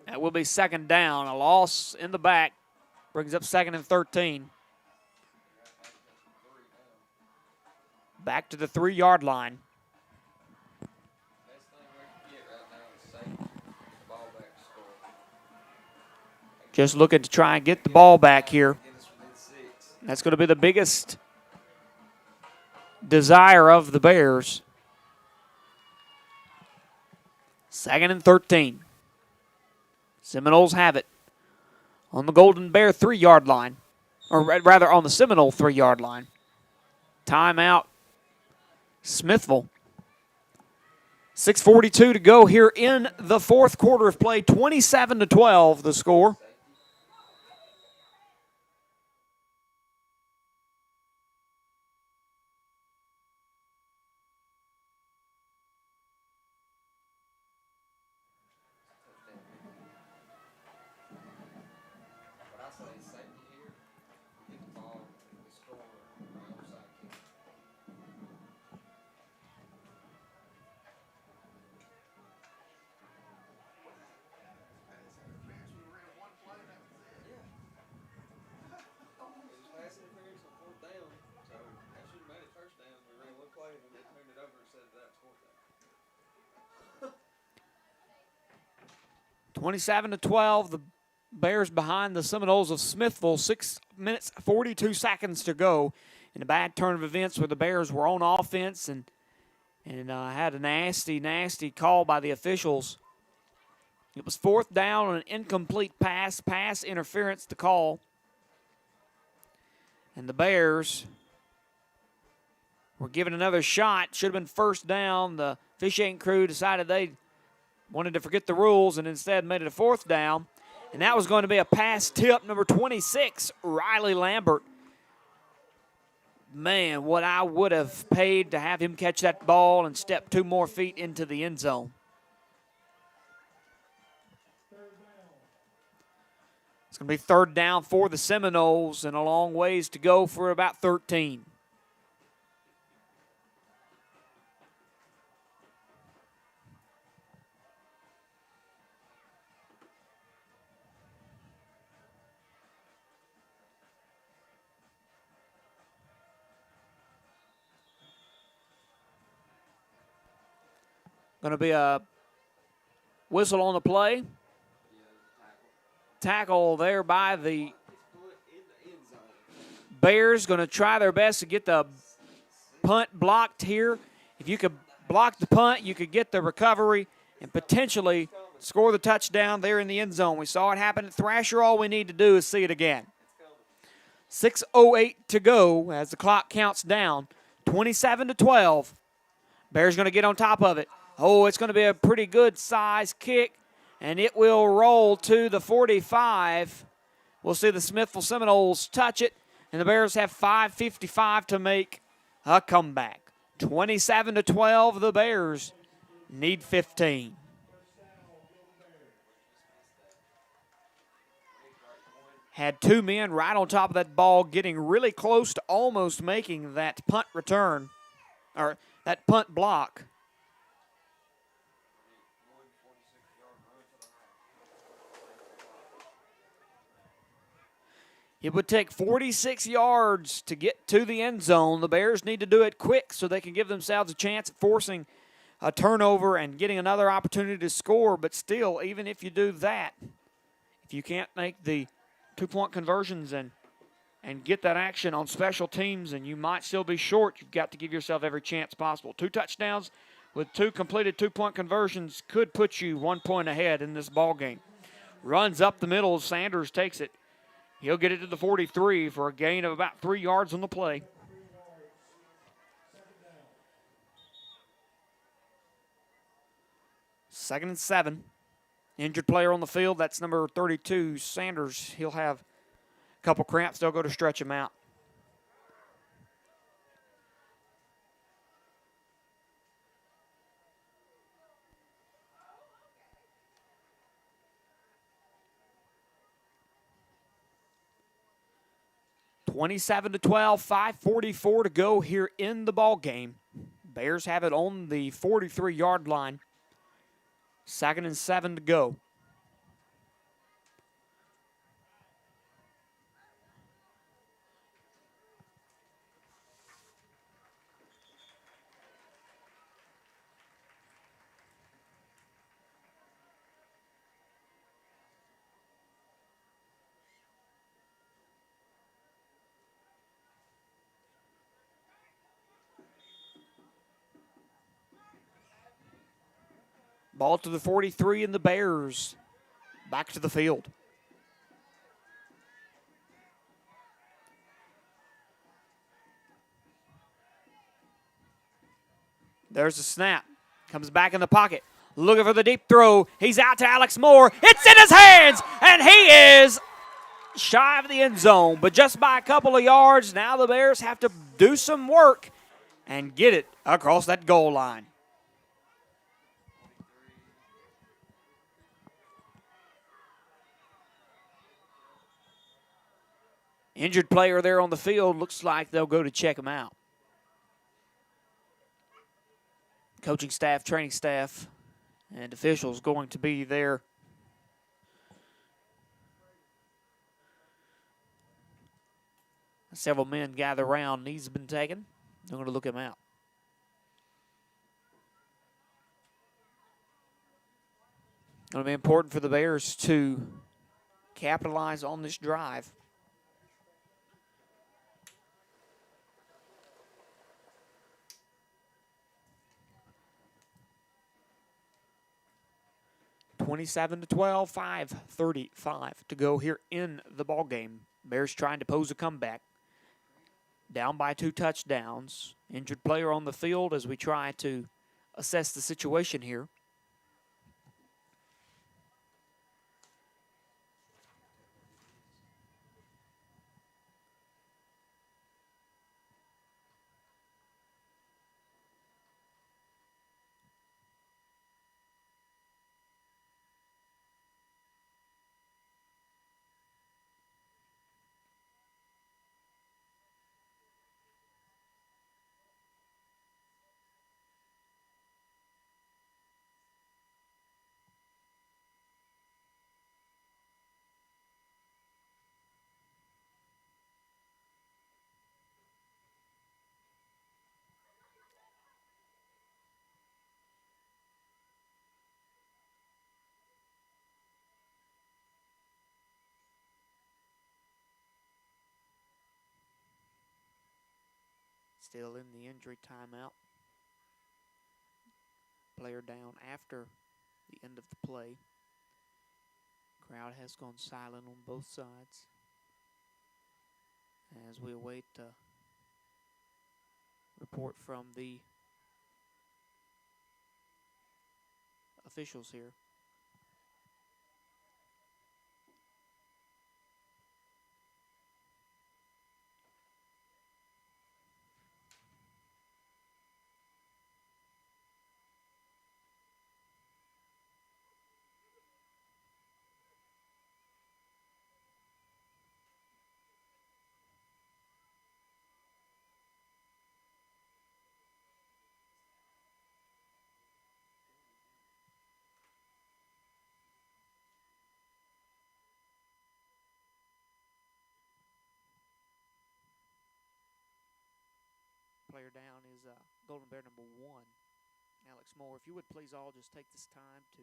Speaker 1: That will be 2nd down. A loss in the back brings up 2nd and 13. Back to the 3-yard line. Just looking to try and get the ball back here. That's going to be the biggest desire of the Bears. 2nd and 13. Seminoles have it on the Golden Bear 3-yard line, or rather on the Seminole 3-yard line. Timeout, Smithville. 6:42 to go here in the fourth quarter of play. 27-12 the score. (27-12). The Bears behind the Seminoles of Smithville. 6 minutes, 42 seconds to go. In a bad turn of events where the Bears were on offense and and had a nasty, nasty call by the officials. It was 4th down on an incomplete pass interference to call. And the Bears were given another shot. Should have been 1st down. The officiating crew decided they wanted to forget the rules and instead made it a 4th down. And that was going to be a pass tip, number 26, Riley Lambert. Man, what I would have paid to have him catch that ball and step 2 more feet into the end zone. It's going to be 3rd down for the Seminoles and a long ways to go for about 13. Going to be a whistle on the play. Tackle there by the Bears. Going to try their best to get the punt blocked here. If you could block the punt, you could get the recovery and potentially score the touchdown there in the end zone. We saw it happen at Thrasher. All we need to do is see it again. 6:08 to go as the clock counts down. 27-12. Bears going to get on top of it. Oh, it's going to be a pretty good size kick, and it will roll to the 45. We'll see the Smithville Seminoles touch it, and the Bears have 5:55 to make a comeback. 27-12, the Bears need 15. Had 2 men right on top of that ball, getting really close to almost making that punt return, or that punt block. It would take 46 yards to get to the end zone. The Bears need to do it quick so they can give themselves a chance at forcing a turnover and getting another opportunity to score. But still, even if you do that, if you can't make the 2-point conversions and get that action on special teams, and you might still be short, you've got to give yourself every chance possible. 2 touchdowns with 2 completed 2-point conversions could put you 1 point ahead in this ball game. Runs up the middle. Sanders takes it. He'll get it to the 43 for a gain of about 3 yards on the play. Second and 7. Injured player on the field. That's number 32, Sanders. He'll have a couple cramps. They'll go to stretch him out. (27-12), 5:44 to go here in the ball game. Bears have it on the 43-yard line. 2nd and 7 to go. Ball to the 43, and the Bears back to the field. There's the snap. Comes back in the pocket. Looking for the deep throw. He's out to Alex Moore. It's in his hands, and he is shy of the end zone, but just by a couple of yards. Now the Bears have to do some work and get it across that goal line. Injured player there on the field. Looks like they'll go to check him out. Coaching staff, training staff, and officials going to be there. Several men gather around. Knees have been taken. They're going to look him out. Going to be important for the Bears to capitalize on this drive. 27-12, 5:35 to go here in the ball game. Bears trying to pose a comeback. Down by 2 touchdowns. Injured player on the field as we try to assess the situation here. Still in the injury timeout. Player down after the end of the play. Crowd has gone silent on both sides as we await a report from the officials here. Player down is Golden Bear number 1, Alex Moore. If you would please all just take this time to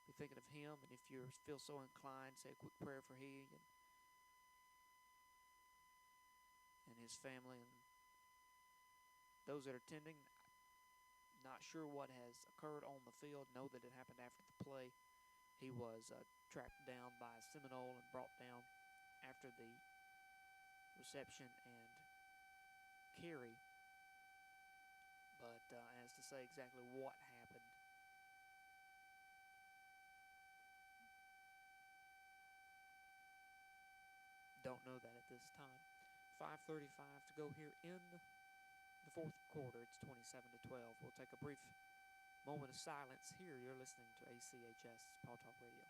Speaker 1: be thinking of him, and if you feel so inclined, say a quick prayer for he and his family and those that are attending. Not sure what has occurred on the field. Know that it happened after the play. He was tracked down by a Seminole and brought down after the reception and carry. But as to say exactly what happened, don't know that at this time. 5:35 to go here in the fourth quarter. It's 27-12. We'll take a brief moment of silence here. You're listening to ACHS Paul Talk Radio.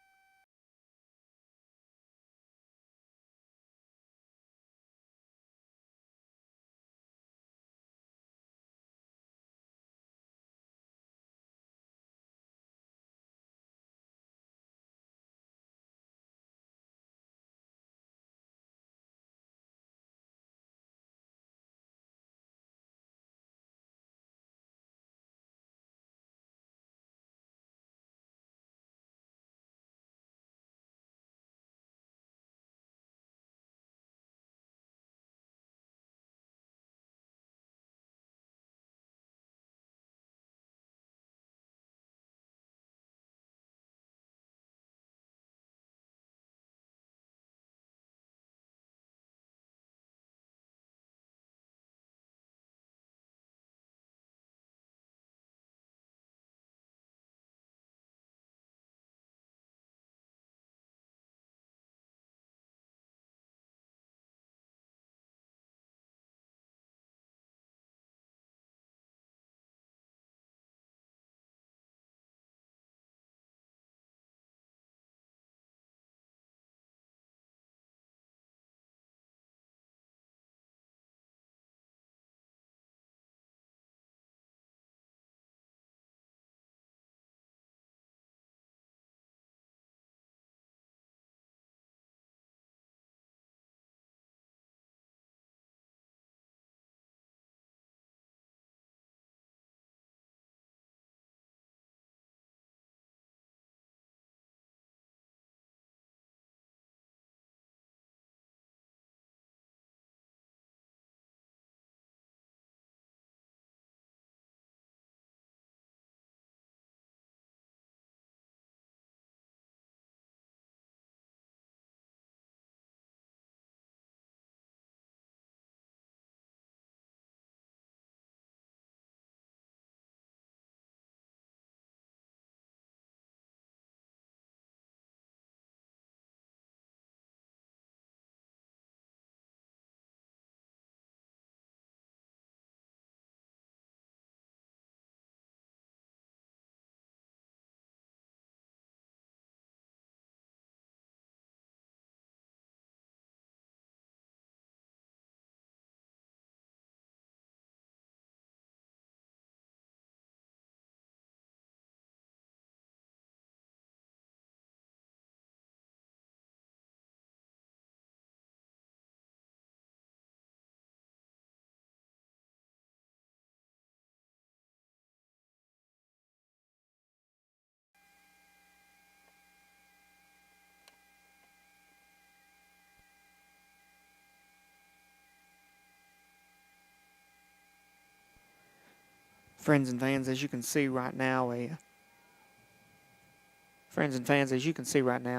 Speaker 1: Friends and fans, as you can see right now,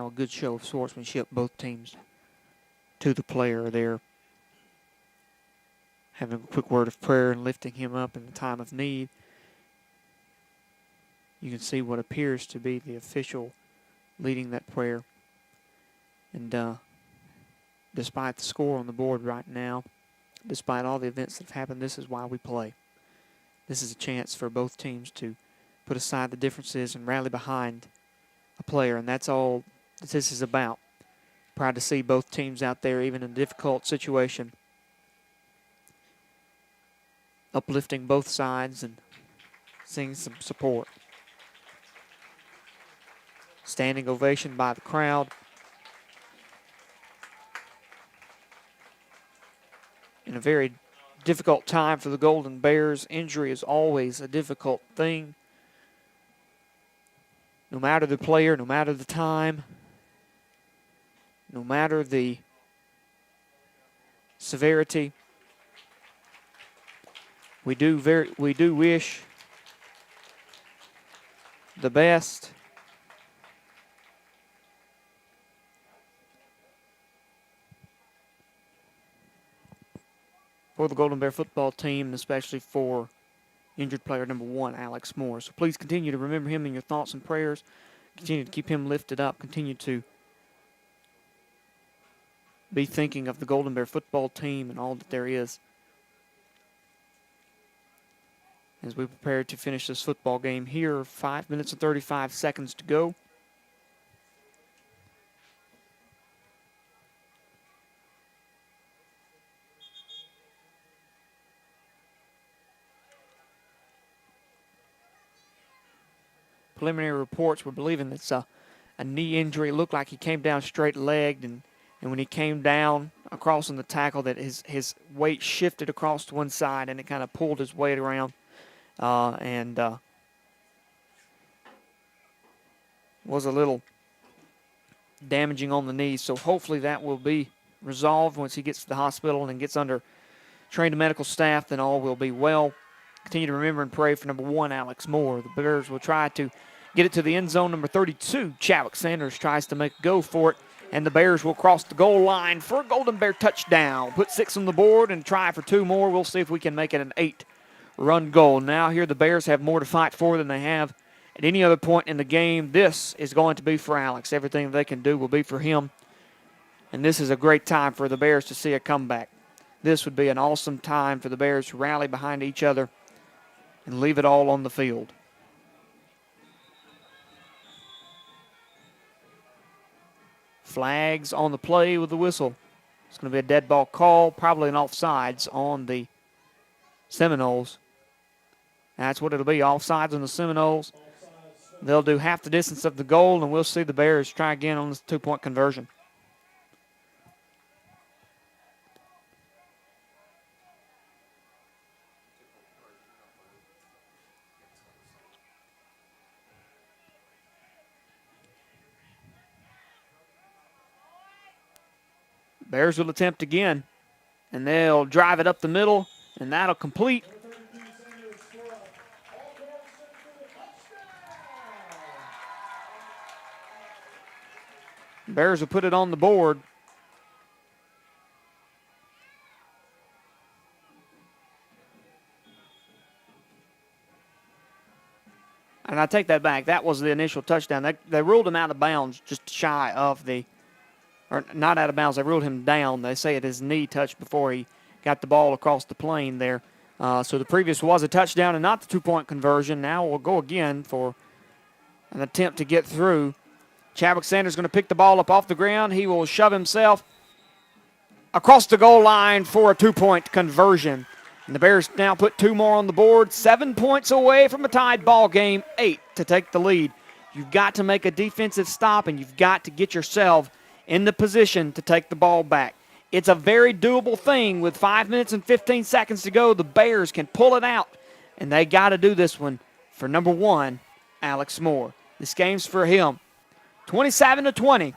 Speaker 1: a good show of sportsmanship. Both teams to the player there, having a quick word of prayer and lifting him up in the time of need. You can see what appears to be the official leading that prayer. And despite the score on the board right now, despite all the events that have happened, this is why we play. This is a chance for both teams to put aside the differences and rally behind a player, and that's all that this is about. Proud to see both teams out there, even in a difficult situation, uplifting both sides and seeing some support. Standing ovation by the crowd. In a very difficult time for the Golden Bears. Injury is always a difficult thing. No matter the player, no matter the time, no matter the severity, we do wish the best. For the Golden Bear football team, and especially for injured player number 1, Alex Moore. So please continue to remember him in your thoughts and prayers. Continue to keep him lifted up. Continue to be thinking of the Golden Bear football team and all that there is as we prepare to finish this football game here. 5 minutes and 35 seconds to go. Preliminary reports were believing it's a knee injury. It looked like he came down straight-legged, and when he came down across on the tackle, that his weight shifted across to one side, and it kind of pulled his weight around and was a little damaging on the knee. So hopefully that will be resolved once he gets to the hospital and gets under trained medical staff. Then all will be well. Continue to remember and pray for number 1, Alex Moore. The Bears will try to get it to the end zone. Number 32, Chadwick Sanders, tries to make a go for it. And the Bears will cross the goal line for a Golden Bear touchdown. Put 6 on the board and try for 2 more. We'll see if we can make it an 8-run goal. Now here the Bears have more to fight for than they have at any other point in the game. This is going to be for Alex. Everything they can do will be for him. And this is a great time for the Bears to see a comeback. This would be an awesome time for the Bears to rally behind each other and leave it all on the field. Flags on the play with the whistle. It's going to be a dead ball call, probably an offsides on the Seminoles. That's what it'll be, offsides on the Seminoles. They'll do half the distance of the goal, and we'll see the Bears try again on this 2-point conversion. Bears will attempt again, and they'll drive it up the middle, and that'll complete. Bears will put it on the board. And I take that back. That was the initial touchdown. They ruled him out of bounds just shy of the, or not out of bounds. They ruled him down. They say it his knee touched before he got the ball across the plane there. So the previous was a touchdown and not the 2-point conversion. Now we'll go again for an attempt to get through. Chadwick Sanders going to pick the ball up off the ground. He will shove himself across the goal line for a 2-point conversion. And the Bears now put 2 more on the board. 7 points away from a tied ball game. 8 to take the lead. You've got to make a defensive stop, and you've got to get yourself in the position to take the ball back. It's a very doable thing. With 5 minutes and 15 seconds to go, the Bears can pull it out. And they got to do this one for number 1, Alex Moore. This game's for him. 27-20,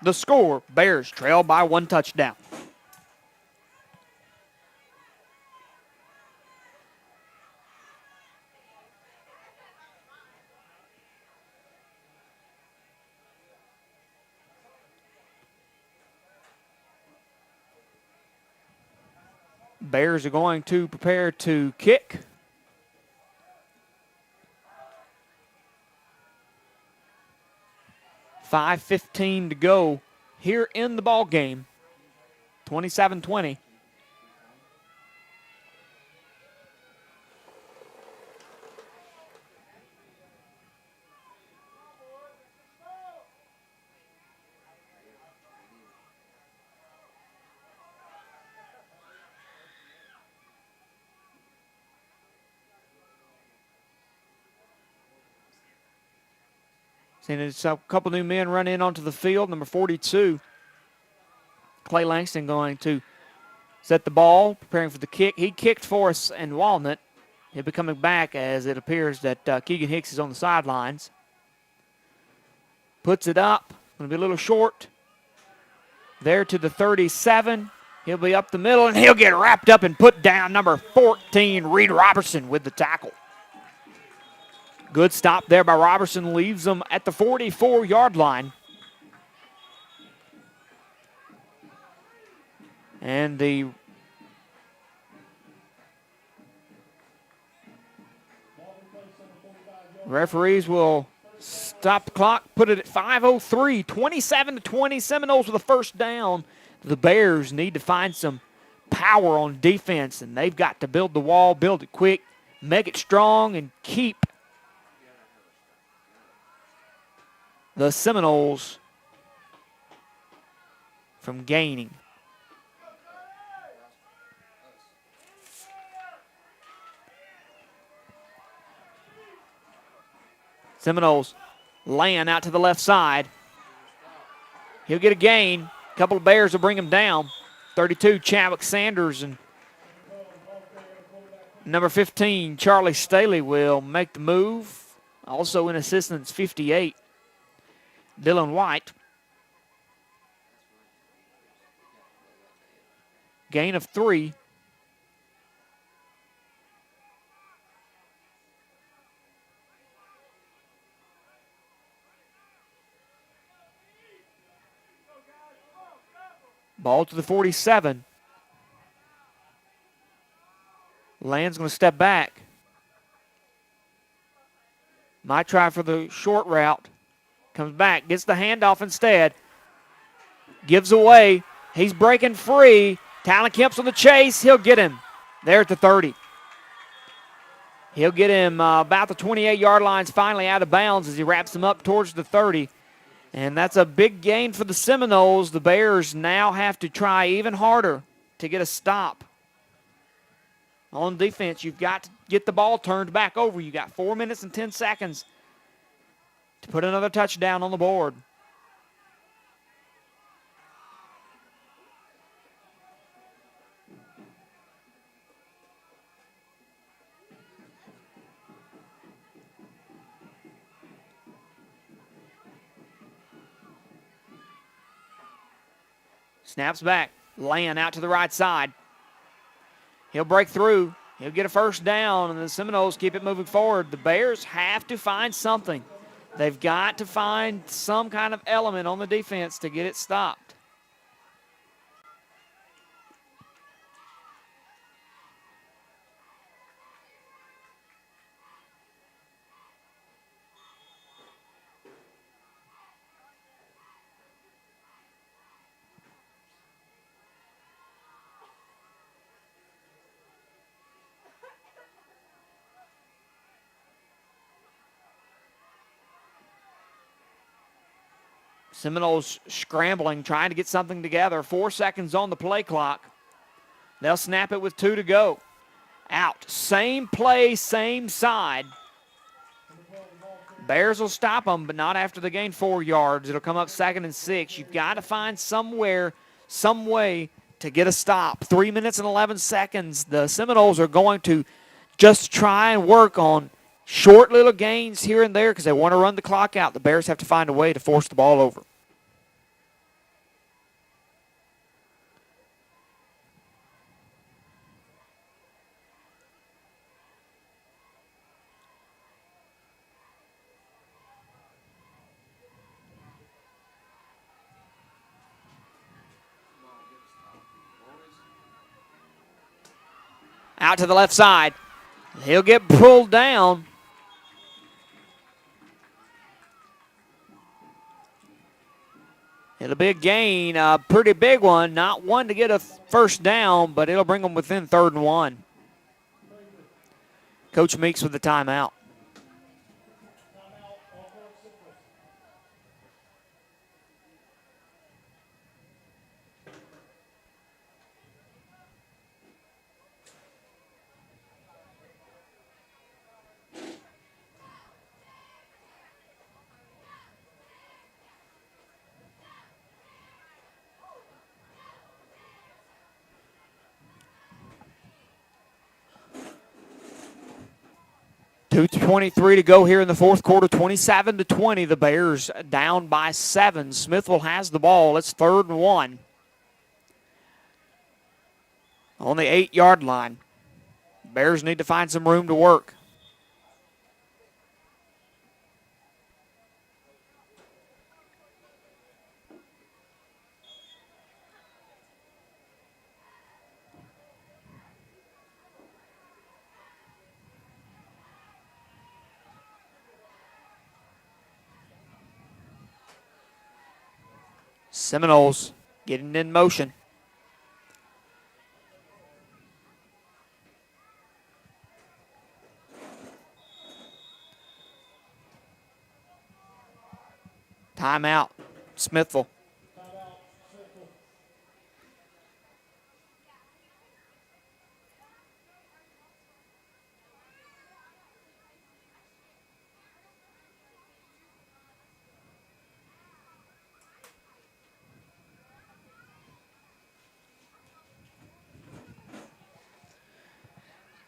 Speaker 1: the score. Bears trail by 1 touchdown. Bears are going to prepare to kick. .5:15 to go here in the ball game. 27-20. Seeing a couple new men run in onto the field. Number 42, Clay Langston, going to set the ball, preparing for the kick. He kicked for us in Walnut. He'll be coming back as it appears that Keegan Hicks is on the sidelines. Puts it up. Going to be a little short. There to the 37. He'll be up the middle, and he'll get wrapped up and put down. Number 14, Reed Robertson, with the tackle. Good stop there by Robertson, leaves them at the 44-yard line. And the referees will stop the clock, put it at 5:03, 27-20. Seminoles with a first down. The Bears need to find some power on defense, and they've got to build the wall, build it quick, make it strong, and keep the Seminoles from gaining. Seminoles laying out to the left side. He'll get a gain. A couple of Bears will bring him down. 32, Chadwick Sanders, and number 15, Charlie Staley, will make the move. Also in assistance, 58, Dylan White. Gain of 3. Ball to the 47. Land's going to step back. Might try for the short route. Comes back, gets the handoff instead. Gives away. He's breaking free. Talon Kemp's on the chase. He'll get him there at the 30. He'll get him about the 28-yard lines, finally out of bounds as he wraps him up towards the 30. And that's a big gain for the Seminoles. The Bears now have to try even harder to get a stop. On defense, you've got to get the ball turned back over. You got 4 minutes and 10 seconds to put another touchdown on the board. Snaps back, laying out to the right side. He'll break through. He'll get a first down, and the Seminoles keep it moving forward. The Bears have to find something. They've got to find some kind of element on the defense to get it stopped. Seminoles scrambling, trying to get something together. 4 seconds on the play clock. They'll snap it with 2 to go. Out. Same play, same side. Bears will stop them, but not after they gain 4 yards. It'll come up 2nd and 6. You've got to find somewhere, some way to get a stop. 3 minutes and 11 seconds. The Seminoles are going to just try and work on short little gains here and there because they want to run the clock out. The Bears have to find a way to force the ball over. Out to the left side. He'll get pulled down. It'll be a gain, a pretty big one. Not one to get a first down, but it'll bring them within 3rd and 1. Coach Meeks with the timeout. .223 to go here in the 4th quarter, 27-20. The Bears down by 7. Smithville has the ball. It's 3rd and 1. On the 8-yard line. Bears need to find some room to work. Seminoles getting in motion. Timeout, Smithville.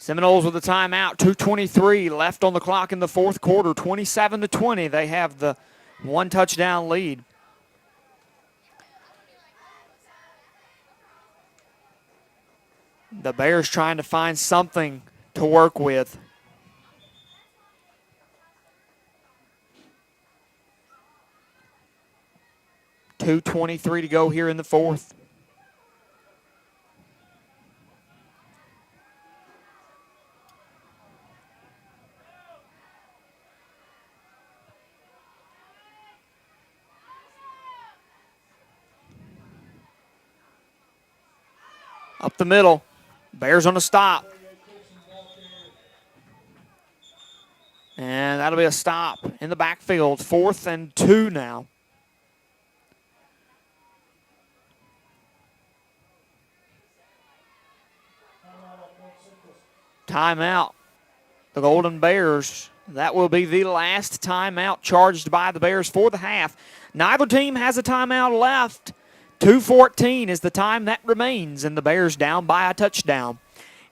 Speaker 1: Seminoles with a timeout, 2:23 left on the clock in the 4th quarter, 27-20. They have the 1 touchdown lead. The Bears trying to find something to work with. .223 to go here in the 4th. Up the middle. Bears on a stop. And that'll be a stop in the backfield. 4th and 2 now. Timeout. The Golden Bears. That will be the last timeout charged by the Bears for the half. Neither team has a timeout left. 2:14 is the time that remains, and the Bears down by a touchdown.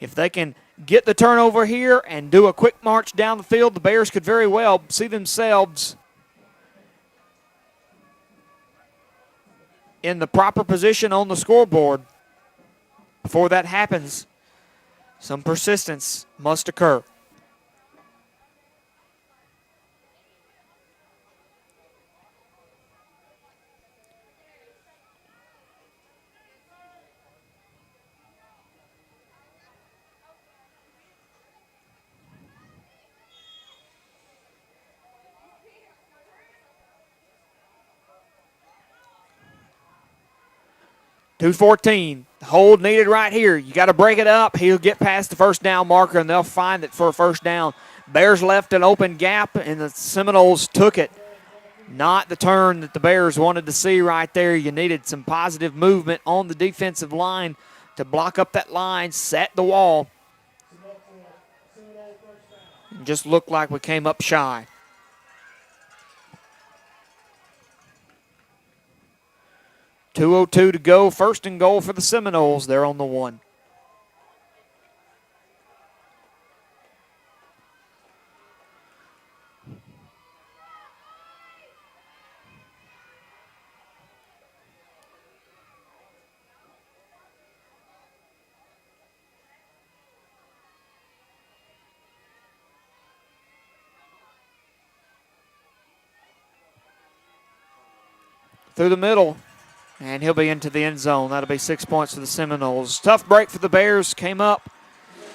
Speaker 1: If they can get the turnover here and do a quick march down the field, the Bears could very well see themselves in the proper position on the scoreboard. Before that happens, some persistence must occur. .214, hold needed right here. You got to break it up. He'll get past the first down marker, and they'll find it for a first down. Bears left an open gap, and the Seminoles took it. Not the turn that the Bears wanted to see right there. You needed some positive movement on the defensive line to block up that line, set the wall. It just looked like we came up shy. .202 to go, 1st and goal for the Seminoles. They're on the 1. Through the middle. And he'll be into the end zone. That'll be 6 points for the Seminoles. Tough break for the Bears. Came up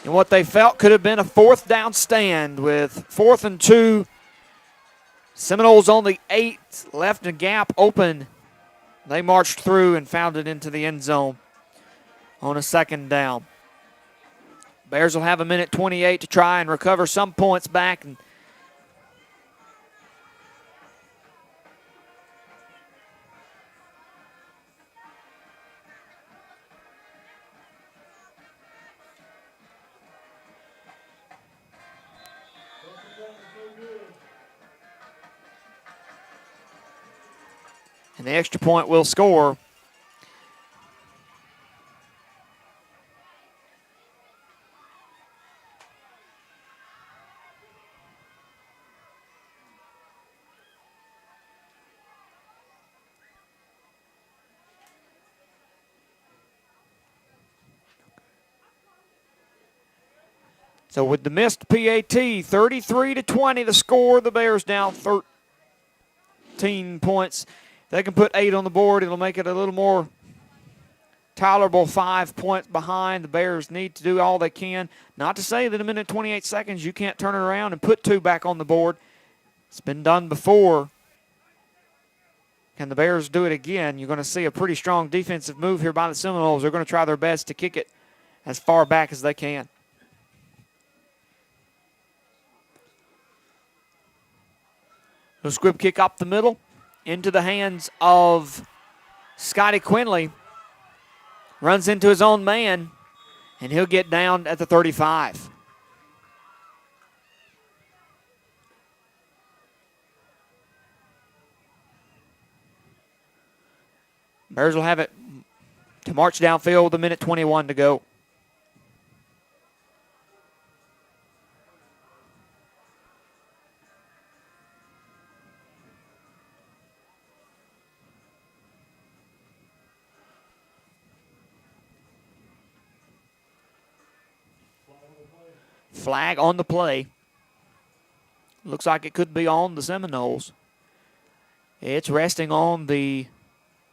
Speaker 1: in what they felt could have been a fourth down stand with 4th and 2. Seminoles on the 8, left a gap open. They marched through and found it into the end zone on a 2nd down. Bears will have a minute 28 to try and recover some points back. And the extra point will score. So with the missed PAT, 33-20 the score. The Bears down 13 points. They can put 8 on the board. It'll make it a little more tolerable. 5 points behind. The Bears need to do all they can. Not to say that in a minute 28 seconds you can't turn it around and put 2 back on the board. It's been done before. Can the Bears do it again? You're going to see a pretty strong defensive move here by the Seminoles. They're going to try their best to kick it as far back as they can. The squib kick up the middle into the hands of Scotty Quinley. Runs into his own man, and he'll get down at the 35. Bears will have it to march downfield with a minute 21 to go. Flag on the play. Looks like it could be on the Seminoles. It's resting on the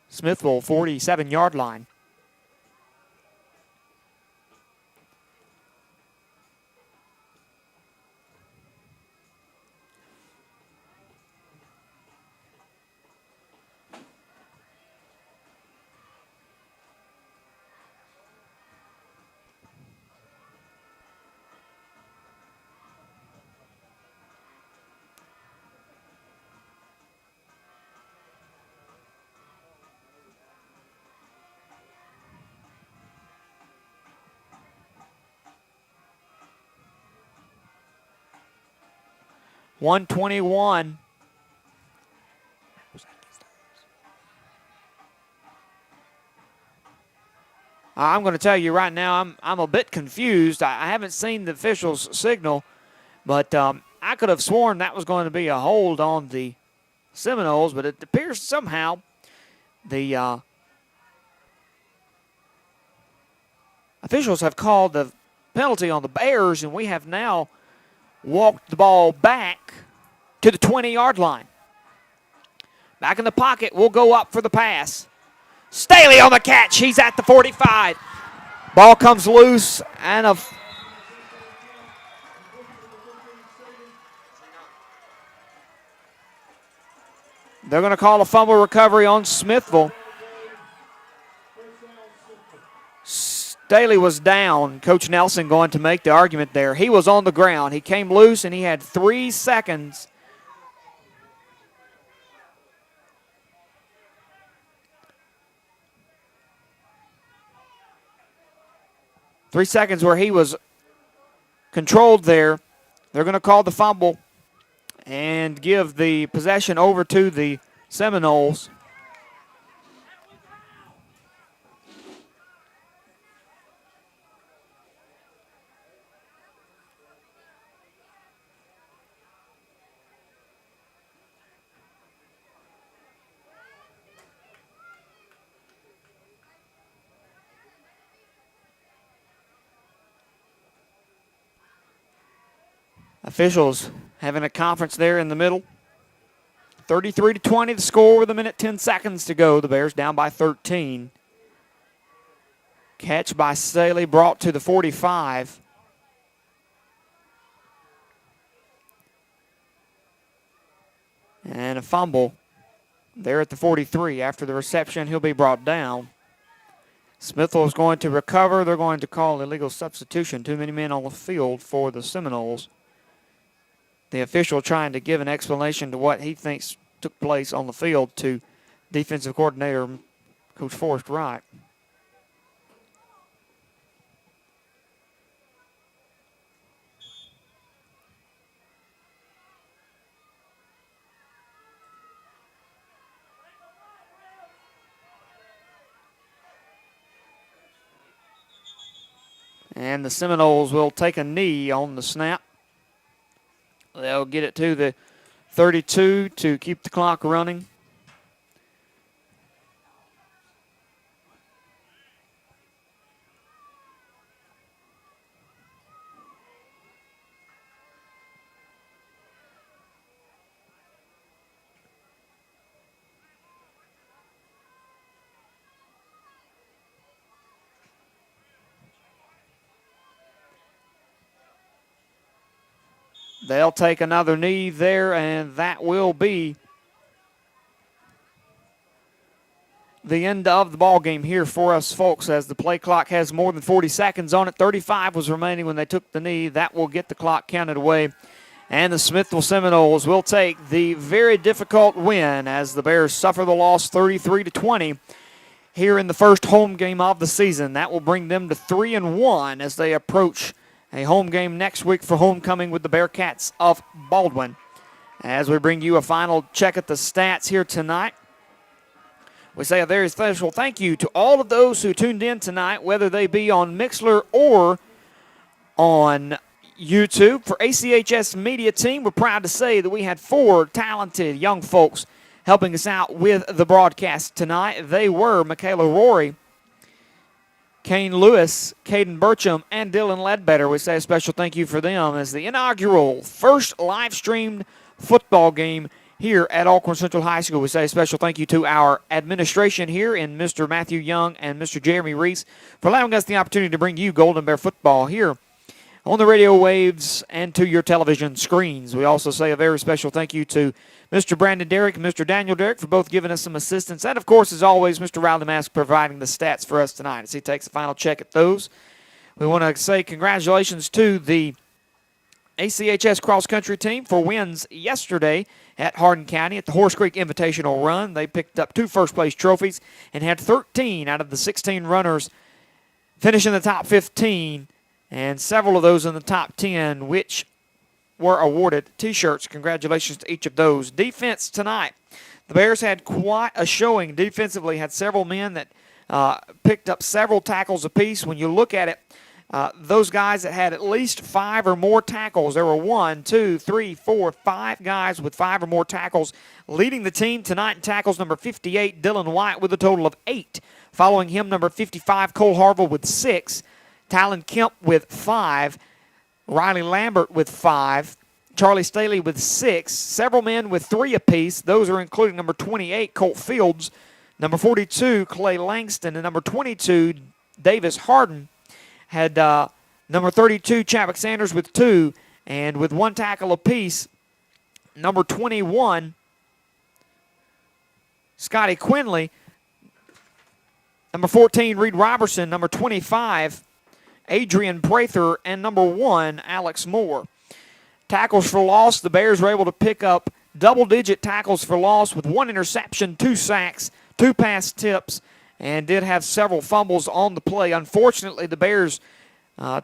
Speaker 1: Smithville 47-yard line. .121. I'm going to tell you right now, I'm a bit confused. I haven't seen the officials signal, but I could have sworn that was going to be a hold on the Seminoles, but it appears somehow the officials have called the penalty on the Bears, and we have now walked the ball back to the 20-yard line. Back in the pocket, we'll go up for the pass. Staley on the catch. He's at the 45. Ball comes loose, and they're going to call a fumble recovery on Smithville. Staley was down. Coach Nelson going to make the argument there. He was on the ground. He came loose, and he had 3 seconds. Three seconds where he was controlled there. They're going to call the fumble and give the possession over to the Seminoles. Officials having a conference there in the middle. 33-20 the score with a minute 10 seconds to go. The Bears down by 13. Catch by Staley brought to the 45. And a fumble there at the 43. After the reception, he'll be brought down. Smithville is going to recover. They're going to call illegal substitution. Too many men on the field for the Seminoles. The official trying to give an explanation to what he thinks took place on the field to defensive coordinator Coach Forrest Wright. And the Seminoles will take a knee on the snap. They'll get it to the 32 to keep the clock running. They'll take another knee there, and that will be the end of the ball game here for us folks, as the play clock has more than 40 seconds on it. 35 was remaining when they took the knee. That will get the clock counted away. And the Smithville Seminoles will take the very difficult win as the Bears suffer the loss 33-20 here in the first home game of the season. That will bring them to 3-1 as they approach a home game next week for homecoming with the Bearcats of Baldwin. As we bring you a final check at the stats here tonight, we say a very special thank you to all of those who tuned in tonight, whether they be on Mixlr or on YouTube. For ACHS Media Team, we're proud to say that we had 4 talented young folks helping us out with the broadcast tonight. They were Michaela Rory, Kane Lewis, Caden Burcham, and Dylan Ledbetter. We say a special thank you for them as the inaugural first live-streamed football game here at Alcorn Central High School. We say a special thank you to our administration here in Mr. Matthew Young and Mr. Jeremy Reese for allowing us the opportunity to bring you Golden Bear football here on the radio waves and to your television screens. We also say a very special thank you to Mr. Brandon Derrick and Mr. Daniel Derrick for both giving us some assistance. And, of course, as always, Mr. Riley Mask providing the stats for us tonight as he takes a final check at those. We want to say congratulations to the ACHS cross-country team for wins yesterday at Hardin County at the Horse Creek Invitational Run. They picked up 2 first-place trophies and had 13 out of the 16 runners finish in the top 15, and several of those in the top 10, which were awarded T-shirts. Congratulations to each of those. Defense tonight. The Bears had quite a showing defensively, had several men that picked up several tackles apiece. When you look at it, those guys that had at least 5 or more tackles, there were 1, 2, 3, 4, 5 guys with 5 or more tackles. Leading the team tonight in tackles, number 58, Dylan White, with a total of 8. Following him, number 55, Cole Harville with 6. Talon Kemp with 5. Riley Lambert with 5. Charlie Staley with 6. Several men with 3 apiece. Those are including number 28, Colt Fields, number 42, Clay Langston, and number 22, Davis Harden. Had number 32, Chadwick Sanders with 2, and with 1 tackle apiece, number 21, Scotty Quinley, number 14, Reed Robertson, number 25, Adrian Prather, and number 1, Alex Moore. Tackles for loss, the Bears were able to pick up double-digit tackles for loss with 1 interception, 2 sacks, 2 pass tips, and did have several fumbles on the play. Unfortunately, the Bears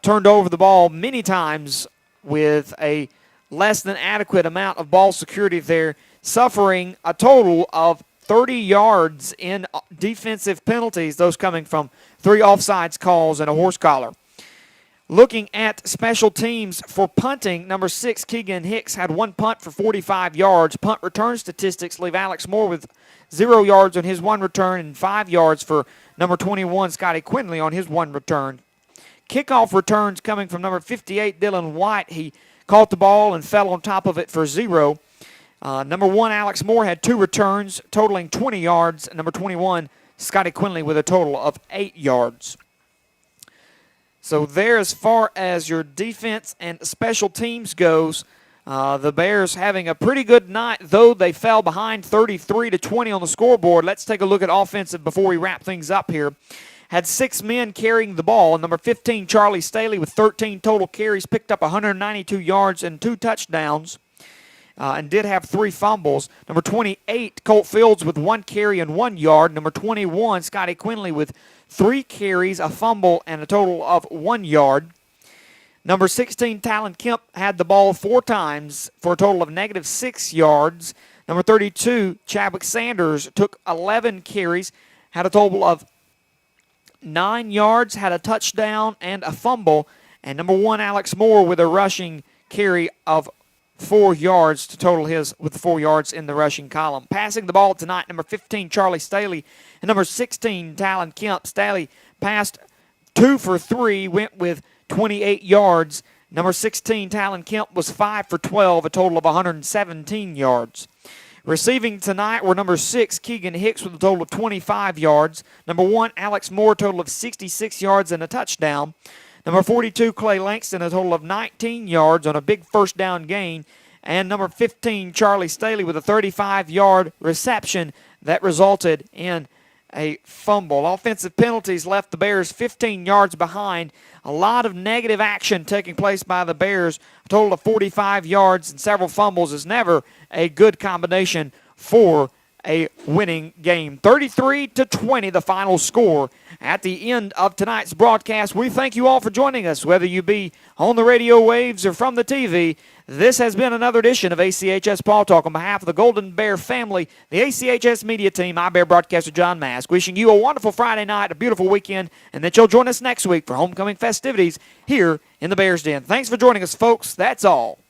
Speaker 1: turned over the ball many times with a less than adequate amount of ball security there, suffering a total of 30 yards in defensive penalties, those coming from 3 offsides calls and a horse collar. Looking at special teams for punting, number 6, Keegan Hicks, had 1 punt for 45 yards. Punt return statistics leave Alex Moore with 0 yards on his 1 return and 5 yards for number 21, Scotty Quinley, on his 1 return. Kickoff returns coming from number 58, Dylan White. He caught the ball and fell on top of it for 0. Number 1, Alex Moore, had 2 returns, totaling 20 yards. Number 21, Scotty Quinley, with a total of 8 yards. So there, as far as your defense and special teams goes, The Bears having a pretty good night, though they fell behind 33-20 on the scoreboard. Let's take a look at offensive before we wrap things up here. Had 6 men carrying the ball. Number 15, Charlie Staley, with 13 total carries, picked up 192 yards and 2 touchdowns, and did have 3 fumbles. Number 28, Colt Fields, with 1 carry and 1 yard. Number 21, Scotty Quinley, with 3 carries, a fumble, and a total of 1 yard. Number 16, Talon Kemp, had the ball 4 times for a total of -6 yards. Number 32, Chadwick Sanders, took 11 carries, had a total of 9 yards, had a touchdown and a fumble. And number 1, Alex Moore, with a rushing carry of 4 yards to total his with 4 yards in the rushing column. Passing the ball tonight, number 15, Charlie Staley, and number 16, Talon Kemp. Staley passed 2 for 3, went with 28 yards. Number 16, Talon Kemp, was 5 for 12, a total of 117 yards. Receiving tonight were number 6, Keegan Hicks, with a total of 25 yards. Number 1, Alex Moore, total of 66 yards and a touchdown. Number 42, Clay Langston, a total of 19 yards on a big first down gain. And number 15, Charlie Staley, with a 35-yard reception that resulted in a fumble. Offensive penalties left the Bears 15 yards behind. A lot of negative action taking place by the Bears. A total of 45 yards and several fumbles is never a good combination for a winning game. 33-20, the final score at the end of tonight's broadcast. We thank you all for joining us, whether you be on the radio waves or from the TV. This has been another edition of ACHS Paul Talk. On behalf of the Golden Bear family, the ACHS media team, I'm Bear broadcaster John Mask, wishing you a wonderful Friday night, a beautiful weekend, and that you'll join us next week for homecoming festivities here in the Bears Den. Thanks for joining us, folks. That's all.